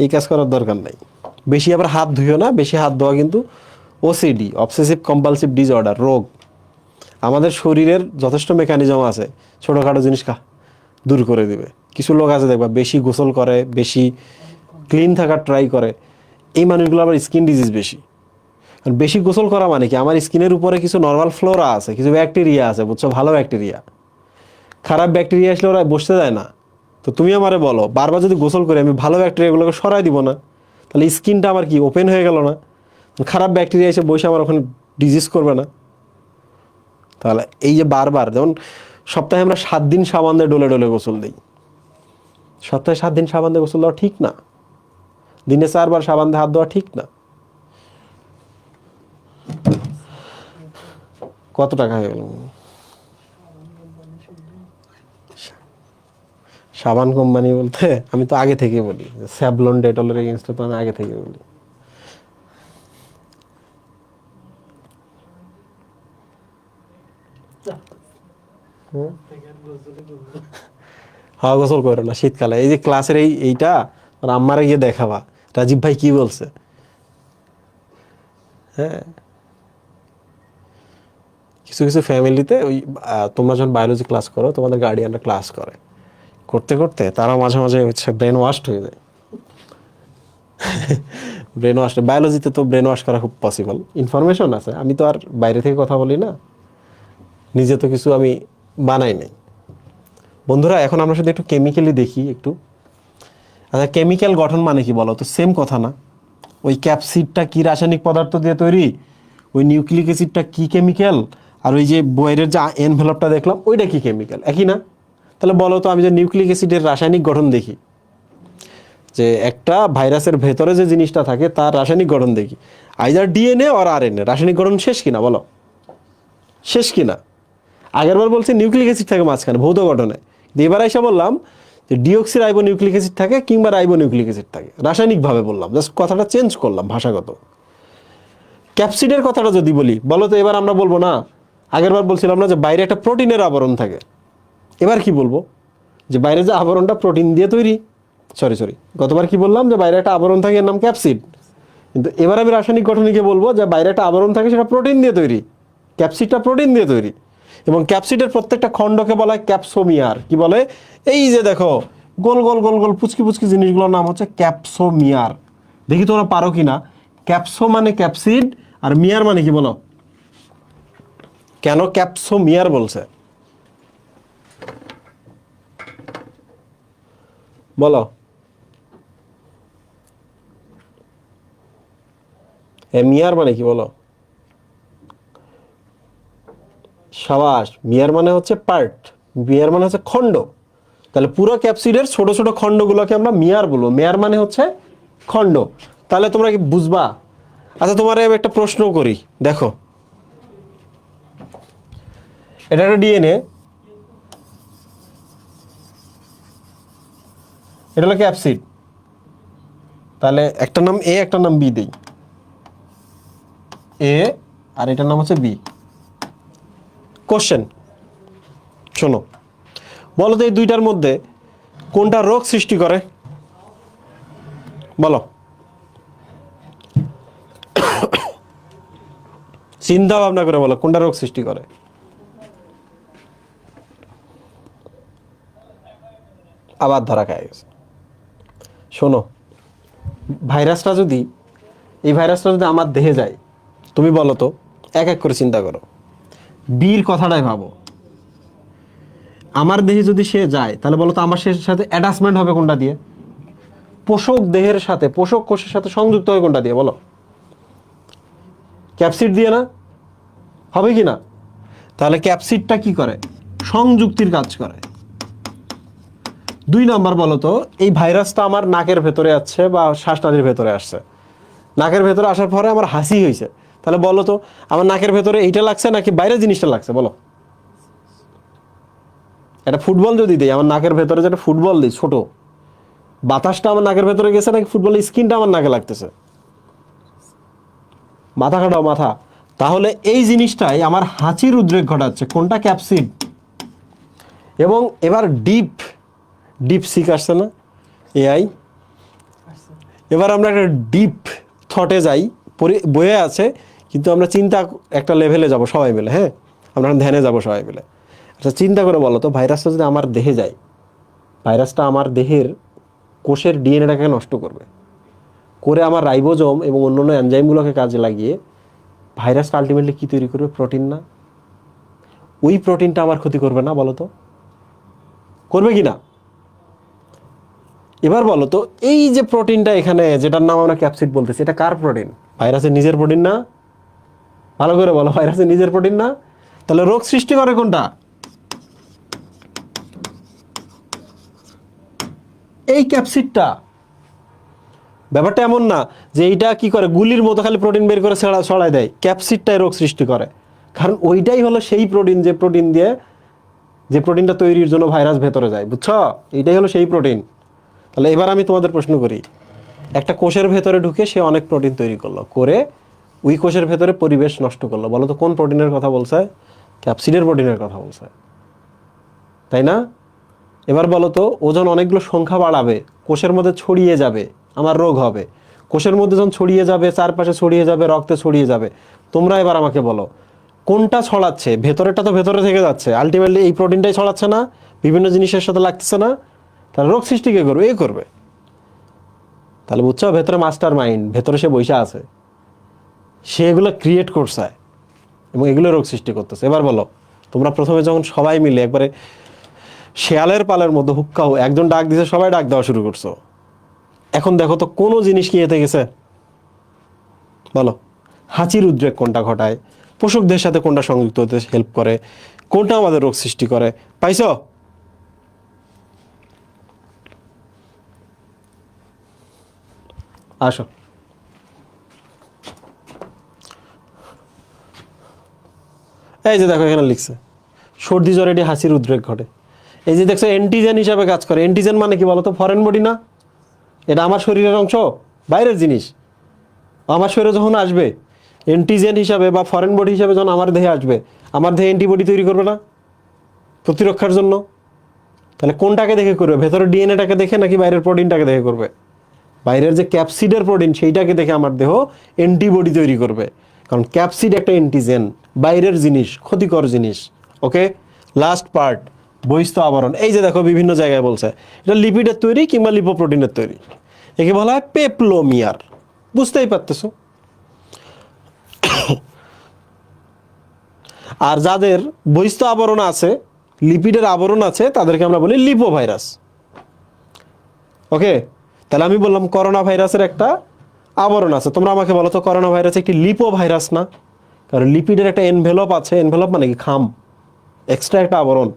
এই কাজ করার দরকার নাই। বেশি আবার হাত ধুইও না, বেশি হাত ধোয়া কিন্তু ওসিডি, অবসেসিভ কম্পালসিভ ডিসঅর্ডার রোগ। আমাদের শরীরের যথেষ্ট মেকানিজম আছে ছোটোখাটো জিনিস দূর করে দিবে। কিছু লোক আছে দেখবা বেশি গোসল করে, বেশি ক্লিন থাকার ট্রাই করে, এই মানুষগুলো আবার স্কিন ডিজিজ বেশি। কারণ বেশি গোসল করা মানে কি, আমার স্কিনের উপরে কিছু নর্মাল ফ্লোরা আছে, কিছু ব্যাকটেরিয়া আছে, বুঝছো, ভালো ব্যাকটেরিয়া। খারাপ ব্যাকটেরিয়া আসলে ওরা বসতে দেয় না। তো তুমি আমারে বলো, বারবার যদি গোসল করি আমি ভালো ব্যাকটেরিয়াগুলোকে সরাই দিব না, তাহলে স্কিনটা আমার কি ওপেন হয়ে গেল না? খারাপ ব্যাকটেরিয়া এসে বসে আমার ওখানে ডিজিজ করবে না? তাহলে এই যে বারবার, যেমন সপ্তাহে আমরা 7 দিন সাবান দিয়ে ডলে ডলে গোসল দিই, সপ্তাহে 7 দিন সাবান দিয়ে গোসল দেওয়া ঠিক না। দিনে 4 বার সাবান দিয়ে হাত দেওয়া ঠিক না। কত টাকা হয়ে গেল? সাবান কোম্পানি বলতে আমি তো আগে থেকে বলি, স্যাভলন ডেটলের এগেইনস্টে তো আমি আগে থেকে বলি। হ্যাঁ, গোসল করো না শীতকালে। এই যে ক্লাসের এইটা আম্মারে গিয়ে দেখাবা রাজীব ভাই কি বলছে। হ্যাঁ, কিছু কিছু ফ্যামিলিতে ওই তোমরা যখন বায়োলজি ক্লাস করো, তোমাদের গার্ডিয়ানরা ক্লাস করে, করতে করতে তারা মাঝে মাঝে হচ্ছে ব্রেন ওয়াশড হয়ে যায়। ব্রেন ওয়াশ, বায়োলজিতে তো ব্রেন ওয়াশ করা খুব পসিবল, ইনফরমেশন আছে। আমি তো আর বাইরে থেকে কথা বলি না, নিজে তো কিছু আমি বানাই নাই। বন্ধুরা, এখন আমরা শুধু একটু কেমিক্যালি দেখি একটু। আচ্ছা, কেমিক্যাল গঠন মানে কি বলো তো? সেম কথা না? ওই ক্যাপসিডটা কি রাসায়নিক পদার্থ দিয়ে তৈরি, ওই নিউক্লিক অ্যাসিডটা কি কেমিক্যাল, আর ওই যে বইয়ের যে এনভেলপটা দেখলাম ওইটা কি কেমিক্যাল, একই না? তাহলে বলো তো, আমি যে নিউক্লিক অ্যাসিডের রাসায়নিক গঠন দেখি, যে একটা ভাইরাসের ভেতরে যে জিনিসটা থাকে তার রাসায়নিক গঠন দেখি, আইদার ডিএনএ আর আরএনএ, রাসায়নিক গঠন শেষ কিনা বলো? শেষ কিনা? আগেরবার বলছি নিউক্লিক অ্যাসিড থাকে মাঝখানে ভৌত গঠনে, এবার এসে বললাম যে ডিঅক্সি রাইবো নিউক্লিক অ্যাসিড থাকে কিংবা রাইবো নিউক্লিক অ্যাসিড থাকে, রাসায়নিকভাবে বললাম, জাস্ট কথাটা চেঞ্জ করলাম ভাষাগত। ক্যাপসিডের কথাটা যদি বলি, বলো তো এবার আমরা বলবো না, আগেরবার বলছিলাম না যে বাইরে একটা প্রোটিনের আবরণ থাকে, এবার কি বলবো? যে বাইরে যে আবরণটা প্রোটিন দিয়ে তৈরি। সরি, গতবার কি বললাম? যে বাইরে একটা আবরণ থাকে, এর নাম ক্যাপসিড। কিন্তু এবার আমি রাসায়নিক গঠনকে বলবো যে বাইরে একটা আবরণ থাকে, সেটা প্রোটিন দিয়ে তৈরি, ক্যাপসিডটা প্রোটিন দিয়ে তৈরি। এবং ক্যাপসিডের প্রত্যেকটা খণ্ডকে বলা হয় ক্যাপসোমিয়ার। কি বলে? এই যে দেখো গোল গোল গোল গোল পুচকি পুচকি জিনিসগুলোর নাম হচ্ছে ক্যাপসোমিয়ার। দেখি তোমরা পারো কিনা। ক্যাপসো মানে ক্যাপসিড, আর মিয়ার মানে কি বলো? কেন ক্যাপসোমিয়ার বলছে বলো? মিয়ার মানে কি বলো? সাবাস, মিয়ার মানে হচ্ছে পার্ট, মিয়ার মানে হচ্ছে খণ্ড। তাহলে পুরো ক্যাপসিডের ছোট ছোট খণ্ডগুলোকে আমরা মিয়ার বলবো। মেয়ার মানে হচ্ছে খণ্ড। তাহলে তোমরা কি বুঝবা? আচ্ছা, তোমার আমি একটা প্রশ্ন করি, দেখো, এটা একটা ডিএনএ, এটা হলো ক্যাপসিড। তাহলে একটা নাম এ, একটা নাম বি দেই, এ আর এটার নাম হচ্ছে বি। কোশ্চেন শোনো, বলো তো এই দুইটার মধ্যে কোনটা রোগ সৃষ্টি করে? বলো, চিন্তা ভাবনা করে বলো, কোনটা রোগ সৃষ্টি করে? আবার ধরা খায় গেছে। শোনো, ভাইরাসটা যদি, এই ভাইরাসটা যদি আমার দেহে যায়, তুমি বলো তো, এক এক করে চিন্তা করো, বীর কথাটাই ভাবো। আমার দেহে যদি সে যায়, তাহলে বলো তো আমার সাথে অ্যাটাচমেন্ট হবে কোনটা দিয়ে? পোষক দেহের সাথে, পোষক কোষের সাথে সংযুক্ত হবে কোনটা দিয়ে বলো? ক্যাপসিড দিয়ে না? হবে কি না? তাহলে ক্যাপসিডটা কি করে? সংযুক্তির কাজ করে। 2 নাম্বার বলো তো, এই ভাইরাসটা আমার নাকের ভেতরে আসছে বা শ্বাসনালীর ভেতরে আসছে, নাকের ভেতরে আসার পরে আমার হাসি হয়েছে, তাহলে বলো তো আমার নাকের ভেতরে এইটা লাগছে নাকি বাইরের জিনিসটা লাগছে বলো? একটা ফুটবল যদি দিই, আমার নাকের ভেতরে যেটা ফুটবল দিই ছোট, বাতাসটা আমার নাকের ভেতরে গেছে নাকি ফুটবলের স্কিনটা আমার নাকে লাগতেছে? মাথা খাটাও মাথা। তাহলে এই জিনিসটাই আমার হাঁচির উদ্রেক ঘটাচ্ছে, কোনটা? ক্যাপসিড। এবং এবার ডিপ সিক আসছে না, এআই। এবার আমরা একটা ডিপ থটে যাই, বইয়ে আছে কিন্তু আমরা চিন্তা একটা লেভেলে যাব সবাই মিলে, হ্যাঁ আমরা ধ্যানে যাব সবাই মিলে। আচ্ছা চিন্তা করে বলো তো, ভাইরাসটা যদি আমার দেহে যায়, ভাইরাসটা আমার দেহের কোষের ডিএনএটাকে নষ্ট করবে, করে আমার রাইবোজোম এবং অন্যান্য এনজাইমগুলোকে কাজে লাগিয়ে ভাইরাসটা আলটিমেটলি কী তৈরি করবে? প্রোটিন না? ওই প্রোটিনটা আমার ক্ষতি করবে না বলো তো? করবে কি না? এবার বলো তো, এই যে প্রোটিনটা এখানে যেটার নাম আমরা ক্যাপসিড বলতেছি, এটা কার প্রোটিন? ভাইরাসের নিজের প্রোটিন না? ভালো করে বলো, ভাইরাসের নিজের প্রোটিন না? তাহলে রোগ সৃষ্টি করে কোনটা? এই ক্যাপসিডটা। ব্যাপারটা এমন না যে এইটা কি করে গুলির মতো খালি প্রোটিন বের করে ছড়ায় দেয়, ক্যাপসিডটাই রোগ সৃষ্টি করে। কারণ ওইটাই হলো সেই প্রোটিন, যে প্রোটিন দিয়ে, যে প্রোটিনটা তৈরির জন্য ভাইরাস ভেতরে যায়, বুঝছো? এইটাই হলো সেই প্রোটিন। তাহলে এবার আমি তোমাদের প্রশ্ন করি, একটা কোষের ভেতরে ঢুকে সে অনেক প্রোটিন তৈরি করলো, করে ওই কোষের ভেতরে পরিবেশ নষ্ট করলো, বলো তো কোন প্রোটিনের কথা বলছে? ক্যাপসিডের প্রোটিনের কথা বলছে, তাই না? এবার বলো তো, ওজন অনেকগুলো সংখ্যা বাড়াবে, কোষের মধ্যে ছড়িয়ে যাবে, আমার রোগ হবে। কোষের মধ্যে যখন ছড়িয়ে যাবে, চারপাশে ছড়িয়ে যাবে, রক্তে ছড়িয়ে যাবে, তোমরা এবার আমাকে বলো কোনটা ছড়াচ্ছে? ভেতরেরটা তো ভেতরে থেকে যাচ্ছে, আলটিমেটলি এই প্রোটিনটাই ছড়াচ্ছে না, বিভিন্ন জিনিসের সাথে লাগতেছে না? তাহলে রোগ সৃষ্টি কে করবে? এ করবে। তাহলে বুঝছো, ভেতরে মাস্টার মাইন্ড, ভেতরে সে বৈশা আছে, সে এগুলো ক্রিয়েট করছে এবং এগুলো রোগ সৃষ্টি করতেছে। এবার বলো, তোমরা প্রথমে যখন সবাই মিলে একবারে শেয়ালের পালের মধ্যে হুক্কাও একজন ডাক দিছে, সবাই ডাক দেওয়া শুরু করছো, এখন দেখো তো কোনো জিনিস কি এতে গেছে? বলো, হাঁচির উদ্রেক কোনটা ঘটায়, পোষকদের সাথে কোনটা সংযুক্ত হতে হেল্প করে, কোনটা আমাদের রোগ সৃষ্টি করে, পাইছো? আসো, এই যে দেখো এখানে লিখছে সর্দি জ্বর এটি হাঁচির উদ্রেক ঘটে। এই যে দেখছো অ্যান্টিজেন হিসাবে কাজ করে। অ্যান্টিজেন মানে কি বলতো? ফরেন বডি না? এটা আমার শরীরের অংশ, বাইরের জিনিস। আমার শরীরে যখন আসবে অ্যান্টিজেন হিসাবে বা ফরেন বডি হিসাবে, যখন আমার দেহে আসবে, আমার দেহে অ্যান্টিবডি তৈরি করবে না প্রতিরক্ষার জন্য? তাহলে কোনটাকে দেখে করবে? ভেতরের ডিএনএটাকে দেখে নাকি বাইরের প্রোটিনটাকে দেখে করবে? বাইরের যে ক্যাপসিডের প্রোটিন সেইটাকে দেখে আমার দেহ অ্যান্টিবডি তৈরি করবে, কারণ ক্যাপসিড একটা অ্যান্টিজেন, বাইরের জিনিস, ক্ষতিকর জিনিস। ওকে, লাস্ট পার্ট, বহিস্থ আবরণ। এই যে দেখো বিভিন্ন জায়গায় বলছে এটা লিপিডের তৈরি কিংবা লিপোপ্রোটিনের তৈরি, একে বলা হয় পেপলোমিয়ার। বুঝতেই পারতেছো? আর যাদের বহিস্থ আবরণ আছে, লিপিডের আবরণ আছে, তাদেরকে আমরা বলি লিপোভাইরাস। ওকে, তাহলে আমি বললাম করোনা ভাইরাসের একটা আবরণ আছে। তোমরা আমাকে বলো তো, করোনা ভাইরাস একটি লিপো ভাইরাস না? কারণ লিপিডের একটা এনভেলপ আছে, এনভেলপ মানে কি? খাম, এক্সট্রা একটা আবরণ,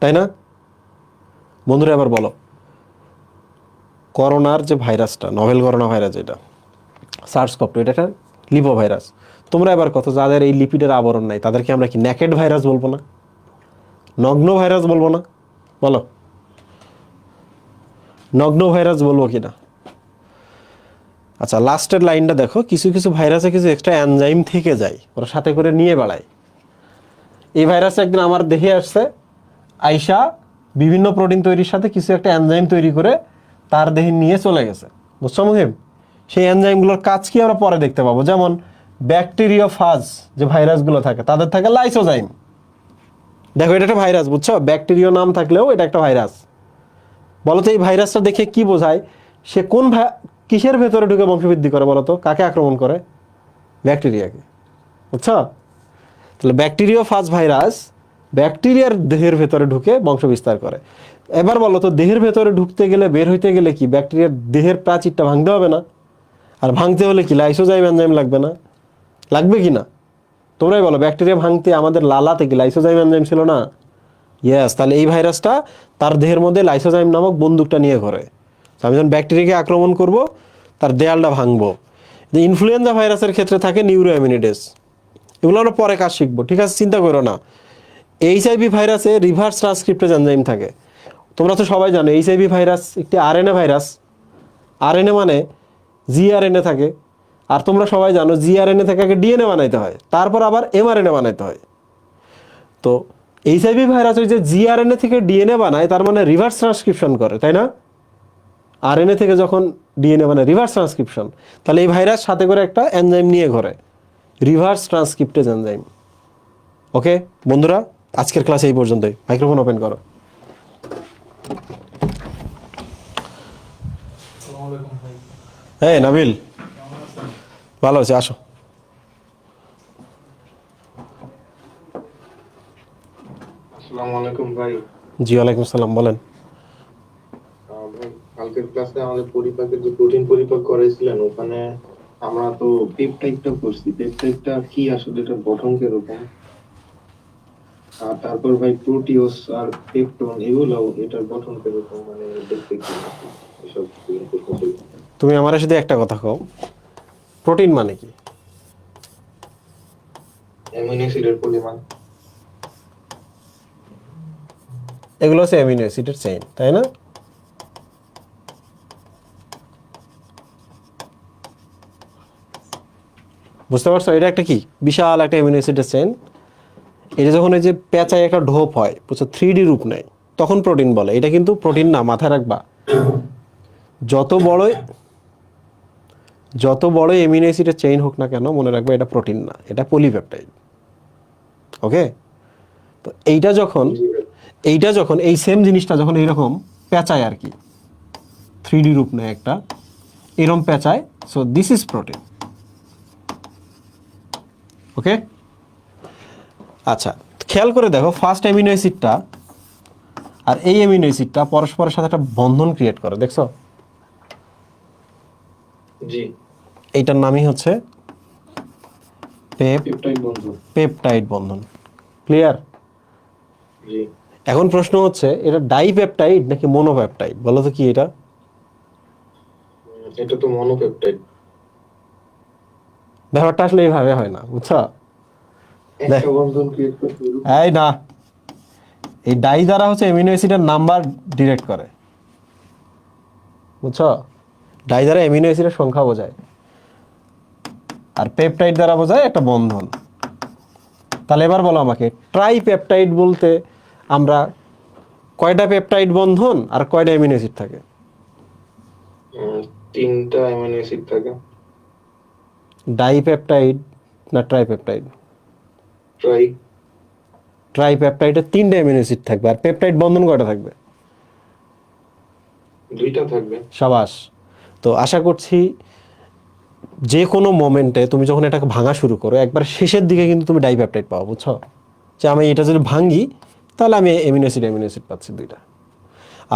তাই না? বন্ধুরা এবার বলো, করোনার যে ভাইরাসটা, নভেল করোনা ভাইরাস যেটা, সার্স-CoV-2, এটা একটা লিপো ভাইরাস। তোমরা এবার কত, যাদের এই লিপিডের আবরণ নাই, তাদেরকে আমরা কি নেকেড ভাইরাস বলবো না? নগ্ন ভাইরাস বলবো না? বলো, নগ্ন ভাইরাস বলবো কিনা? আচ্ছা, লাস্টের লাইনটা দেখো, কিছু কিছু ভাইরাসে কিছু এক্সট্রা এনজাইম থেকে যায়, ওরা সাথে করে নিয়ে বেড়ায়। এই ভাইরাস একদিন আমার দেহে আসছে, আইসা বিভিন্ন প্রোটিন তৈরির সাথে কিছু একটা এনজাইম তৈরি করে তার দেহে নিয়ে চলে গেছে। বুঝছো মুহিম? সেই এনজাইমগুলোর কাজ কি আমরা পরে দেখতে পাবো। যেমন ব্যাকটেরিওফাজ যে ভাইরাসগুলো থাকে, তাদের থাকে লাইসোজাইম। দেখো এটা একটা ভাইরাস, বুঝছো? ব্যাকটেরিয়া নাম থাকলেও এটা একটা ভাইরাস। বলো তো এই ভাইরাসটা দেখে কি বোঝায়? সে কোন কিসের ভেতরে ঢুকে বংশবৃদ্ধি করে বলো তো? কাকে আক্রমণ করে? ব্যাকটেরিয়াকে, বুঝছো? তাহলে ব্যাকটেরিওফাজ ভাইরাস ব্যাকটেরিয়ার দেহের ভেতরে ঢুকে বংশ বিস্তার করে। এবার বলো তো, দেহের ভেতরে ঢুকতে গেলে, বের হইতে গেলে কি ব্যাকটেরিয়ার দেহের প্রাচীরটা ভাঙতে হবে না? আর ভাঙতে হলে কি লাইসোজাইম এনজাইম লাগবে না? লাগবে কি না? তোমরাই বলো, ব্যাকটেরিয়া ভাঙতে আমাদের লালাতে কি লাইসোজাইম এনজাইম ছিল না? ইয়েস। তাহলে এই ভাইরাসটা তার দেহের মধ্যে লাইসোজাইম নামক বন্দুকটা নিয়ে ঘোরে। আমি যখন ব্যাকটেরিয়াকে আক্রমণ করব, তার দেয়ালটা ভাঙবো। যে ইনফ্লুয়েঞ্জা ভাইরাসের ক্ষেত্রে থাকে নিউরো ইমিউনিটিস। এগুলো আমরা পরে কাজ শিখবো, ঠিক আছে? চিন্তা করো না। এইচআইভি ভাইরাসে রিভার্স ট্রান্সক্রিপ্টেজ এনজাইম থাকে। তোমরা তো সবাই জানো এইচআইভি ভাইরাস একটি আরএনএ ভাইরাস। আরএনএ মানে জিআরএনএ থাকে। আর তোমরা সবাই জানো জিআরএনএ থেকে আগে ডিএনএ বানাইতে হয়, তারপর আবার এমআরএনএ বানাইতে হয়। তো এইচআইভি ভাইরাস ওই যে জিআরএনএ থেকে ডিএনএ বানায়, তার মানে রিভার্স ট্রান্সক্রিপশন করে, তাই না? আরএনএ থেকে যখন ডিএনএ বানায় রিভার্স ট্রান্সক্রিপশন, তাহলে এই ভাইরাস সাথে করে একটা এনজাইম নিয়ে ঘরে, রিভার্স ট্রান্সক্রিপ্টেজ এনজাইম। ওকে বন্ধুরা, আজকের ক্লাস এই পর্যন্তই। মাইক্রোফোন ওপেন করো। হ্যাঁ নাবিল, ভালো আছে, আসো। আসসালামু আলাইকুম ভাই। জি ওয়ালাইকুম আসসালাম, বলেন। ভাই, কালকের ক্লাসে আমাদের পরিপাকের যে প্রোটিন পরিপাক করাইছিলেন, ওখানে আমরা তো পেপটাইডটা করছি। পেপটাইডটা কি আসলে, এটা গঠন কিরকম? আর তারপর ভাই প্রোটিওস আর পেপটন এগুলো এটার গঠন কিরকম, মানে দেখতে কি এসব প্রশ্ন ছিল। তুমি আমার সাথে একটা কথা কও, প্রোটিন মানে কি? অ্যামিনো অ্যাসিডের পরিমাণ। এগুলো হচ্ছে অ্যামিনো অ্যাসিডের চেইন, তাই না? বুঝতে পারছো, এটা একটা কি বিশাল একটা অ্যামিনো অ্যাসিডের চেইন। এটা যখন এই যে পেঁচায় একটা ঢোপ হয়, বুঝছো, 3D রূপ নেয়, তখন প্রোটিন বলে। এটা কিন্তু প্রোটিন না, মাথায় রাখবা। যত বড় যত বড় অ্যামিনো অ্যাসিডের চেইন হোক না কেন, মনে রাখবা এটা প্রোটিন না, এটা পলিপেপটাইড। ওকে, তো এইটা যখন এই সেম জিনিসটা যখন এইরকম পেঁচায় আর কি, 3D রূপ নেয় একটা, এরকম পেঁচায়, সো দিস ইজ প্রোটিন। ওকে, আচ্ছা খেয়াল করে দেখো, ফার্স্ট অ্যামিনো অ্যাসিডটা আর এই অ্যামিনো অ্যাসিডটা পরস্পরের সাথে একটা বন্ধন ক্রিয়েট করে, দেখছো? জি, এইটার নামই হচ্ছে পেপটাইড বন্ধন। পেপটাইড বন্ধন। ক্লিয়ার? জি, এখন প্রশ্ন হচ্ছে, এটা ডাইপেপটাইড নাকি মোনোপেপটাইড? বলো তো কি এটা? এটা তো মনোপেপটাইড। ব্যাপারটা আসলে এইভাবে হয় না, বুঝছো? একটা বন্ধন ক্রিয়েট করতে এই না, এই ডাই দ্বারা হচ্ছে অ্যামিনো অ্যাসিডের নাম্বার ডিরেক্ট করে, বুঝছো? ডাই দ্বারা অ্যামিনো অ্যাসিডের সংখ্যা বোঝায়, আর পেপটাইড দ্বারা বোঝায় একটা বন্ধন। তাহলে এবার বলো আমাকে, ট্রাইপেপটাইড বলতে আমরা কয়টা পেপটাইড বন্ধন আর কয়টা অ্যামিনো অ্যাসিড থাকে? তিনটা অ্যামিনো অ্যাসিড থাকে। ডাইপেপটাইড না ট্রাইপেপটাইড? ট্রাই। ট্রাইপেপটাইডে 3টা অ্যামিনো অ্যাসিড থাকবে, আর পেপটাইড বন্ধন কয়টা থাকবে? দুইটা থাকবে। সাবাস। তো আশা করছি যে কোনো মোমেন্টে তুমি যখন এটাকে ভাঙা শুরু করো, একবার শেষের দিকে কিন্তু তুমি ডাইপেপটাইড পাও, বুঝছো? যে আমি এটা যদি ভাঙি, তাহলে আমি অ্যামিনো অ্যাসিড পাচ্ছি দুইটা।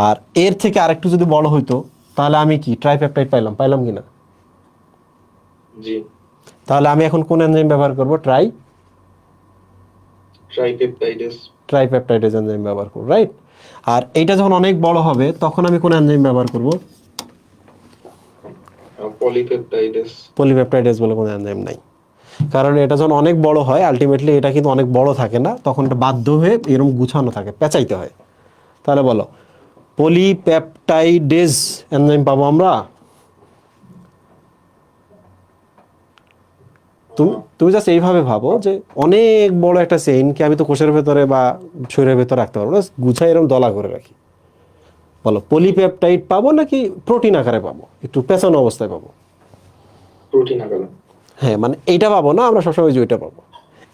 আর এর থেকে আরেকটু যদি বড় হইতো, তাহলে আমি কি ট্রাইপেপটাইড পাইলাম কি না? জি, তাহলে আমি এখন কোন এনজাইম ব্যবহার করব? ট্রাইপেপটাইডেস। ট্রাইপেপটাইডেজ এনজাইম ব্যবহার করব, রাইট? আর এইটা যখন অনেক বড় হবে, তখন আমি কোন এনজাইম ব্যবহার করব? পলিপেপটাইডেস। পলিপেপটাইডেজ বলে কোনো এনজাইম নাই। কারণ এটা যখন অনেক বড় হয়, আলটিমেটলি এটা কিন্তু অনেক বড় থাকে না, তখন এটা বাধ্য হয়ে এরকম গুছানো থাকে, পেঁচাইতে হয়। তাহলে বলো, পলিপেপটাইডেজ এনজাইম পাবো আমরা? তুমি জাস্ট এইভাবে ভাবো যে অনেক বড় একটা চেইনকে আমি তো কোষের ভেতরে বা শরীরের ভেতরে রাখতে পারবো না, গুছাই এরকম দলা করে রাখি। বলো, পলিপেপটাইড পাবো নাকি প্রোটিন আকারে পাবো, একটু পেঁচানো অবস্থায় পাবো? প্রোটিন আকারে। হ্যাঁ, মানে এইটা পাবো না, আমরা সবসময় যে ওইটা পাবো।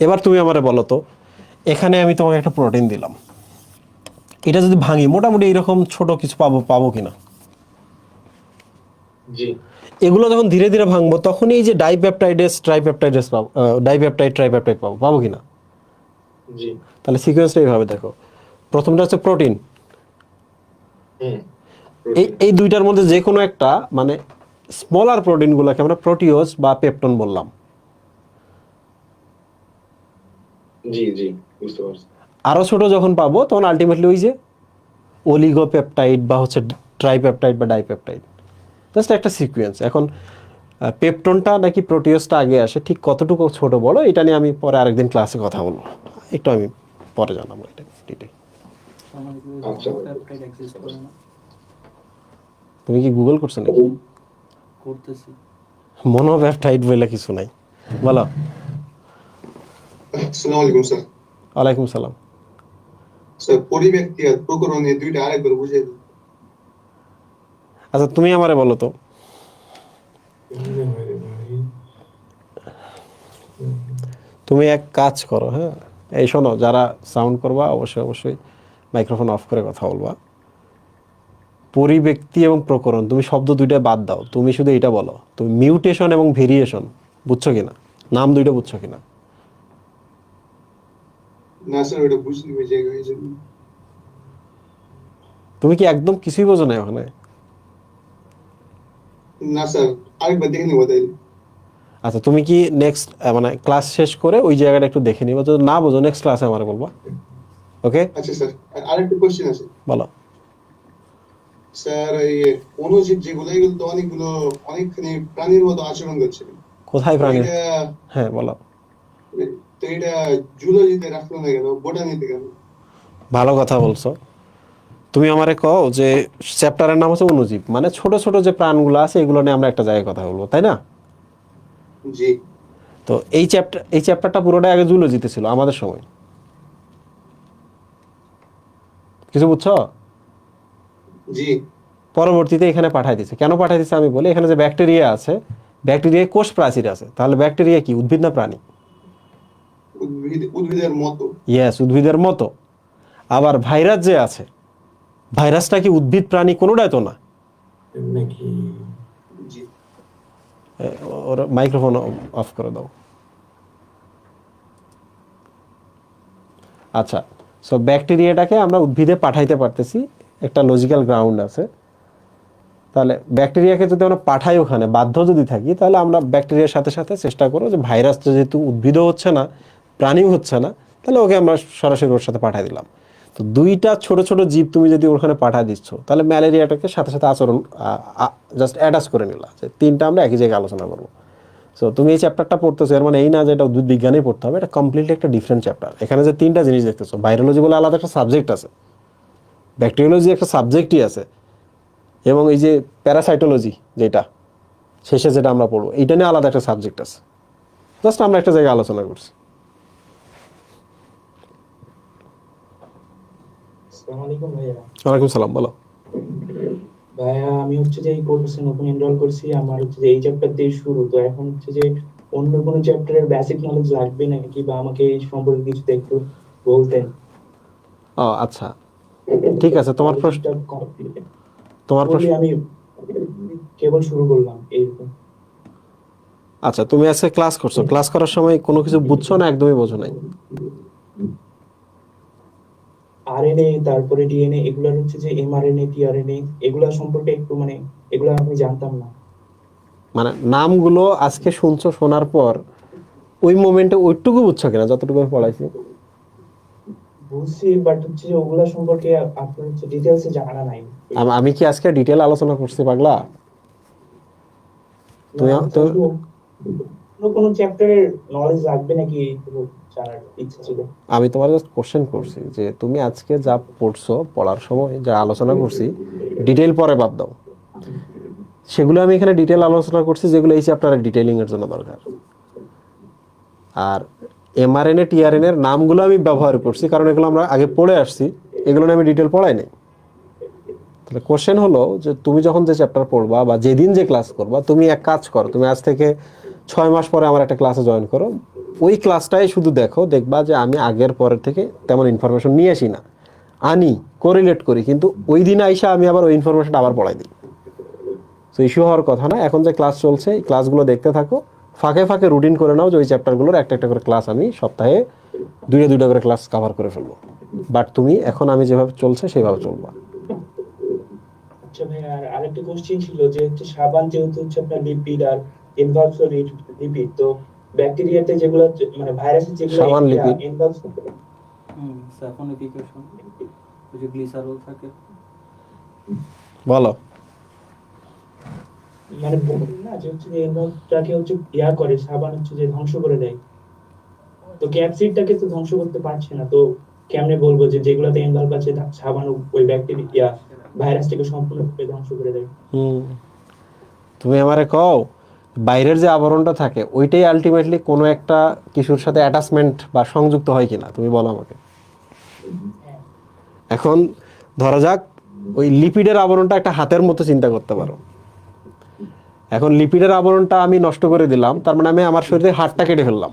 এবার তুমি আমারে বলো তো, এখানে আমি তোমাকে একটা প্রোটিন দিলাম, এটা যদি ভাঙি মোটামুটি এইরকম ছোট কিছু পাবো কিনা? জি, এগুলো যখন ধীরে ধীরে ভাঙবো, তখনই এই যে ট্রাইপেপটাইডেস পাবো, ট্রাইপেপটাইড পাবো কিনা? জি। তাহলে সিকোয়েন্সটা এইভাবে দেখো, প্রথমটা হচ্ছে প্রোটিন। হুম, এই প্রোটিন। এই দুইটার মধ্যে যে কোনো একটা, মানে স্মলার প্রোটিনগুলোকে আমরা প্রোটিওজ বা পেপটন বললাম। জি, জি, বুঝতে পারছি। আরো ছোট যখন পাবো, তখন আলটিমেটলি ওই যে অলিগোপেপটাইড বা হচ্ছে ট্রাইপেপটাইড বা ডাইপেপটাইড। জাস্ট একটা সিকোয়েন্স। এখন পেপটনটা নাকি প্রোটিওসটা আগে আসে, ঠিক কতটুকু ছোট বড় এটা নিয়ে আমি পরে আরেকদিন ক্লাসে কথা বলবো, একটু আমি পরে জানাবো এটা ডিটেইল। আচ্ছা, তুমি কি গুগল করছো নাকি? করতেছি। মনোপেপটাইড বলে কিছু নাই, বলো। আসসালামু আলাইকুম স্যার। ওয়ালাইকুম সালাম। স্যার পরিব্যক্তি আর প্রকরণ এই দুইটা আরেকবার বুঝিয়ে দিন। আচ্ছা তুমি আমারে বলো তো, তুমি এক কাজ করো, হ্যাঁ এই শোনো, যারা সাউন্ড করবা অবশ্যই অবশ্যই মাইক্রোফোন অফ করে কথা বলবা। পরিব্যক্তি এবং প্রকরণ তুমি শব্দ দুইটা বাদ দাও, তুমি শুধু এটা বলো, তুমি মিউটেশন এবং ভেরিয়েশন বুঝছো কিনা, নাম দুইটা বুঝছো কিনা? না স্যার ওটা বুঝলি ওই জায়গায় এই জন্য। তুমি কি একদম কিছুই বোঝো না ওখানে? না স্যার আরেকবার দেখে নিবো তাইলে। আচ্ছা তুমি কি নেক্সট মানে ক্লাস শেষ করে ওই জায়গাটা একটু দেখে নিবা, যদি না বোঝো নেক্সট ক্লাসে আমার বলবা। ওকে আচ্ছা স্যার, আর আরেকটা কোশ্চেন আছে বলো। স্যার। এই অণুজীব যেগুলো এগুলো তো অনেকগুলো অনেকখানি প্রাণীর মতো আচরণ করছে, কোথায় তো প্রাণী? এটা হ্যাঁ বলো। তো এটা জুলজিতে রাখলো না কেন, বোটানিতে কেন? ভালো কথা বলছো। তুমি আমারে কও যে চ্যাপ্টারের নাম হচ্ছে অণুজীব, মানে ছোট ছোট যে প্রাণগুলো আছে এগুলো নিয়ে আমরা একটা জায়গায় কথা বলবো, তাই না? জি তো এই চ্যাপ্টারটা পুরোটাই আগে জুলজিতে ছিল আমাদের সময়, কিছু বুঝছো? জি পরবর্তীতে এখানে পাঠাই দিছে, কেন পাঠাই দিছে আমি বলি। এখানে যে ব্যাকটেরিয়া আছে, ব্যাকটেরিয়ায় কোষ প্রাচীর আছে, তাহলে ব্যাকটেরিয়া কি উদ্ভিদ না প্রাণী? উদ্ভিদের মতো। ইয়েস, উদ্ভিদের মতো। আবার ভাইরাস যে আছে, ভাইরাসটা কি উদ্ভিদ প্রাণী কোনোটাই তো না। জি ওর মাইক্রোফোন অফ করে দাও। আচ্ছা, সো ব্যাকটেরিয়াটাকে আমরা উদ্ভিদে পাঠাইতে পারতেছি, একটা লজিক্যাল গ্রাউন্ড আছে। তাহলে ব্যাকটেরিয়াকে যদি আমরা পাঠাই ওখানে বাধ্য যদি থাকি, তাহলে আমরা ব্যাকটেরিয়ার সাথে সাথে চেষ্টা করবো যে ভাইরাসটা যেহেতু উদ্ভিদও হচ্ছে না প্রাণীও হচ্ছে না, তাহলে ওকে আমরা সরাসরি ওর সাথে পাঠিয়ে দিলাম। তো দুইটা ছোট ছোট জীব তুমি যদি ওখানে পাঠিয়ে দিচ্ছ, তাহলে ম্যালেরিয়াটাকে সাথে সাথে আচরণ জাস্ট অ্যাটাচ করে নিলা, যে তিনটা আমরা একই জায়গায় আলোচনা করবো। সো তুমি এই চ্যাপ্টারটা পড়তেছো, এর মানে এই না যে এটা উদ্ভিদ বিজ্ঞানেই পড়তে হবে, এটা কমপ্লিটলি একটা ডিফারেন্ট চ্যাপ্টার। এখানে যে তিনটা জিনিস দেখতেছো, ভাইরোলজি বলে আলাদা একটা সাবজেক্ট আছে, ব্যাকটেরিওলজি একটা সাবজেক্টই আছে, এবং এই যে প্যারাসাইটোলজি যেটা শেষে যেটা আমরা পড়বো, এইটা নিয়ে আলাদা একটা সাবজেক্ট আছে। জাস্ট আমরা একটা জায়গায় আলোচনা করছি। আসসালামু আলাইকুম ভাইয়া। ওয়ালাইকুম সালাম, বলো। ভাইয়া আমি হচ্ছে যে এই কোর্সে নতুন এনরোল করছি, আমার হচ্ছে যে এই চ্যাপ্টার দিয়ে শুরু, তো এখন হচ্ছে যে অন্য কোনো চ্যাপ্টারের বেসিক নলেজ লাগবে নাকি, বা আমাকে এই সম্পর্কে কিছু একটু বলতেন। ও আচ্ছা, ঠিক আছে। তোমার প্রশ্ন, নলেজটা কমপ্লিট তোমার বললি, প্রশ্ন। আমি কেবল শুরু করলাম এইরকম। আচ্ছা, তুমি আজকে ক্লাস করছো, ক্লাস করার সময় কোনো কিছু বুঝছো না, একদমই বোঝো নাই? আরএনএ তারপরে ডিএনএ এগুলোর হচ্ছে যে এমআরএনএ টিআরএনএ এগুলা সম্পর্কে একটু মানে এগুলো আমি জানতাম না। মানে নামগুলো আজকে শুনছো, শোনার পর ওই মোমেন্টে ওইটুকু বুঝছো কিনা যতটুকু আমি পড়াইছি? বুঝছি, বাট হচ্ছে যে ওগুলা সম্পর্কে আপনার হচ্ছে ডিটেলসে জানা নাই। আমি কি আজকে ডিটেল আলোচনা করছি পাগলা? তুমি না, তো, একটু অন্য কোনো চ্যাপ্টারের নলেজ লাগবে নাকি একটু জানার ইচ্ছা ছিল। আমি তোমার জাস্ট কোশ্চেন করছি যে তুমি আজকে যা পড়ছো, পড়ার সময় যা আলোচনা করছি, ডিটেল পরে বাদ দাও, সেগুলো আমি এখানে ডিটেল আলোচনা করছি যেগুলো এই চ্যাপ্টারের ডিটেইলিং এর জন্য দরকার। আর এমআরএনএ টিআরএনএ এর নামগুলো আমি ব্যবহার করছি কারণ এগুলো আমরা আগে পড়ে আসছি, এগুলো নিয়ে আমি ডিটেল পড়াই নাই। তাহলে কোশ্চেন হলো যে তুমি যখন যে চ্যাপ্টার পড়বা বা যেদিন যে ক্লাস করবা, তুমি এক কাজ করো, তুমি আজ থেকে 6 মাস পরে আমার একটা ক্লাসে জয়েন করো, ওই ক্লাসটাই শুধু দেখো, দেখবা যে আমি আগের পরের থেকে তেমন ইনফরমেশন নিয়ে আসি না, আনি কোরিলেট করি, কিন্তু ওই দিন আইসা আমি আবার ওই ইনফরমেশনটা আবার পড়াই দিই। তো ইস্যু হওয়ার কথা না। এখন যে ক্লাস চলছে এই ক্লাসগুলো দেখতে থাকো, ফাঁকে ফাঁকে রুটিন করে নাও যে ওই চ্যাপ্টারগুলোর একটা একটা করে ক্লাস আমি সপ্তাহে দুইটা করে ক্লাস কভার করে ফেলবো। বাট তুমি এখন আমি যেভাবে চলছে সেইভাবে চলবা। আচ্ছা ভাই, আর আরেকটা কোশ্চেন ছিল যে হচ্ছে সাবান যেহেতু হচ্ছে আপনার লিপিড আর ইনভলভস লিপিড, তো ব্যাকটেরিয়াতে যেগুলো মানে ভাইরাসের যেগুলো সাবান লিপিড, ইনভলভস স্যাফনিফিকেশন, ওই যে গ্লিসারল থাকে। বলো। মানে বলুন না যে হচ্ছে যে ইনভলভটাকে হচ্ছে ইয়া করে, সাবান হচ্ছে যে ধ্বংস করে দেয়, তো ক্যাপসিডটাকে তো ধ্বংস করতে পারছে না, তো কেমনে বলবো যে যেগুলোতে ইনভলভ আছে সাবান ওই ব্যাকটেরিয়া ভাইরাসটাকে সম্পূর্ণরূপে ধ্বংস করে দেয়। তুমি আমারে কও বাইরের যে আবরণটা থাকে ওইটাই আলটিমেটলি কোনো একটা কিছুর সাথে অ্যাটাচমেন্ট বা সংযুক্ত হয় কিনা, তুমি বলো আমাকে। হ্যাঁ, এখন ধরা যাক ওই লিপিডের আবরণটা একটা হাতের মতো চিন্তা করতে পারো। এখন লিপিডের আবরণটা আমি নষ্ট করে দিলাম, তার মানে আমি আমার শরীরে হাতটা কেটে ফেললাম।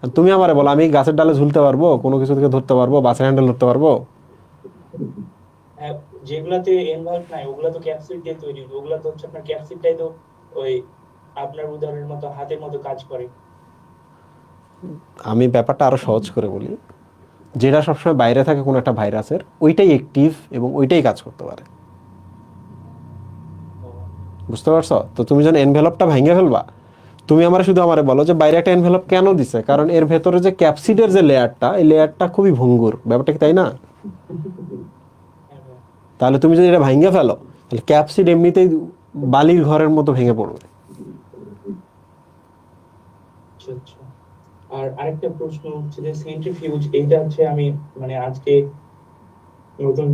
আর তুমি আমারে বলো আমি গাছের ডালে ঝুলতে পারবো, কোনো কিছু থেকে ধরতে পারবো, বাসের হ্যান্ডেল ধরতে পারবো? হ্যাঁ, যেগুলাতে ইনভলভ নাই ওগুলা তো ক্যাপসিড দিয়ে তৈরি, ওগুলা তো হচ্ছে আপনার ক্যাপসিডটাই তো ওই আপনার উদাহরণের মতো হাতের মতো কাজ করে। আমি ব্যাপারটা আরো সহজ করে বলি, যেটা সবসময় বাইরে থাকে কোনো একটা ভাইরাসের, ওইটাই অ্যাক্টিভ এবং ওইটাই কাজ করতে পারে। বুঝতে পারছো? তো তুমি যখন এনভেলপটা ভেঙে ফেলবা, তুমি আমার শুধু আমারে বলো যে বাইরে একটা এনভেলপ কেন দিছে, কারণ এর ভেতরে যে ক্যাপসিডের যে লেয়ারটা, এই লেয়ারটা খুবই ভঙ্গুর। ব্যাপারটা কি তাই না? তাহলে তুমি যদি এটা ভেঙে ফেলো, তাহলে ক্যাপসিড এমনিতেই বালির ঘরের মতো ভেঙে পড়বে। আচ্ছা আচ্ছা। আর আরেকটা প্রশ্ন হচ্ছে যে সেন্ট্রিফিউজ, এইটা হচ্ছে আমি মানে আজকে নতুন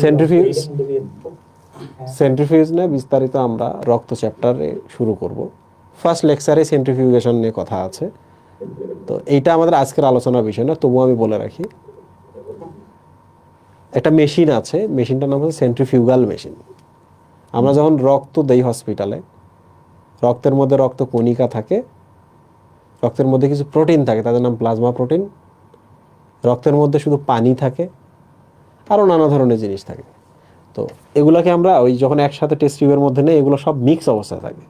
Centrifuge? হ্যাঁ। সেন্ট্রিফিউজ নিয়ে বিস্তারিত আমরা রক্ত চ্যাপ্টারে শুরু করব। ফার্স্ট লেকচারে সেন্ট্রিফিউগেশন নিয়ে কথা আছে, তো এইটা আমাদের আজকের আলোচনার বিষয় না, তবুও আমি বলে রাখি। একটা মেশিন আছে, মেশিনটার নাম হচ্ছে সেন্ট্রিফিউগাল মেশিন। আমরা যখন রক্ত দেই হসপিটালে, রক্তের মধ্যে রক্ত কণিকা থাকে, রক্তের মধ্যে কিছু প্রোটিন থাকে, তাদের নাম প্লাজমা প্রোটিন। রক্তের মধ্যে শুধু পানি থাকে, আরও নানা ধরনের জিনিস থাকে। তো এগুলোকে আমরা ওই যখন একসাথে টেস্ট টিউবের মধ্যে নেই, এগুলো সব মিক্স অবস্থায় থাকে।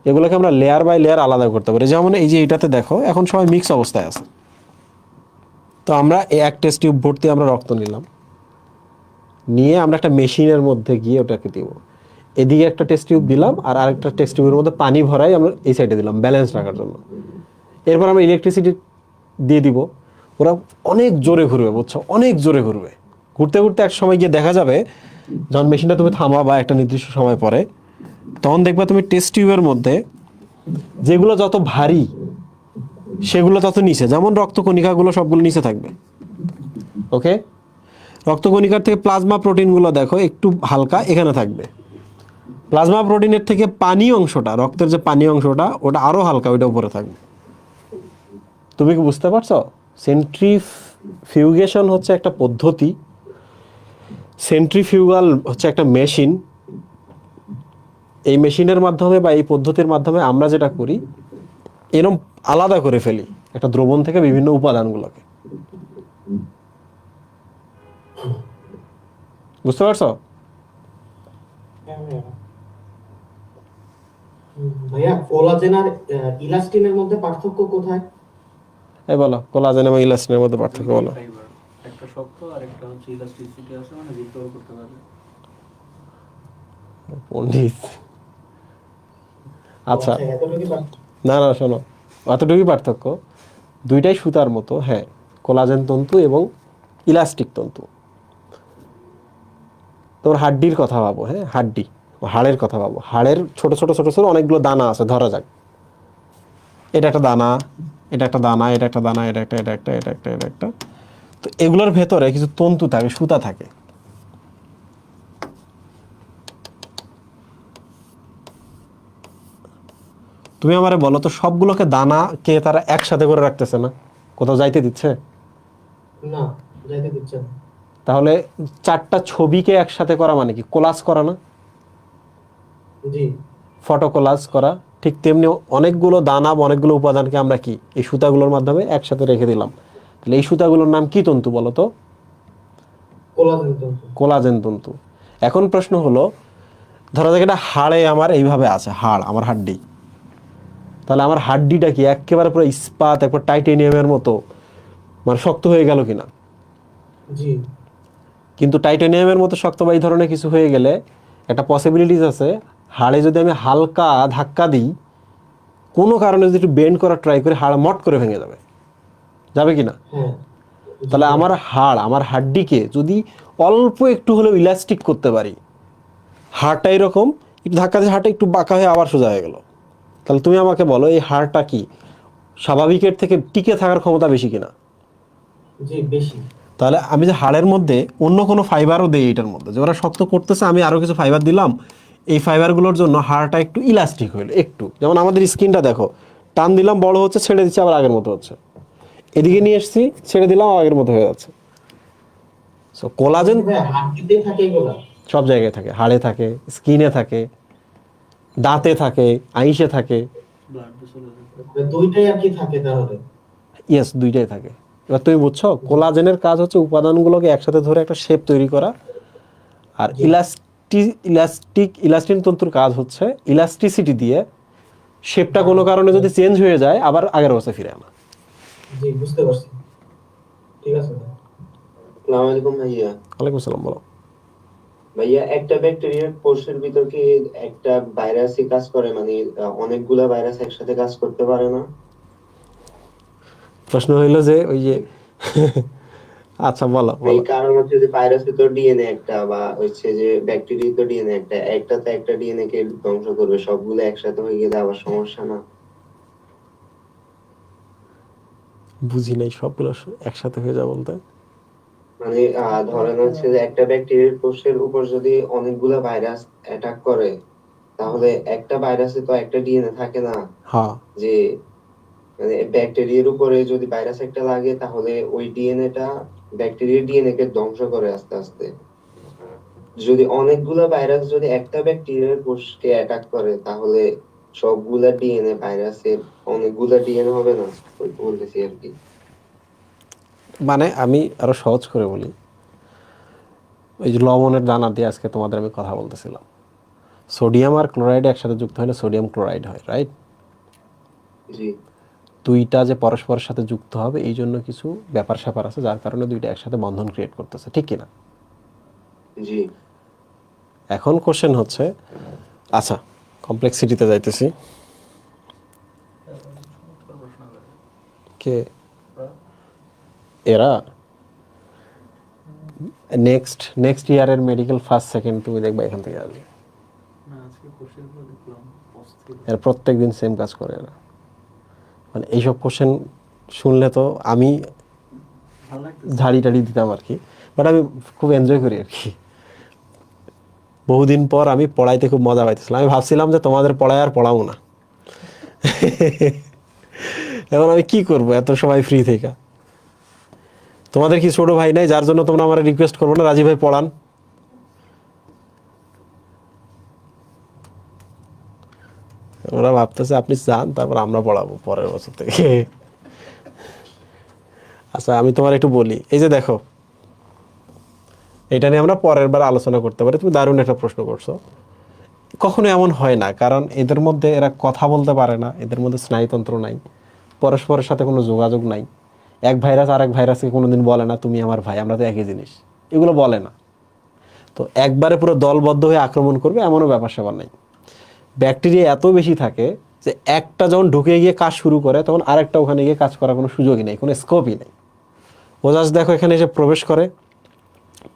এগুলোকে আমরা লেয়ার বাই লেয়ার আলাদা করতে পারি। যেমন এই যে এটাতে দেখো এখন সবাই মিক্স অবস্থায় আছে। তো আমরা এক টেস্ট টিউব ভর্তি আমরা রক্ত নিলাম, নিয়ে আমরা একটা মেশিনের মধ্যে গিয়ে ওটাকে দিব। এদিকে একটা টেস্ট টিউব দিলাম, আর আরেকটা টেস্ট টিউবের মধ্যে পানি ভরাই আমরা এই সাইডে দিলাম ব্যালেন্স রাখার জন্য। এরপর আমরা ইলেকট্রিসিটি দিয়ে দিব। ওরা অনেক জোরে ঘুরবে, বুঝছো, অনেক জোরে ঘুরবে। ঘুরতে ঘুরতে এক সময় গিয়ে দেখা যাবে, যখন মেশিনটা তুমি থামাবা একটা নির্দিষ্ট সময় পরে, তখন দেখবা তুমি টেস্ট টিউবের মধ্যে যেগুলো যত ভারী সেগুলো তত নিচে, যেমন রক্তকণিকাগুলো সবগুলো নিচে থাকবে। ওকে, রক্তকণিকার থেকে প্লাজমা প্রোটিনগুলো দেখো একটু হালকা এখানে থাকবে। প্লাজমা প্রোটিনের থেকে পানি অংশটা, রক্তের যে পানি অংশটা, ওটা আরো হালকা, ওইটা উপরে থাকবে। তুমি কি বুঝতে পারছো? সেন্ট্রিফিউগেশন হচ্ছে একটা পদ্ধতি, সেন্ট্রিফিউগাল হচ্ছে একটা মেশিন। এই মেশিনের মাধ্যমে বা এই পদ্ধতির মাধ্যমে আমরা যেটা করি, এরকম আলাদা করে ফেলি একটা দ্রবণ থেকে বিভিন্ন উপাদানগুলোকে। বুঝতে পারছো? ভাইয়া কোলাজেন আর ইলাস্টিনের মধ্যে পার্থক্য কোথায়? এই বলো, কোলাজেন এবং ইলাস্টিনের মধ্যে পার্থক্য বলো। ফাইবার একটা শক্ত আর একটা হচ্ছে ইলাস্টিসিটি আছে, মানে রিকভার করতে পারবে। পণ্ডিত। আচ্ছা, এতটুকুই পার্থক্য। না না শোনো, অতটুকুই পার্থক্য। দুইটাই সুতার মতো, হ্যাঁ, কোলাজেন তন্তু এবং ইলাস্টিক তন্তু। তোর হাড্ডির কথা ভাবো, হ্যাঁ, হাড্ডি, হাড়ের কথা ভাবো। হাড়ের ছোট ছোট ছোট ছোট অনেকগুলো দানা আছে, ধরা যাক এটা একটা দানা, এটা একটা দানা, এটা একটা দানা, এটা একটা, এটা একটা, এটা একটা, এটা একটা। তো এগুলোর ভেতরে কিছু তন্তু থাকে, সুতা থাকে। তুমি আমারে বলো তো, সবগুলোকে দানা কে তারা একসাথে করে রাখতেছে না, কোথাও যাইতে দিচ্ছে? না, যাইতে দিচ্ছে না। তাহলে চারটা ছবিকে একসাথে করা মানে কি? কোলাজ করা না? জি। ফটো কোলাজ করা। ঠিক তেমনি অনেকগুলো দানা বা অনেকগুলো উপাদানকে আমরা কি এই সুতাগুলোর মাধ্যমে একসাথে রেখে দিলাম। তাহলে এই সুতাগুলোর নাম কি তন্তু বলো তো? কোলাজেন তন্তু। কোলাজেন তন্তু। এখন প্রশ্ন হলো, ধরা যাক এটা হাড়ে আমার এইভাবে আছে, হাড় আমার হাড্ডি। তাহলে আমার হাড্ডিটা কি একেবারে পুরো ইস্পাত, একবার টাইটেনিয়ামের মতো মানে শক্ত হয়ে গেল কিনা? জি। কিন্তু টাইটেনিয়ামের মতো শক্ত বা এই ধরনের কিছু হয়ে গেলে একটা পসিবিলিটিস আছে, হাড়ে যদি আমি হালকা ধাক্কা দিই, কোনো কারণে যদি একটু বেন্ড করার ট্রাই করি, হাড় মট করে ভেঙে যাবে, যাবে কিনা? হ্যাঁ। তাহলে আমার হাড়, আমার হাড্ডিকে যদি অল্প একটু হলেও ইলাস্টিক করতে পারি, হাড়টা এরকম একটু ধাক্কা দিয়ে হাড়টা একটু বাঁকা হয়ে আবার সোজা হয়ে গেল, তাহলে তুমি আমাকে বলো এই হাড়টা কি স্বাভাবিকের থেকে টিকে থাকার ক্ষমতা বেশি কিনা? জি, বেশি। তাহলে আমি যে হাড়ের মধ্যে অন্য কোনো ফাইবারও দেই, এটার মধ্যে যে ওরা শক্ত করতেছে, আমি আরও কিছু ফাইবার দিলাম, এই ফাইবারগুলোর জন্য হাড়টা একটু ইলাস্টিক হইলো একটু। যেমন আমাদের স্কিনটা দেখো, টান দিলাম বড় হচ্ছে, ছেড়ে দিচ্ছি আবার আগের মতো হচ্ছে, এদিকে নিয়ে এসছি ছেড়ে দিলাম আগের মতো হয়ে যাচ্ছে। সো কোলাজেন হাড়টিতেই থাকে এগুলা। সব জায়গায় থাকে, হাড়ে থাকে, স্কিনে থাকে, দাঁতে থাকে, আইসে থাকে। ব্লাড ভেসেল দুইটাই আর কি থাকে তাহলে। ইয়েস, দুইটাই থাকে। এবার তুমি বুঝছো, কোলাজেনের কাজ হচ্ছে উপাদানগুলোকে একসাথে ধরে একটা শেপ তৈরি করা, আর জি। ইলাস্টিন তন্তুর কাজ হচ্ছে ইলাস্টিসিটি দিয়ে শেপটা কোনো কারণে যদি চেঞ্জ হয়ে যায় আবার আগের অবস্থায় ফিরে আনা। জি, বুঝতে পারছি। ঠিক আছে ভাই। আসসালামু আলাইকুম ভাইয়া। ওয়ালাইকুম আসসালাম, বলো। ভাইয়া, একটা ব্যাকটেরিয়ার কোষের ভিতর কি একটা ভাইরাসই কাজ করে, মানে অনেকগুলা ভাইরাস একসাথে কাজ করতে পারে না? প্রশ্ন হইলো যে ওই যে আচ্ছা বলো এই বলো। কারণ হচ্ছে যে ভাইরাসে তো ডিএনএ একটা, বা হচ্ছে যে ব্যাকটেরিয়া তো ডিএনএ একটা, একটাতে একটা ডিএনএ কে ধ্বংস করবে, সবগুলো একসাথে হয়ে গেলে আবার সমস্যা না? বুঝি নাই সবগুলো একসাথে হয়ে যাবে বলতে। মানে ধরেন হচ্ছে যে একটা ব্যাকটেরিয়ার কোষের উপর যদি অনেকগুলা ভাইরাস অ্যাটাক করে, তাহলে একটা ভাইরাসে তো একটা ডিএনএ থাকে না, হ্যাঁ, যে মানে ব্যাকটেরিয়ার উপরে যদি ভাইরাস একটা লাগে তাহলে ওই ডিএনএটা ব্যাকটেরিয়ার ডিএনএ কে ধ্বংস করে আস্তে আস্তে। যদি অনেকগুলা ভাইরাস যদি একটা ব্যাকটেরিয়ার কোষকে অ্যাটাক করে, তাহলে সবগুলা ডিএনএ ভাইরাসের অনেকগুলা ডিএনএ হবে না? ওই বলতেছি আর কি। মানে আমি আরো সহজ করে বলি, ওই যে লবণের দানা দিয়ে আজকে তোমাদের আমি কথা বলতেছিলাম, সোডিয়াম আর ক্লোরাইড একসাথে যুক্ত হলে সোডিয়াম ক্লোরাইড হয়, রাইট? জি দুইটা যে পরস্পরের সাথে যুক্ত হবে এই জন্য কিছু ব্যাপার স্যাপার আছে যার কারণে দুইটা একসাথে বন্ধন ক্রিয়েট করতেছে, ঠিক কিনা? জি। এখন কোশ্চেন হচ্ছে, আচ্ছা কমপ্লেক্সিটিতে যাইতেছি। চমৎকার প্রশ্ন করে। কে এরা? নেক্সট ইয়ারের মেডিকেল ফার্স্ট সেকেন্ড তুমি দেখবা এখান থেকে আসবে। না, আজকে কোশ্চেনগুলো দেখলাম অস্থির। এরা প্রত্যেক দিন সেম কাজ করে এরা। মানে এইসব কোশ্চেন শুনলে তো আমি ভালো লাগতেছে। ঝাড়ি টাড়ি দিতাম আর কি, বাট আমি খুব এনজয় করি আর কি। বহুদিন পর আমি পড়াইতে খুব মজা পাইতেছিলাম। আমি ভাবছিলাম যে তোমাদের পড়ায় আর পড়াবো না। এখন আমি কি করবো এত সময় ফ্রি থেকে? তোমাদের কি ছোট ভাই নাই যার জন্য তোমরা আমার রিকোয়েস্ট করবো না রাজীব ভাই পড়ান? ওরা ভাবতেছে আপনি যান, তারপর আমরা পড়াবো পরের বছর থেকে। আচ্ছা আমি তোমার একটু বলি, এই যে দেখো, এটা নিয়ে আমরা পরের বার আলোচনা করতে পারি। তুমি দারুণ একটা প্রশ্ন করছো। কখনো এমন হয় না, কারণ এদের মধ্যে এরা কথা বলতে পারে না, এদের মধ্যে স্নায়ুতন্ত্র নাই, পরস্পরের সাথে কোনো যোগাযোগ নাই। এক ভাইরাস আরেক ভাইরাসকে কোনোদিন বলে না তুমি আমার ভাই, আমরা তো একই জিনিস, এগুলো বলে না। তো একবারে পুরো দলবদ্ধ হয়ে আক্রমণ করবে এমনও ব্যাপার স্যাপার নাই। ব্যাকটেরিয়া এত বেশি থাকে যে একটা যখন ঢুকে গিয়ে কাজ শুরু করে তখন আরেকটা ওখানে গিয়ে কাজ করার কোনো সুযোগই নেই, কোনো স্কোপই নেই। ও জাস্ট দেখো এখানে এসে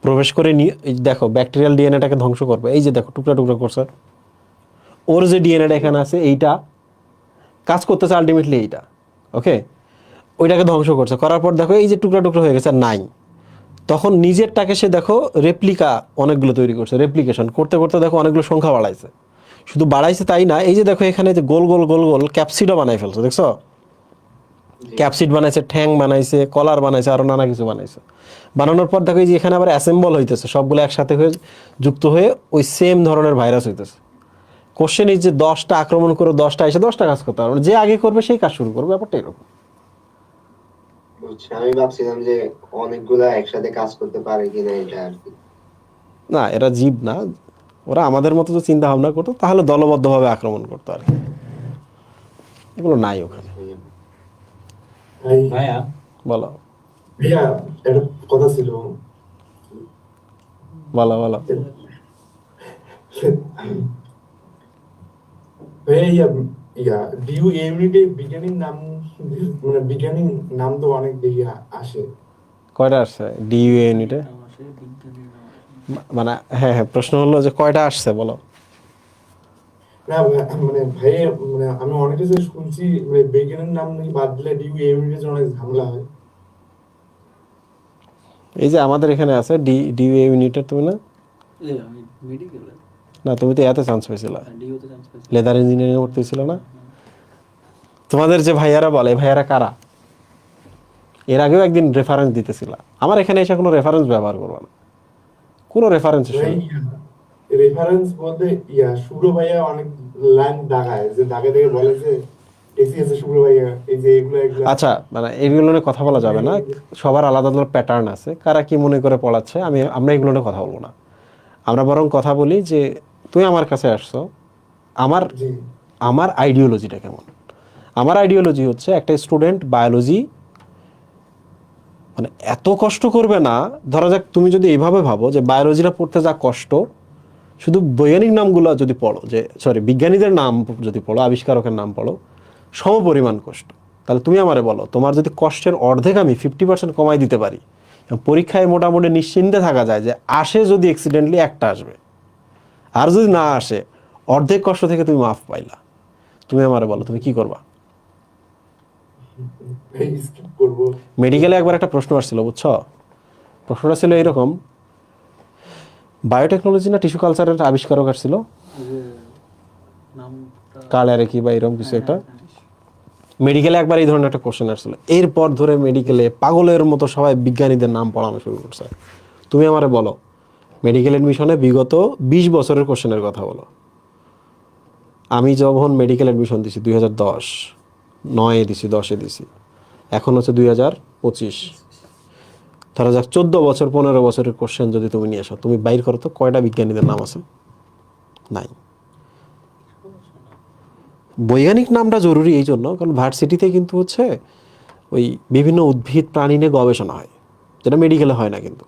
প্রবেশ করে নিয়ে এই দেখো ব্যাকটেরিয়াল ডিএনএটাকে ধ্বংস করবে। এই যে দেখো টুকরা টুকরা করছে, ওর যে ডিএনএটা এখানে আছে এইটা কাজ করতেছে আলটিমেটলি এইটা, ওকে? ওইটাকে ধ্বংস করছে, করার পর দেখো এই যে টুকরা টুকরা হয়ে গেছে, নাই। তখন নিজেরটাকে সে দেখো রেপ্লিকা অনেকগুলো তৈরি করছে, রেপ্লিকেশন করতে করতে দেখো অনেকগুলো সংখ্যা বাড়াইছে। শুধু বাড়াইছে তাই না, এই যে দেখো এখানে যে গোল গোল গোল গোল ক্যাপসিডও বানাই ফেলছে, দেখছো? ক্যাপসিড বানাইছে, ঠ্যাং বানাইছে, কলার বানাইছে, আরো নানা কিছু বানাইছে। বানানোর পর দেখো এই যে এখানে আবার অ্যাসেম্বল হইতেছে, সবগুলো একসাথে হয়ে যুক্ত হয়ে ওই সেম ধরনের ভাইরাস হইতেছে। কোশ্চেন এই যে 10টা আক্রমণ করে 10টা এসে 10টা কাজ করতে পারবে, যে আগে করবে সেই কাজ শুরু করবে, ব্যাপারটা এরকম। বুঝছি, আমি ভাবছিলাম যে অনেকগুলা একসাথে কাজ করতে পারে কিনা, এটা আর কি। না, এরা জীব না, ওরা আমাদের মতো যদি চিন্তা ভাবনা করতো তাহলে দলবদ্ধভাবে আক্রমণ করতো আর কি। এগুলো নাই ওখানে। ভাইয়া বলো ভাইয়া একটা কথা ছিল। বলো বলো। ভাইয়া ইয়া ডিউ ইউনিটে বিজ্ঞানীর নাম, মানে বিজ্ঞানীর নাম তো অনেক বেশি আসে। কয়টা আসছে ডিইউ ইউনিটে? নাম আসে, বিজ্ঞানীর নাম আসে। মানে হ্যাঁ হ্যাঁ, প্রশ্ন হলো যে কয়টা আসছে বলো। না মানে ভাইয়া, মানে আমি অনেক কিছু শুনছি, মানে বিজ্ঞানীর নাম নাকি বাদ দিলে ডিউ ইউনিটের জন্য অনেক ঝামেলা হয়। এই যে আমাদের এখানে আছে ডিইউ ইউনিটের, তুমি না? আমি মেডিকেলে না, তুমি তো এতে চান্স পেয়েছিলা, ডিওতে চান্স পেয়েছি। লেদার ইঞ্জিনিয়ারিং পড়তে ছিল না? তোমাদের যে ভাইয়ারা বলে, ভাইয়ারা কারা? এর আগেও একদিন রেফারেন্স দিতেছিলা। আমার এখানে এসে কোনো রেফারেন্স ব্যবহার করবা না, কোনো রেফারেন্স ভাই রেফারেন্স বলতে শুভ্র ভাইয়া অনেক লাইন দাগায়, যে দাগে দাগে বলে যে এসিএস শুভ্র ভাইয়া এই যে এগুলো এগুলো। আচ্ছা, মানে এইগুলো নিয়ে কথা বলা যাবে না, সবার আলাদা আলাদা প্যাটার্ন আছে, কারা কি মনে করে পড়াচ্ছে, আমরা এগুলো নিয়ে কথা বলবো না। আমরা বরং কথা বলি যে তুই আমার কাছে আসছো, আমার জি আমার আইডিওলজিটা কেমন। আমার আইডিওলজি হচ্ছে একটা স্টুডেন্ট বায়োলজি মানে এত কষ্ট করবে না। ধরা যাক তুমি যদি এইভাবে ভাবো যে বায়োলজিটা পড়তে যা কষ্ট, শুধু বৈজ্ঞানিক নামগুলো যদি পড়ো, যে সরি বিজ্ঞানীদের নাম যদি পড়ো, আবিষ্কারকের নাম পড়ো, সম পরিমাণ কষ্ট। তাহলে তুমি আমারে বলো, তোমার যদি কষ্টের অর্ধেক আমি 50% কমাই দিতে পারি, এবং পরীক্ষায় মোটামুটি নিশ্চিন্তে থাকা যায় যে আসে যদি অ্যাক্সিডেন্টলি একটা আসবে, আর যদি না আসে অর্ধেক কষ্ট থেকে তুমি মাফ পাইলা, তুমি আমারে বলো তুমি কি করবা? স্কিপ করবো। মেডিকেলে একবার একটা প্রশ্ন আসছিল, বুঝছো? প্রশ্নটা ছিল এরকম, বায়োটেকনোলজি না টিস্যু কালচারের আবিষ্কারক আসছিল, ওই যে নামটা কালারে কি বা এরকম কিছু একটা। হ্যাঁ। মেডিকেলে একবার এই ধরনের একটা কোশ্চেন আসছিল, এরপর ধরে মেডিকেলে পাগলের মতো সবাই বিজ্ঞানীদের নাম পড়ানো শুরু করছে। তুমি আমারে বলো, মেডিকেল অ্যাডমিশনে বিগত 20 বছরের কোশ্চেনের কথা বলো। আমি যখন মেডিকেল অ্যাডমিশন দিছি 2010-9-এ দিছি, 10-এ দিছি, এখন হচ্ছে 2025। ধরা যাক 14 বছর 15 বছরের কোশ্চেন যদি তুমি নিয়ে আসো, তুমি বাইর করো তো কয়টা বিজ্ঞানীদের নাম আছে? নাই। বৈজ্ঞানিক নামটা জরুরি এই জন্য, কারণ ভার্সিটিতে কিন্তু হচ্ছে ওই বিভিন্ন উদ্ভিদ প্রাণী নিয়ে গবেষণা হয়, যেটা মেডিকেলে হয় না কিন্তু।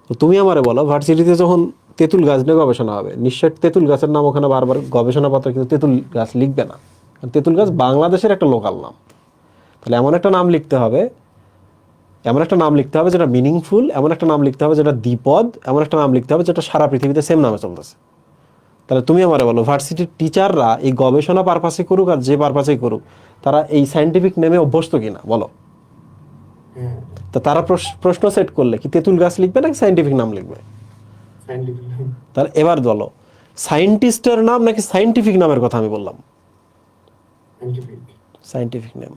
তো তুমি আমারে বলো, ভার্সিটিতে যখন তেঁতুল গাছ নিয়ে গবেষণা হবে, নিশ্চয় তেঁতুল গাছের নাম ওখানে বারবার গবেষণাপত্র কিন্তু তেঁতুল গাছ লিখবে না, কারণ তেঁতুল গাছ বাংলাদেশের একটা লোকাল নাম। তাহলে এমন একটা নাম লিখতে হবে, এমন একটা নাম লিখতে হবে যেটা মিনিংফুল, এমন একটা নাম লিখতে হবে যেটা দ্বিপদ, এমন একটা নাম লিখতে হবে যেটা সারা পৃথিবীতে সেম নামে চলতেছে। তাহলে তুমি আমারে বলো, ভার্সিটির টিচাররা এই গবেষণা পারপাসে করুক আর যে পারপাসেই করুক, তারা এই সায়েন্টিফিক নেমে অভ্যস্ত কিনা বলো? হ্যাঁ তো তারা প্রশ্ন সেট করলে কি তেঁতুল গাছ লিখবে নাকি সায়েন্টিফিক নাম লিখবে? সাইন্টিফিক তাহলে এবার বলো, সায়েন্টিস্টের নাম নাকি সায়েন্টিফিক নামের কথা আমি বললাম? সাইন্টিফিক। Scientific name.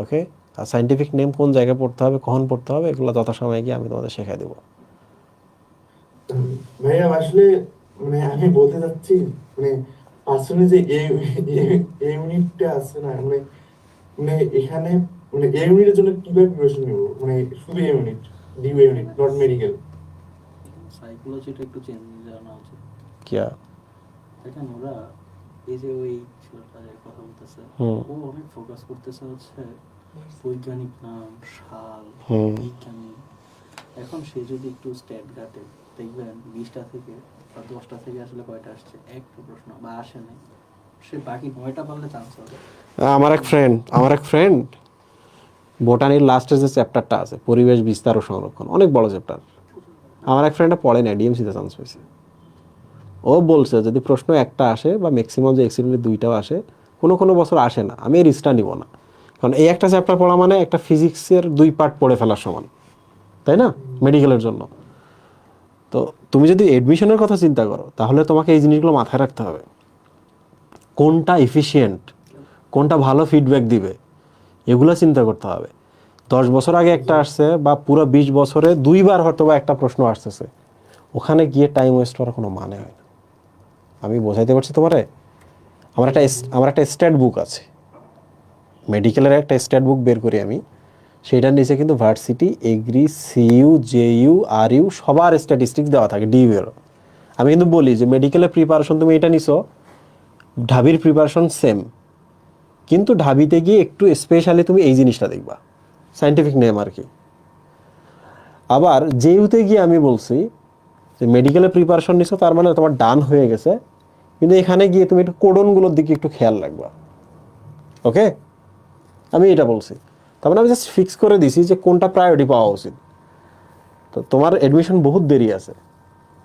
ওকে, আর সায়েন্টিফিক নেম কোন জায়গায় পড়তে হবে, কখন পড়তে হবে, এগুলো যথাসময়ে গিয়ে আমি তোমাদের শেখাই দেবো। ভাইয়া আসলে মানে আমি বলতে চাচ্ছি, মানে আসলে যে ইউনিটটা আছে না, মানে মানে এখানে মানে এই ইউনিটের জন্য কিভাবে প্রিপারেশন নেব, মানে শুধু unit, due unit, not medical. সাইকোলজিটা একটু চেঞ্জ জানা উচিত। কিয়া দেখেন ওরা এই যে ওই ছেলেটা যে কথা বলতেছে, হুম। ও অনেক ফোকাস করতেছে হচ্ছে বৈজ্ঞানিক নাম, সাল, হুম। বিজ্ঞানী। এখন সে যদি একটু স্ট্যাট ঘাটে, দেখবেন 20টা থেকে বা 10টা থেকে আসলে কয়টা আসছে, একটা প্রশ্ন বা আসে নাই, সে বাকি 9টা পারলে চান্স হবে। আমার এক ফ্রেন্ড বোটানির লাস্টের যে চ্যাপ্টারটা আছে, পরিবেশ বিস্তার ও সংরক্ষণ, অনেক বড় চ্যাপ্টার, আমার এক ফ্রেন্ডটা পড়ে না, ডিএমসিতে চান্স পেয়েছে। ও বলছে যদি প্রশ্ন একটা আসে বা ম্যাক্সিমাম যে এক্সিডেন্টে 2টাও আসে, কোনো কোনো বছর আসে না, আমি রিস্কটা নিব না, কারণ এই একটা চ্যাপ্টার পড়া মানে একটা ফিজিক্সের 2 পার্ট পড়ে ফেলার সমান, তাই না, মেডিকেলের জন্য। তো তুমি যদি এডমিশনের কথা চিন্তা করো, তাহলে তোমাকে এই জিনিসগুলো মাথায় রাখতে হবে, কোনটা এফিশিয়েন্ট, কোনটা ভালো ফিডব্যাক দিবে, এগুলো চিন্তা করতে হবে। 10 বছর আগে একটা আসছে বা পুরো 20 বছরে 2বার হয়তো বা একটা প্রশ্ন আসতেছে, ওখানে গিয়ে টাইম ওয়েস্ট করার কোনো মানে হয় না। আমি বোঝাইতে পারছি তোমারে? আমার একটা স্ট্যাট বুক আছে, মেডিকেলের একটা স্ট্যাট বুক বের করি আমি, সেইটার নিচে কিন্তু varsity, agri, CU, JU, RU সবার স্ট্যাটিস্টিক্স দেওয়া থাকে, ডিইউ এর। আমি কিন্তু বলি যে মেডিকেলের প্রিপারেশন তুমি এটা নিছো, ঢাবির প্রিপারেশন সেম, কিন্তু ঢাবিতে গিয়ে একটু স্পেশালি তুমি এই জিনিসটা দেখবা, সায়েন্টিফিক নেম আর কি। আবার জেইউতে গিয়ে আমি বলছি যে মেডিকেলের প্রিপারেশন নিছো, তার মানে তোমার ডান হয়ে গেছে, কিন্তু এখানে গিয়ে তুমি একটু কোডনগুলোর দিকে একটু খেয়াল রাখবা। ওকে, আমি এটা বলছি, তার মানে আমি জাস্ট ফিক্স করে দিছি যে কোনটা প্রায়োরিটি পাওয়া উচিত। তো তোমার এডমিশন বহুত দেরি আছে।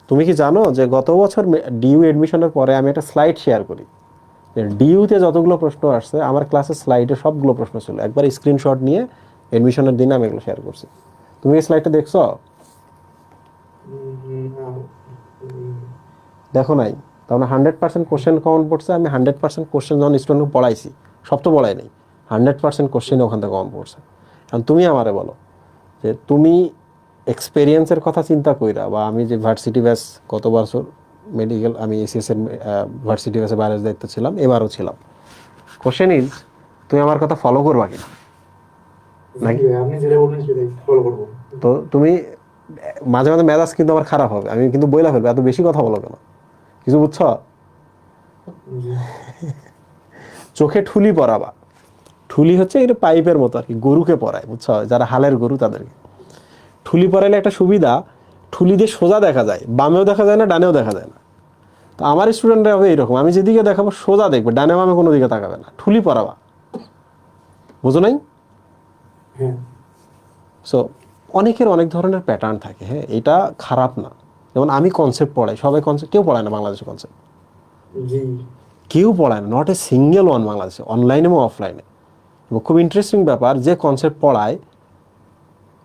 তুমি কি জানো যে গত বছর ডিইউ এডমিশনের পরে আমি একটা স্লাইড শেয়ার করি, ডিইউতে যতগুলো প্রশ্ন আসছে আমার ক্লাসের স্লাইডে সবগুলো প্রশ্ন ছিল, একবার স্ক্রিনশট নিয়ে এডমিশনের দিনে আমি এগুলো শেয়ার করছি। তুমি এই স্লাইডটা দেখছো? দেখো নাই? তার মানে 100% কোশ্চেন কমন পড়ছে। আমি 100% কোশ্চেন যখন স্টুডেন্টকে পড়াইছি, সব তো পড়াই নাই, 100% কোশ্চেন ওখান থেকে কমন পড়ছে। কারণ তুমি আমারে বলো যে তুমি এক্সপেরিয়েন্সের কথা চিন্তা কইরা, বা আমি যে ভার্সিটি ব্যাচ গত বছর মেডিকেল, আমি এসিএস এর ভার্সিটি ব্যাচে বাইরের দায়িত্ব ছিলাম, এবারও ছিলাম। কোশ্চেন ইজ, তুমি আমার কথা ফলো করবা কিনা? নাকি আপনি যেটা বলবেন সেটাই ফলো করবো। তো তুমি মাঝে মাঝে মেজাজ কিন্তু আমার খারাপ হবে, আমি কিন্তু বইলা ফেলবো এত বেশি কথা বলো কেন, কিছু বুঝছো? জি। চোখে ঠুলি পরাবা। ঠুলি হচ্ছে এটা পাইপের মতো আর কি, গরুকে পরায়, বুঝছো? যারা হালের গরু তাদেরকে ঠুলি পরাইলে একটা সুবিধা, ঠুলি দিয়ে সোজা দেখা যায়, বামেও দেখা যায় না, ডানেও দেখা যায় না। তো আমার স্টুডেন্টরা হবে এইরকম, আমি যেদিকে দেখাবো সোজা দেখবে, ডানে বামে কোনো দিকে তাকাবে না, ঠুলি পরাবা। বুঝো নাই? হ্যাঁ সো অনেকের অনেক ধরনের প্যাটার্ন থাকে, হ্যাঁ, এটা খারাপ না। যেমন আমি কনসেপ্ট পড়াই, সবাই কনসেপ্ট, কেউ পড়ায় না বাংলাদেশে কনসেপ্ট, জি কেউ পড়ায় না, নট এ সিঙ্গেল ওয়ান বাংলাদেশে, অনলাইনে এবং অফলাইনে। এবং খুব ইন্টারেস্টিং ব্যাপার, যে কনসেপ্ট পড়ায়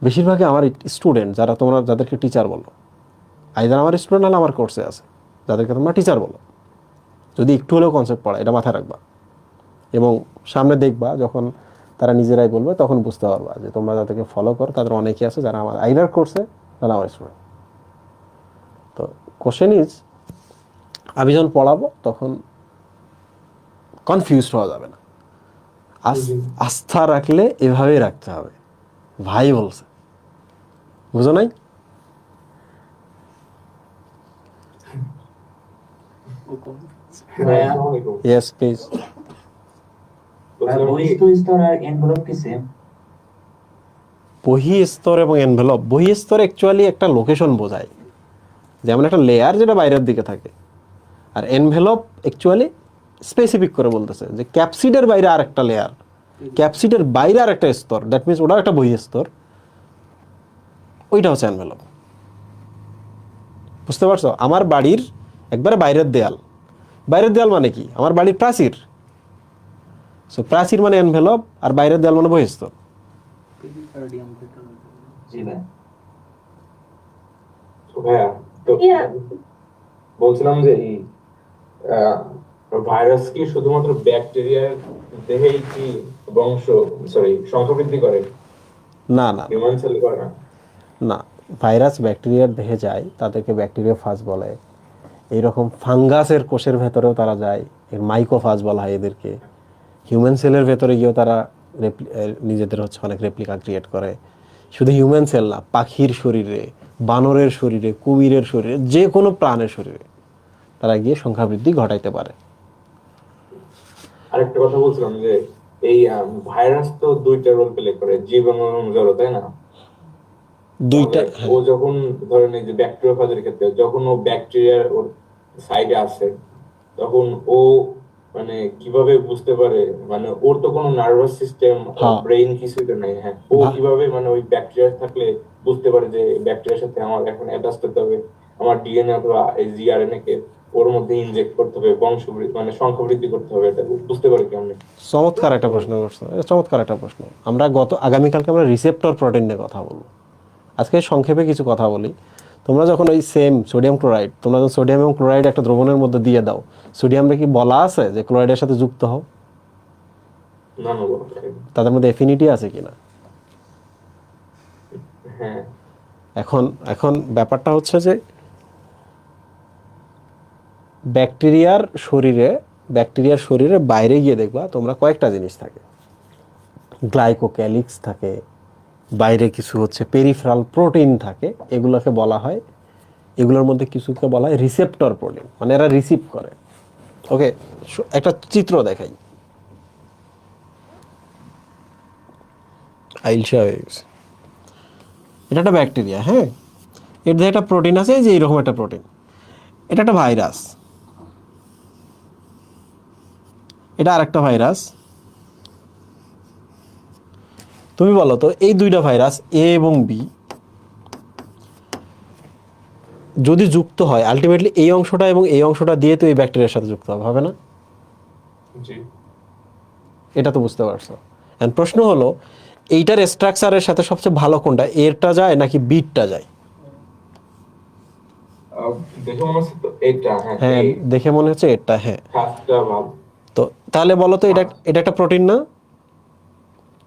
বেশিরভাগই আমার স্টুডেন্ট, যারা তোমরা যাদেরকে টিচার বলো, আইদার আমার স্টুডেন্ট হলে আমার কোর্সে আছে, যাদেরকে তোমরা টিচার বলো, যদি একটু হলেও কনসেপ্ট পড়ায়, এটা মাথায় রাখবা। এবং সামনে দেখবা যখন তারা নিজেরাই বলবে, তখন বুঝতে পারবা যে তোমরা যাদেরকে ফলো করো তাদের অনেকেই আছে যারা আমার আইদার কোর্সে, তারা আমার স্টুডেন্ট। তো কোশ্চেন ইজ, আমি যখন পড়াবো তখন কনফিউজড হওয়া যাবে না, আস্থা রাখলে এভাবেই রাখতে হবে, ভাই বলছে, বুঝো নাই? ভাইয়া, আসসালামু আলাইকুম। Yes please. বহিস্থ স্তর আর এনভেলপ কি সেম? বহিঃস্তর এবং এনভেলপ, বহিঃস্তর অ্যাকচুয়ালি একটা লোকেশন বোঝায়, যেমন একটা লেয়ার যেটা বাইরের দিকে থাকে, আর এনভেলপ অ্যাকচুয়ালি স্পেসিফিক করে বলতেছে যে ক্যাপসিডের বাইরে আর একটা লেয়ার, ক্যাপসিডের বাইরে আর একটা স্তর, দ্যাট মিনস ওটাও একটা বহিঃস্তর, ওইটা হচ্ছে এনভেলপ। বুঝতে পারছো? আমার বাড়ির একবারে বাইরের দেয়াল, বাইরের দেয়াল মানে কি? আমার বাড়ির প্রাচীর। সো প্রাচীর মানে এনভেলপ, আর বাইরের দেয়াল মানে বহিঃস্তর। পেরিকার্ডিয়াম ভেতর। জি ভাই। তো ভাইয়া, তো বলছিলাম যে এই ভাইরাস কি শুধুমাত্র ব্যাকটেরিয়ার দেহেই কি সংখ্যাবৃদ্ধি করে, না না হিউম্যান সেল করে না? না, ভাইরাস ব্যাকটেরিয়ার দেহে যায়, তাদেরকে ব্যাকটেরিয়াফাজ বলে। এইরকম ফাঙ্গাসের কোষের ভেতরেও তারা যায়, এর মাইকোফাজ বলা হয় এদেরকে। হিউম্যান সেলের ভেতরে গিয়েও তারা নিজেদের হচ্ছে অনেক রেপ্লিকা ক্রিয়েট করে। শুধু হিউম্যান সেল না, পাখির শরীরে, বানরের শরীরে, কুমিরের শরীরে, যে কোনো প্রাণের শরীরে তারা গিয়ে সংখ্যাবৃদ্ধি ঘটাইতে পারে। আরেকটা কথা বলছিলাম যে এই ভাইরাস তো দুইটা রোল প্লে করে, জীবাণু এবং জড়, তাই না? দুইটা, তাহলে ও যখন ধরেন এই যে ব্যাকটেরিয়াফাজের ক্ষেত্রে যখন ও ব্যাকটেরিয়ার ওর সাইডে আসে, তখন ও মানে কিভাবে বুঝতে পারে, মানে ওর তো কোনো নার্ভাস সিস্টেম, হ্যাঁ। ব্রেইন কিছুই তো নাই, হ্যাঁ, ও কিভাবে মানে ওই ব্যাকটেরিয়া থাকলে বুঝতে পারে যে ব্যাকটেরিয়ার সাথে আমার এখন অ্যাটাচ করতে হবে, আমার ডিএনএ অথবা এই জিআরএনএ কে ওর মধ্যে ইনজেক্ট করতে হবে, বংশবৃদ্ধি মানে সংখ্যা বৃদ্ধি করতে হবে, এটা বুঝতে পারে কেমন? চমৎকার একটা প্রশ্ন করছো, এটা চমৎকার একটা প্রশ্ন। আমরা আগামীকালকে আমরা রিসেপ্টর প্রোটিন নিয়ে কথা বলবো। আজকে সংক্ষেপে কিছু কথা বলি। তোমরা যখন ওই সেম সোডিয়াম ক্লোরাইড, তোমরা যখন সোডিয়াম এবং ক্লোরাইড একটা দ্রবণের মধ্যে দিয়ে দাও, সোডিয়ামটা কি বলা আছে যে ক্লোরাইডের সাথে যুক্ত হও? না না বলো। তাদের মধ্যে এফিনিটি আছে কিনা? হ্যাঁ এখন এখন ব্যাপারটা হচ্ছে যে ব্যাকটেরিয়ার শরীরে বাইরে গিয়ে দেখবা তোমরা কয়েকটা জিনিস থাকে, গ্লাইকোক্যালিক্স থাকে, বাইরে কিছু হচ্ছে পেরিফেরাল প্রোটিন থাকে, এগুলোকে বলা হয়, এগুলোর মধ্যে কিছুকে বলা হয় রিসেপ্টর প্রোটিন, মানে এরা রিসিভ করে। ওকে, একটা চিত্র দেখাই, আইলশা হয়ে গেছে। এটা একটা ব্যাকটেরিয়া, হ্যাঁ, এর যে একটা প্রোটিন আছে, যে এইরকম একটা প্রোটিন, এটা একটা ভাইরাস, এটা আরেকটা ভাইরাস। তুমি বলো তো, এই দুইটা ভাইরাস এ এবং বি যদি যুক্ত হয়, আলটিমেটলি এই অংশটা এবং এই অংশটা দিয়ে তো এই ব্যাকটেরিয়ার সাথে যুক্ত হবে না? জি। এটা তো বুঝতে পারছো। এন্ড প্রশ্ন হলো, এইটার স্ট্রাকচারের সাথে সবচেয়ে ভালো কোনটা, এরটা যায় নাকি বিটটা যায়? দেখে মনে হচ্ছে তো এটা, হ্যাঁ, দেখে মনে হচ্ছে এটা, হ্যাঁ। ফার্স্টটা ভালো। তো তাহলে বলো তো, এটা এটা একটা প্রোটিন না?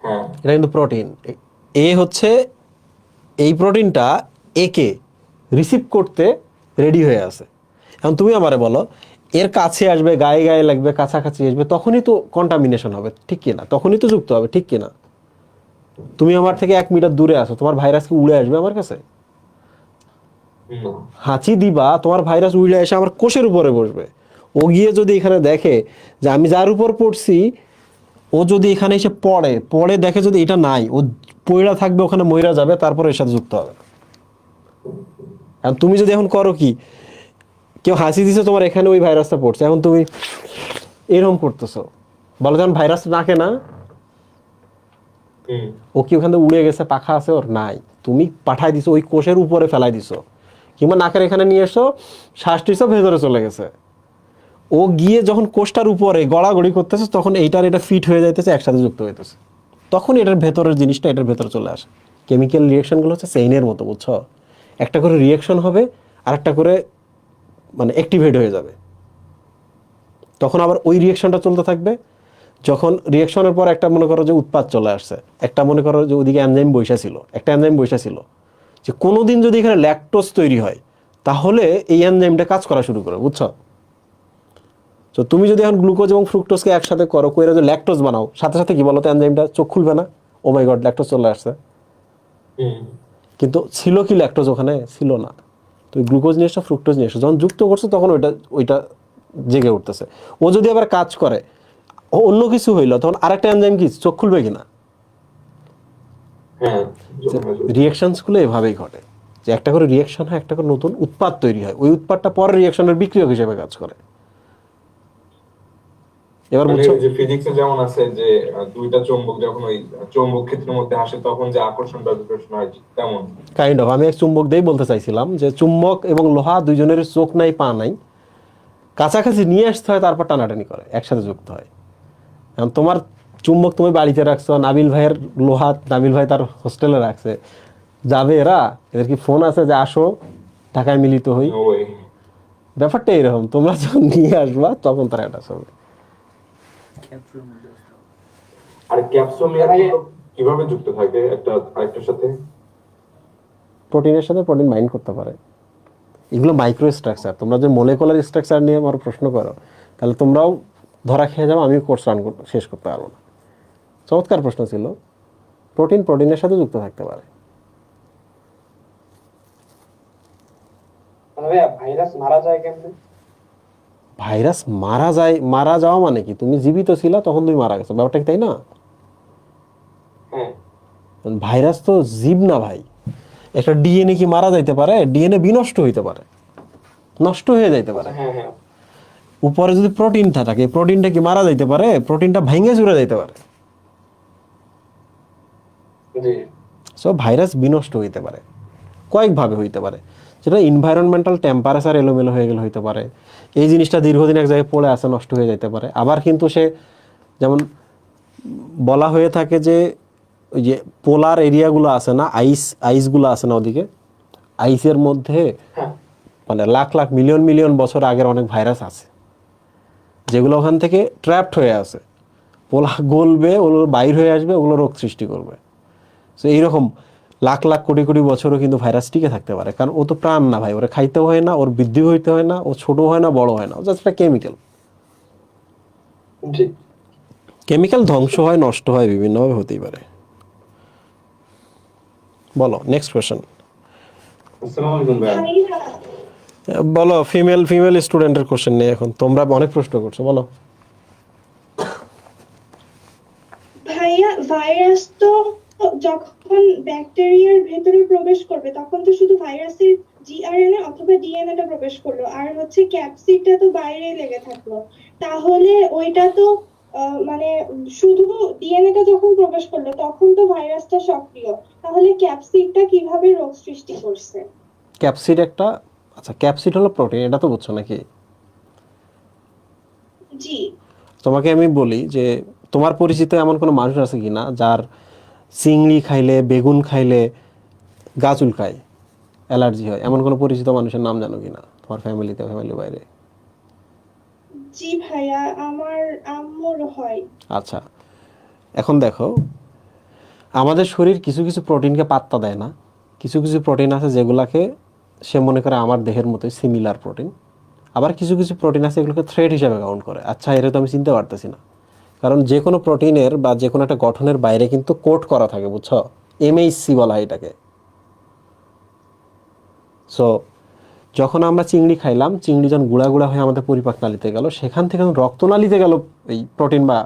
হ্যাঁ এটা কিন্তু প্রোটিন। এ হচ্ছে এই প্রোটিনটা একে রিসিভ করতে রেডি হয়ে আছে। এখন তুমি আমারে বলো এর কাছে আসবে, গায়ে গায়ে লাগবে, কাছাকাছি আসবে, তখনই তো কন্টামিনেশন হবে, ঠিক কিনা? তখনই তো যুক্ত হবে, ঠিক কিনা? তুমি আমার থেকে 1 মিটার দূরে আছো, তোমার ভাইরাস কি উড়ে আসবে আমার কাছে? না। হাঁচি দিবা, তোমার ভাইরাস উড়ে এসে আমার কোষের উপরে বসবে। ও গিয়ে যদি এখানে দেখে যে আমি যার উপর পড়ছি, ও যদি এখানে এসে পড়ে পড়ে দেখে যদি এটা নাই, ও পইড়া থাকবে ওখানে, মইরা যাবে, তারপরে এর সাথে যুক্ত হবে। আর তুমি যদি এখন করো কি, কেউ হাসি দিছে, তোমার এখানে ওই ভাইরাসটা পড়ছে, এখন তুমি এরকম করতেছো, বলো যখন ভাইরাস নাকে না, ও কি ওখান থেকে উড়ে গেছে, পাখা আছে ওর? নাই। তুমি পাঠাই দিছো ওই কোষের উপরে ফেলাই দিছো, কিংবা নাকের এখানে নিয়ে এসো, শ্বাস টিসও ভেতরে চলে গেছে। ও গিয়ে যখন কোষটার উপরে গড়াগড়ি করতেছে, তখন এইটার এটা ফিট হয়ে যাইতেছে, একসাথে যুক্ত হইতেছে, তখন এটার ভেতরের জিনিসটা এটার ভেতরে চলে আসে। কেমিক্যাল রিয়াকশনগুলো হচ্ছে চেইনের মতো, বুঝছো? একটা করে রিয়াকশন হবে, আর একটা করে মানে অ্যাক্টিভেট হয়ে যাবে, তখন আবার ওই রিয়াকশনটা চলতে থাকবে। যখন রিয়াকশনের পর একটা মনে করো যে উৎপাদ চলে আসছে, একটা মনে করো যে ওদিকে এনজাইম বৈশা ছিল, একটা এনজাইম বৈশা ছিল, যে কোনোদিন যদি এখানে ল্যাকটোজ তৈরি হয়, তাহলে এই এনজাইমটা কাজ করা শুরু করে, বুঝছো? তো তুমি যদি এখন গ্লুকোজ এবং ফ্রুক্টোজকে একসাথে করো, কইরা যে ল্যাকটোজ বানাও, সাথে সাথে কি বলো তো, এনজাইমটা চোখ খুলবে না? ও মাই গড, ল্যাকটোজ চলে আসছে। কিন্তু ছিল কি ল্যাকটোজ ওখানে? ছিল না। তো গ্লুকোজ নিয়ে এসো, ফ্রুক্টোজ নিয়ে এসো, যখন যুক্ত করছো তখন ওইটা জেগে উঠতেছে। ও যদি আবার কাজ করে, অন্য কিছু হইলো, তখন আরেকটা এনজাইম কি চোখ খুলবে কিনা? হ্যাঁ, রিয়াকশনসগুলো এভাবেই ঘটে, যে একটা করে রিয়াকশন হয়, একটা করে নতুন উৎপাদ তৈরি হয়, ওই উৎপাদটা পরের রিয়াকশনের বিক্রিয়ক হিসেবে কাজ করে। এবার মানে বুঝছো? যে ফিজিক্সে যেমন আছে যে দুইটা চুম্বক যখন ওই চৌম্বক ক্ষেত্রের মধ্যে আসে, তখন যে আকর্ষণ বা বিকর্ষণ হয়, ঠিক তেমন। কাইন্ড অফ, আমি এক চুম্বক দিয়েই বলতে চাইছিলাম যে চুম্বক এবং লোহা দুইজনের চোখ নাই, পা নাই, কাছাকাছি নিয়ে আসতে হয়, তারপর টানাটানি করে, একসাথে যুক্ত হয়। এখন তোমার চুম্বক তুমি বাড়িতে রাখছো, নাবিল ভাইয়ের লোহা নাবিল ভাই তার হোস্টেলে রাখছে, যাবে এরা? এদের কি ফোন আছে যে আসো ঢাকায় মিলিত হই? ওই ব্যাপারটা এরকম, তোমরা যখন নিয়ে আসবা তখন তারা অ্যাটাচ হবে। ক্যাপসুলের মধ্যে আসতে হবে। আর ক্যাপসুল কিভাবে যুক্ত থাকে একটা আরেকটার সাথে? প্রোটিনের সাথে প্রোটিন বাইন্ড করতে পারে। এগুলো মাইক্রো স্ট্রাকচার। তোমরা যে মোলেকুলার স্ট্রাকচার নিয়ে আমার প্রশ্ন করো, তাহলে তোমরাও ধরা খেয়ে যাবো, আমি কোর্স রান শেষ করতে পারবো না। চমৎকার প্রশ্ন ছিল। প্রোটিনের সাথে যুক্ত থাকতে পারে। ভাইরাস মারা যায় কেমনে? ভাইরাস মারা যাওয়া মানে কি? তুমি জীবিত ছিলা, তখন তুমি মারা গেছো, ব্যাপারটা কি তাই না? হ্যাঁ, ভাইরাস তো জীব না ভাই। একটা ডিএনএ কি মারা যাইতে পারে? ডিএনএ বিনষ্ট হইতে পারে, নষ্ট হয়ে যাইতে পারে। হ্যাঁ, হ্যাঁ। উপরে যদি প্রোটিনটা থাকে, প্রোটিনটা কি মারা যাইতে পারে? প্রোটিনটা ভেঙে চুরে যাইতে পারে। জি। সো ভাইরাস বিনষ্ট হইতে পারে, কয়েকভাবে হইতে পারে। যেটা এনভায়রনমেন্টাল টেম্পারেচার এলোমেলো হয়ে গেলে হইতে পারে, এই জিনিসটা দীর্ঘদিন এক জায়গায় পড়ে আছে, নষ্ট হয়ে যেতে পারে। আবার কিন্তু সে, যেমন বলা হয়ে থাকে যে ওই যে পোলার এরিয়াগুলো আছে না, আইসগুলো আছে না ওদিকে, আইসের মধ্যে হ্যাঁ, মানে লাখ লাখ মিলিয়ন মিলিয়ন বছর আগের অনেক ভাইরাস আছে, যেগুলো ওখান থেকে ট্র্যাপড হয়ে আছে। পোলা গলবে, ওগুলো বাইর হয়ে আসবে, ওগুলো রোগ সৃষ্টি করবে। তো এইরকম লাখ লাখ কোটি কোটি বছরও কিন্তু ভাইরাস টিকে থাকতে পারে, কারণ ও তো প্রাণ না ভাই, ওরা খাইতেও হয় না, ওর বৃদ্ধি হইতে হয় না, ও ছোট হয় না, বড় হয় না, ও জাস্ট একটা কেমিক্যাল। জি। কেমিক্যাল ধ্বংস হয়, নষ্ট হয়, বিভিন্নভাবে হতেই পারে। বলো নেক্সট কোয়েশ্চেন। আসসালামু আলাইকুম ভাই। বলো, ফিমেল স্টুডেন্টের কোশ্চেন নেই এখন, তোমরা অনেক প্রশ্ন করছো, বলো। ভাইয়া, ভাইরাস তো যখন ব্যাকটেরিয়ার ভেতরে প্রবেশ করবে, তখন তো শুধু ভাইরাসের জিআরএনএ অথবা ডিএনএটা প্রবেশ করলো, আর হচ্ছে ক্যাপসিডটা তো বাইরে লেগে থাকলো। তাহলে ওইটা তো মানে শুধু ডিএনএটা যখন প্রবেশ করলো, তখন তো ভাইরাসটা সক্রিয়। তাহলে ক্যাপসিডটা কিভাবে রোগ সৃষ্টি করছে? ক্যাপসিড একটা, আচ্ছা ক্যাপসিড হলো প্রোটিন, এটা তো বুঝছো নাকি? জি। তোমাকে আমি বলি যে তোমার পরিচিত এমন কোনো মানুষ আছে কিনা যার চিংড়ি খাইলে, বেগুন খাইলে গা চুলকায়, অ্যালার্জি হয়? এমন কোনো পরিচিত মানুষের নাম জানো কিনা তোমার ফ্যামিলিতে, ফ্যামিলির বাইরে? জি ভাইয়া, আমার আম্মুর হয়। আচ্ছা, এখন দেখো, আমাদের শরীর কিছু কিছু প্রোটিনকে পাত্তা দেয় না, কিছু কিছু প্রোটিন আছে যেগুলাকে সে মনে করে আমার দেহের মতোই সিমিলার প্রোটিন, আবার কিছু কিছু প্রোটিন আছে এগুলোকে থ্রেট হিসাবে কাউন্ট করে। আচ্ছা, এটা তো আমি চিনতে পারতেছি না, কারণ যে কোনো প্রোটিনের বা যে কোনো একটা গঠনের বাইরে কিন্তু কোট করা থাকে, বুঝছো? এমএইচসি বলা হয় এটাকে। সো যখন আমরা চিংড়ি খাইলাম, চিংড়ি যখন গুঁড়া গুঁড়া হয়ে আমাদের পরিপাক নালীতে গেল, সেখান থেকে যখন রক্তনালীতে গেল এই প্রোটিন বা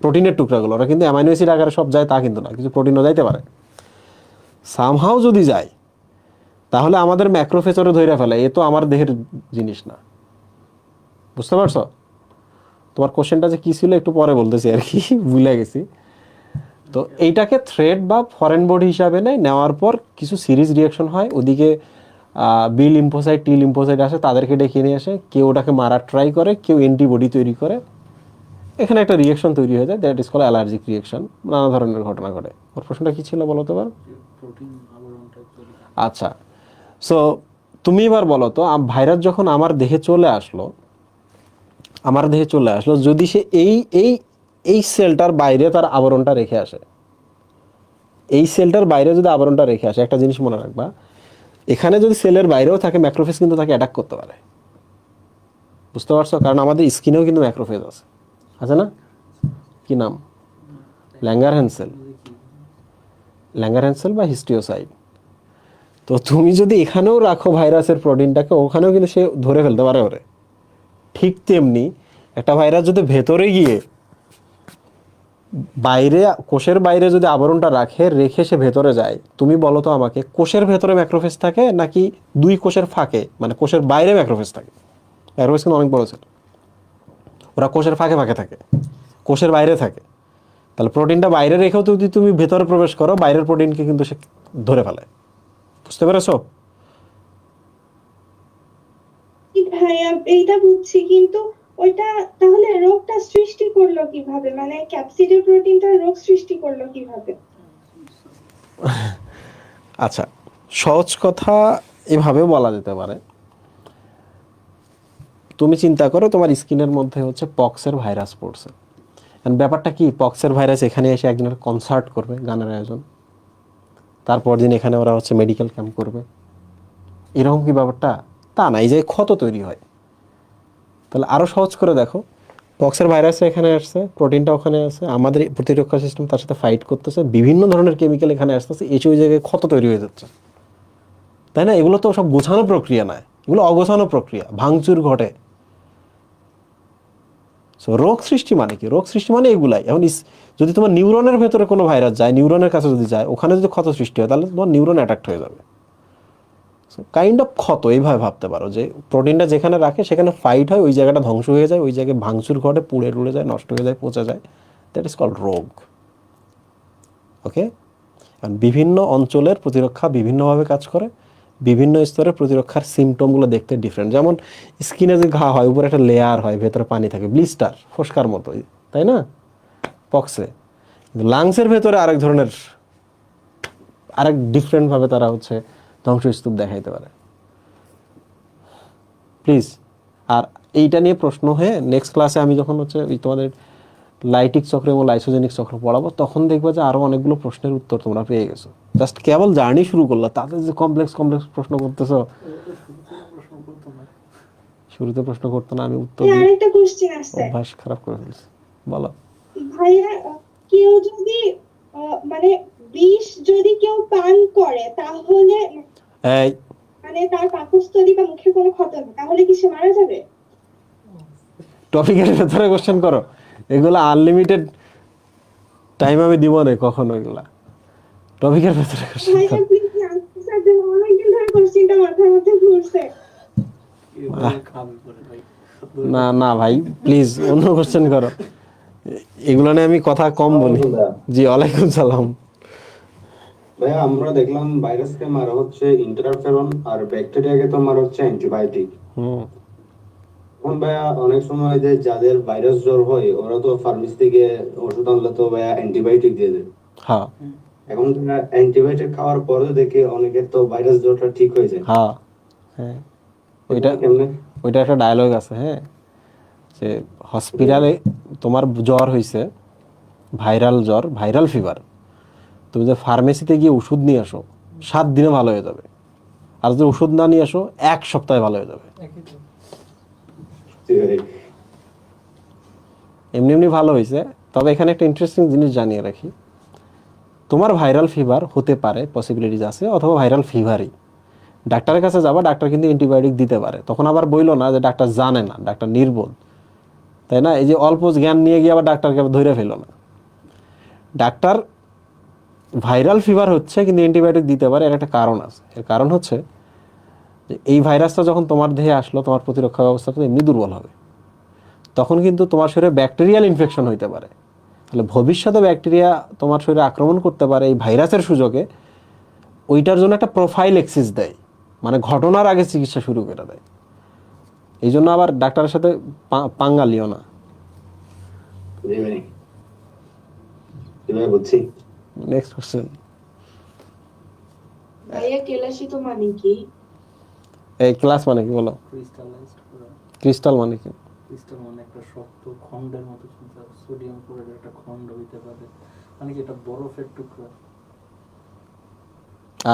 প্রোটিনের টুকরাগুলো, ওরা কিন্তু অ্যামাইনো অ্যাসিড আকারে সব যায় তা কিন্তু না, কিছু প্রোটিনও যাইতে পারে। সামহাও যদি যায় তাহলে আমাদের ম্যাক্রোফেজরে ধরে ফেলে, এ তো আমার দেহের জিনিস না। বুঝতে পারছো? তোমার কোশ্চেনটা যে কি ছিল একটু পরে বলতেছি আর কি, ভুলে গেছি। তো এইটাকে থ্রেড বা ফরেন বডি হিসাবে নেওয়ার পর কিছু সিরিজ রিয়াকশন হয়, ওদিকে বি লিম্ফোসাইট টি লিম্ফোসাইট আসে, তাদেরকে ডেকে নিয়ে আসে, কেউ ওটাকে মারার ট্রাই করে, কেউ অ্যান্টিবডি তৈরি করে, এখানে একটা রিয়াকশন তৈরি হয়ে যায়, that is call allergic reaction. নানা ধরনের ঘটনা ঘটে। ওর প্রশ্নটা কি ছিল বলো তো এবার? প্রোটিন আবরণটা তৈরি করে। আচ্ছা, সো তুমি এবার বলো তো, ভাইরাস যখন আমার দেহে চলে আসলো, যদি সে এই এই এই সেলটার বাইরে তার আবরণটা রেখে আসে, এই সেলটার বাইরে যদি আবরণটা রেখে আসে, একটা জিনিস মনে রাখবা, এখানে যদি সেলের বাইরেও থাকে ম্যাক্রোফেজ কিন্তু তাকে অ্যাটাক করতে পারে। বুঝতে পারছো? কারণ আমাদের স্কিনেও কিন্তু ম্যাক্রোফেজ আছে না? কি নাম? ল্যাঙ্গারহ্যান্স সেল, ল্যাঙ্গারহ্যান্স সেল বা হিস্টিওসাইট। তো তুমি যদি এখানেও রাখো ভাইরাসের প্রোটিনটাকে, ওখানেও কিন্তু সে ধরে ফেলতে পারে ওরে। ঠিক তেমনি একটা ভাইরাস যদি ভেতরে গিয়ে বাইরে, কোষের বাইরে যদি আবরণটা রেখে সে ভেতরে যায়, তুমি বলো তো আমাকে, কোষের ভেতরে ম্যাক্রোফেজ থাকে নাকি দুই কোষের ফাঁকে, মানে কোষের বাইরে ম্যাক্রোফেজ থাকে? ম্যাক্রোফেজ কিন্তু অনেক বড় ছিল, ওরা কোষের ফাঁকে ফাঁকে থাকে, কোষের বাইরে থাকে। তাহলে প্রোটিনটা বাইরে রেখেও যদি তুমি ভেতরে প্রবেশ করো, বাইরের প্রোটিনকে কিন্তু সে ধরে ফেলে। বুঝতে পেরেছো? ভাইয়া এইটা বুঝছি, কিন্তু ওইটা তাহলে রোগটা সৃষ্টি করলো কিভাবে? মানে ক্যাপসিডের প্রোটিনটা রোগ সৃষ্টি করলো কিভাবে? আচ্ছা, সহজ কথা এভাবেও বলা যেতে পারে। তুমি চিন্তা করো তোমার স্কিনের মধ্যে হচ্ছে পক্সের ভাইরাস পড়ছে। ব্যাপারটা কি, পক্সের ভাইরাস এখানে এসে একদিনের কনসার্ট করবে, গানের আয়োজন, তারপর দিন এখানে ওরা হচ্ছে মেডিকেল ক্যাম্প করবে, এরকম কি ব্যাপারটা? তা না, এই যে ক্ষত তৈরি হয়। তাহলে আরও সহজ করে দেখো, পক্সের ভাইরাস এখানে আসছে, প্রোটিনটা ওখানে আছে, আমাদের প্রতিরক্ষা সিস্টেম তার সাথে ফাইট করতেছে, বিভিন্ন ধরনের কেমিক্যাল এখানে আসতেছে, এসে ওই জায়গায় ক্ষত তৈরি হয়ে যাচ্ছে, তাই না? এগুলো তো সব গোছানো প্রক্রিয়া নয়, এগুলো অগোছানো প্রক্রিয়া, ভাঙচুর ঘটে। সো রোগ সৃষ্টি মানে কি? রোগ সৃষ্টি মানে এগুলাই। এখন যদি তোমার নিউরনের ভেতরে কোনো ভাইরাস যায়, নিউরনের কাছে যদি যায়, ওখানে যদি ক্ষত সৃষ্টি হয়, তাহলে তোমার নিউরন অ্যাটাক হয়ে যাবে। কাইন্ড অফ ক্ষত, এইভাবে ভাবতে পারো যে প্রোটিনটা যেখানে রাখে সেখানে ফাইট হয়, ওই জায়গাটা ধ্বংস হয়ে যায়, ওই জায়গায় ভাঙচুর ঘটে, পুড়ে টুড়ে যায়, নষ্ট হয়ে যায়, পচে যায়, দ্যাট ইজ কল্ড রোগ। ওকে? বিভিন্ন অঞ্চলের প্রতিরক্ষা বিভিন্নভাবে কাজ করে, বিভিন্ন স্তরের প্রতিরক্ষার সিমটমগুলো দেখতে ডিফারেন্ট। যেমন স্কিনে যে ঘা হয়, উপরে একটা লেয়ার হয়, ভেতরে পানি থাকে, ব্লিস্টার, ফোস্কার মতোই, তাই না? পক্সে। লাংসের ভেতরে আরেক ধরনের, আরেক ডিফারেন্টভাবে তারা হচ্ছে ধ্বংসস্তূপ দেখাইতে পারে। প্লিজ, আর এইটা নিয়ে প্রশ্ন হয়ে নেক্সট ক্লাসে আমি যখন হচ্ছে তোমাদের লাইটিক চক্র এবং লাইসোজেনিক চক্র পড়াবো, তখন দেখবো যে আরো অনেকগুলো প্রশ্নের উত্তর তোমরা পেয়ে গেছো। জাস্ট কেবল জার্নি শুরু করলো, তাদের যে কমপ্লেক্স প্রশ্ন করতেছো। শুরুতে প্রশ্ন করতো না, আমি উত্তর দিয়ে আরেকটা কোশ্চেন আছে অভ্যাস খারাপ করে ফেলছি। বলো। ভাইয়া। কেউ যদি মানে বিষ যদি কেউ পান করে, তাহলে এই মানে তার পাকস্থলী বা মুখে কোনো ক্ষত নেই, তাহলে কি সে মারা যাবে? টপিকের ভেতরে কোশ্চেন করো, এগুলো আনলিমিটেড টাইম আমি দিব না কখনো, এগুলা টপিকের ভেতরে কোশ্চেন ভাইয়া করো। প্লিজ আনসার দেন, অনেকদিন ধরে কোশ্চেনটা মাথার মধ্যে ঘুরছে। এভাবে খাবে পরে ভাই। না না ভাই, প্লিজ অন্য কোশ্চেন করো, এগুলো নিয়ে আমি কথা কম বলি। জি, ওয়ালাইকুম সালাম। ভাইয়া আমরা দেখলাম ভাইরাসকে মারা হচ্ছে ইন্টারফেরন, আর ব্যাকটেরিয়াকে তো মারা হচ্ছে অ্যান্টিবায়োটিক। হুম, এখন ভাইয়া অনেক সময় যে যাদের ভাইরাস জ্বর হয়, ওরা তো ফার্মেসি থেকে ওষুধ আনলে তো ভাইয়া অ্যান্টিবায়োটিক দিয়ে দেয়। হ্যাঁ এখন অ্যান্টিবায়োটিক খাওয়ার পরেও দেখি অনেকের তো ভাইরাস জ্বরটা ঠিক হয়ে যায়। হ্যাঁ হ্যাঁ, ওইটা কেমনে? ওইটা একটা ডায়লগ আছে, হ্যাঁ, যে হসপিটালে তোমার জ্বর হয়েছে, ভাইরাল জ্বর, ভাইরাল ফিভার, তুমি যে ফার্মেসিতে গিয়ে ওষুধ নিয়ে আসো, 7 দিনে ভালো হয়ে যাবে। আর যদি ওষুধ না নিয়ে আসো 1 সপ্তাহে ভালো হয়ে যাবে। এমনি এমনি ভালো হয়েছে। তবে এখানে একটা ইন্টারেস্টিং জিনিস জানিয়ে রাখি, তোমার ভাইরাল ফিভার হতে পারে, পসিবিলিটিস আছে, অথবা ভাইরাল ফিভারই। ডাক্তারের কাছে যাবা, ডাক্তার কিন্তু অ্যান্টিবায়োটিক দিতে পারে। তখন আবার বইলো না যে ডাক্তার জানে না, ডাক্তার নির্বোধ, তাই না? এই যে অল্প জ্ঞান নিয়ে গিয়ে আবার ডাক্তারকে ধরে ফেলো না। ডাক্তার ভাইরাল ফিভার হচ্ছে কিন্তু অ্যান্টিবায়োটিক দিতে পারে, এর একটা কারণ আছে। এর কারণ হচ্ছে যে এই ভাইরাসটা যখন তোমার দেহে আসলো, তোমার প্রতিরক্ষা ব্যবস্থা তো এমনি দুর্বল হবে, তখন কিন্তু তোমার শরীরে ব্যাকটেরিয়াল ইনফেকশন হইতে পারে। তাহলে ভবিষ্যতে ব্যাকটেরিয়া তোমার শরীরে আক্রমণ করতে পারে এই ভাইরাসের সুযোগে, ওইটার জন্য একটা প্রোফাইল এক্সিস দেয়, মানে ঘটনার আগে চিকিৎসা শুরু করে দেয়। এই জন্য আবার ডাক্তারের সাথে পাঙ্গা লিও না। বুঝছি। Next question. ভাইয়া কেলাসি তো মানে কি? এই ক্লাস মানে কি বলো? ক্রিস্টালাইজড করা। ক্রিস্টাল মানে কি? ক্রিস্টাল মানে একটা শক্ত খন্ডের মতো, সোডিয়াম ক্লোরাইডের একটা খন্ড হইতে পারে, মানে কি এটা বরফের টুকরা।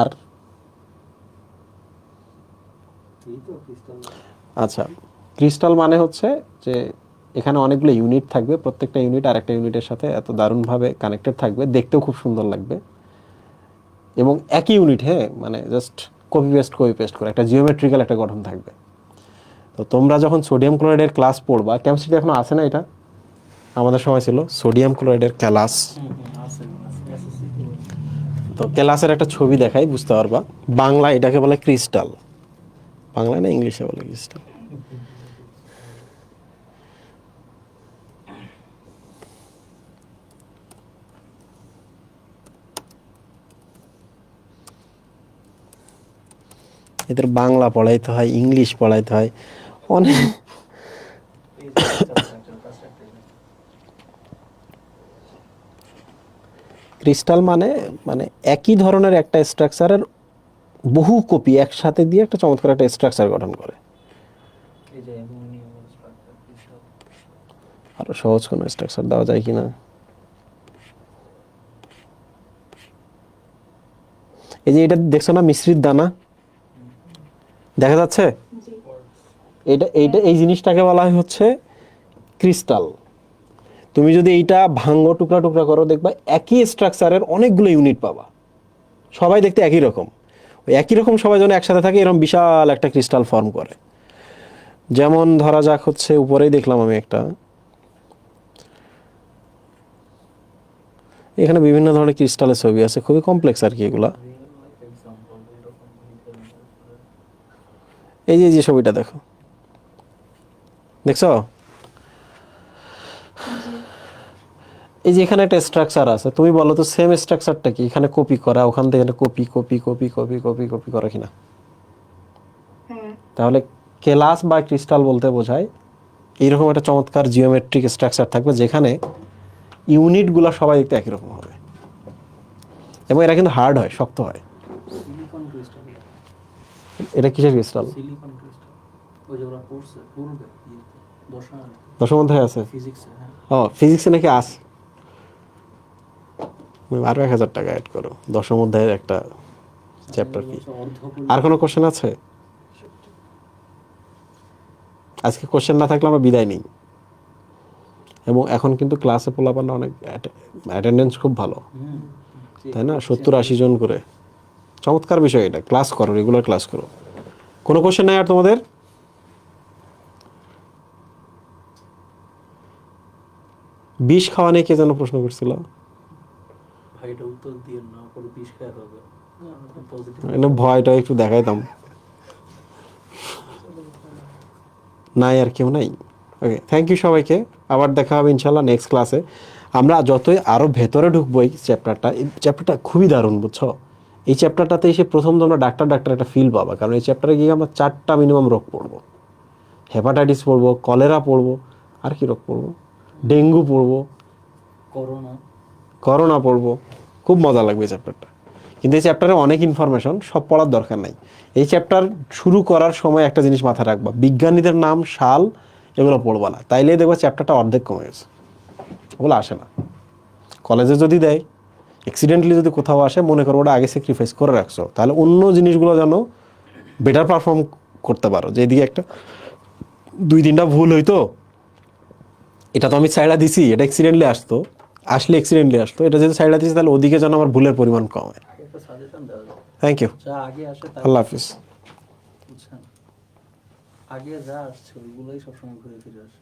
আর এই তো ক্রিস্টাল। আচ্ছা, ক্রিস্টাল মানে হচ্ছে যে এখানে অনেকগুলো ইউনিট থাকবে, প্রত্যেকটা ইউনিট আরেকটা ইউনিটের সাথে এত দারুণভাবে কানেক্টেড থাকবে, দেখতেও খুব সুন্দর লাগবে, এবং একই ইউনিট, হ্যাঁ, মানে জাস্ট কপি পেস্ট করে একটা জিওমেট্রিক্যাল একটা গঠন থাকবে। তো তোমরা যখন সোডিয়াম ক্লোরাইডের ক্লাস পড়বা, কেমিস্ট্রিতে এখনো আছে না, এটা আমাদের সময় ছিল সোডিয়াম ক্লোরাইডের ক্লাস। তো ক্লাসের একটা ছবি দেখাই, বুঝতে পারবা। বাংলা এটাকে বলে ক্রিস্টাল, বাংলায় না ইংলিশে বলে ক্রিস্টাল। এদের বাংলা পড়াইতে হয়, ইংলিশ পড়াইতে হয়, অনেক। ক্রিস্টাল মানে মানে একই ধরনের একটা স্ট্রাকচারের বহু কপি একসাথে দিয়ে একটা চমৎকার একটা স্ট্রাকচার গঠন করে। এই যে অ্যালুমিনিয়াম স্ট্রাকচার ক্রিস্টাল। আরো সহজ কোনো স্ট্রাকচার দেওয়া যায় কিনা? এই যে এটা দেখছো না, মিশ্রিত দানা দেখা যাচ্ছে, এই জিনিসটাকে বলা হয় হচ্ছে ক্রিস্টাল। তুমি যদি এইটা ভাঙ্গো, টুকরা টুকরা করো, দেখবা একই স্ট্রাকচারের অনেকগুলো ইউনিট পাবা, সবাই দেখতে একই রকম। ওই একই রকম সবাই যেন একসাথে থাকে, এরকম বিশাল একটা ক্রিস্টাল ফর্ম করে। যেমন ধরা যাক হচ্ছে, উপরেই দেখলাম আমি একটা, এখানে বিভিন্ন ধরনের ক্রিস্টালের ছবি আছে, খুবই কমপ্লেক্স আর কি এগুলা। এই যে ছবিটা দেখো, দেখছো? এই যে এখানে একটা স্ট্রাকচার আছে, তুমি বলো তো সেম স্ট্রাকচারটা কি এখানে কপি করা, ওখান থেকে copy copy copy copy copy copy করা কিনা? হ্যাঁ। তাহলে কেলাস বা ক্রিস্টাল বলতে বোঝায় এইরকম একটা চমৎকার জিওমেট্রিক স্ট্রাকচার থাকবে, যেখানে ইউনিটগুলো সবাই দেখতে একই রকম হবে, এবং এরা কিন্তু হার্ড হয়, শক্ত হয়। Silicon crystal. এটা কিসের ক্রিস্টাল? সিলিকন ক্রিস্টাল ওই যে ওরা পড়ছে পূর্বে দশম অধ্যায়ে আছে। ফিজিক্সে। হ্যাঁ, ও ফিজিক্সে নাকি আছে। আরো 1000 টাকা অ্যাড করো, দশম অধ্যায়ের একটা চ্যাপ্টার কি। আর কোনো কোশ্চেন আছে? আজকে কোশ্চেন না থাকলে আমরা বিদায় নিই। এবং এখন কিন্তু ক্লাসে পোলাপান অনেক অ্যাটেন্ডেন্স খুব ভালো, তাই না? 70-80 জন করে, চমৎকার বিষয় এটা। ক্লাস করো, রেগুলার ক্লাস করো। কোনো কোশ্চেন নাই আর তোমাদের? বিষ খাওয়া নিয়ে কে যেন প্রশ্ন করছিল? ভাই এটা উত্তর দিয়ে না পরে বিষ খাওয়া হবে। ভয়টা একটু দেখাইতাম। নাই আর কেউ নাই? ওকে, থ্যাংক ইউ সবাইকে। আবার দেখা হবে ইনশাল্লাহ নেক্সট ক্লাসে। আমরা যতই আরও ভেতরে ঢুকবো এই চ্যাপ্টারটা খুবই দারুণ, বুঝছো? এই চ্যাপ্টারটাতে এসে প্রথম তোমরা ডাক্তার একটা ফিল পাবা, কারণ এই চ্যাপ্টারে গিয়ে আমরা 4টা মিনিমাম রোগ পড়বো। হেপাটাইটিস পড়বো, কলেরা পড়বো, আর কি রোগ পড়বো, ডেঙ্গু পড়বো, করোনা পড়বো। খুব মজা লাগবে এই চ্যাপ্টারটা। কিন্তু এই চ্যাপ্টারে অনেক ইনফরমেশন, সব পড়ার দরকার নাই। এই চ্যাপ্টার শুরু করার সময় একটা জিনিস মাথায় রাখবা, বিজ্ঞানীদের নাম, সাল এগুলো পড়বা না, তাইলেই দেখবা চ্যাপ্টারটা অর্ধেক কমে গেছে, ওগুলো আসে না। কলেজে যদি দেয় অ্যাক্সিডেন্টালি যদি কোথাও আসে, মনে করো ওটা আগে স্যাক্রিফাইস করে রাখছো, তাহলে অন্য জিনিসগুলো যেন বেটার পারফর্ম করতে পারো। যে এদিকে একটা 2-3টা ভুল হইতো, এটা তো আমি সাইডা দিছি, এটা অ্যাক্সিডেন্টলি আসতো, আসলে অ্যাক্সিডেন্টলি আসতো, এটা যদি সাইডা দিছি তাহলে ওদিকে যেন আমার ভুলের পরিমাণ কম হয়। একটা সাজেশন দেওয়া যায়, থ্যাংক ইউ, যা আগে আসে তার আল্লাহ হাফিজ। বুঝছেন, আগে যা আসছে ওইগুলোই সবসময় ঘুরে ফিরে আসে।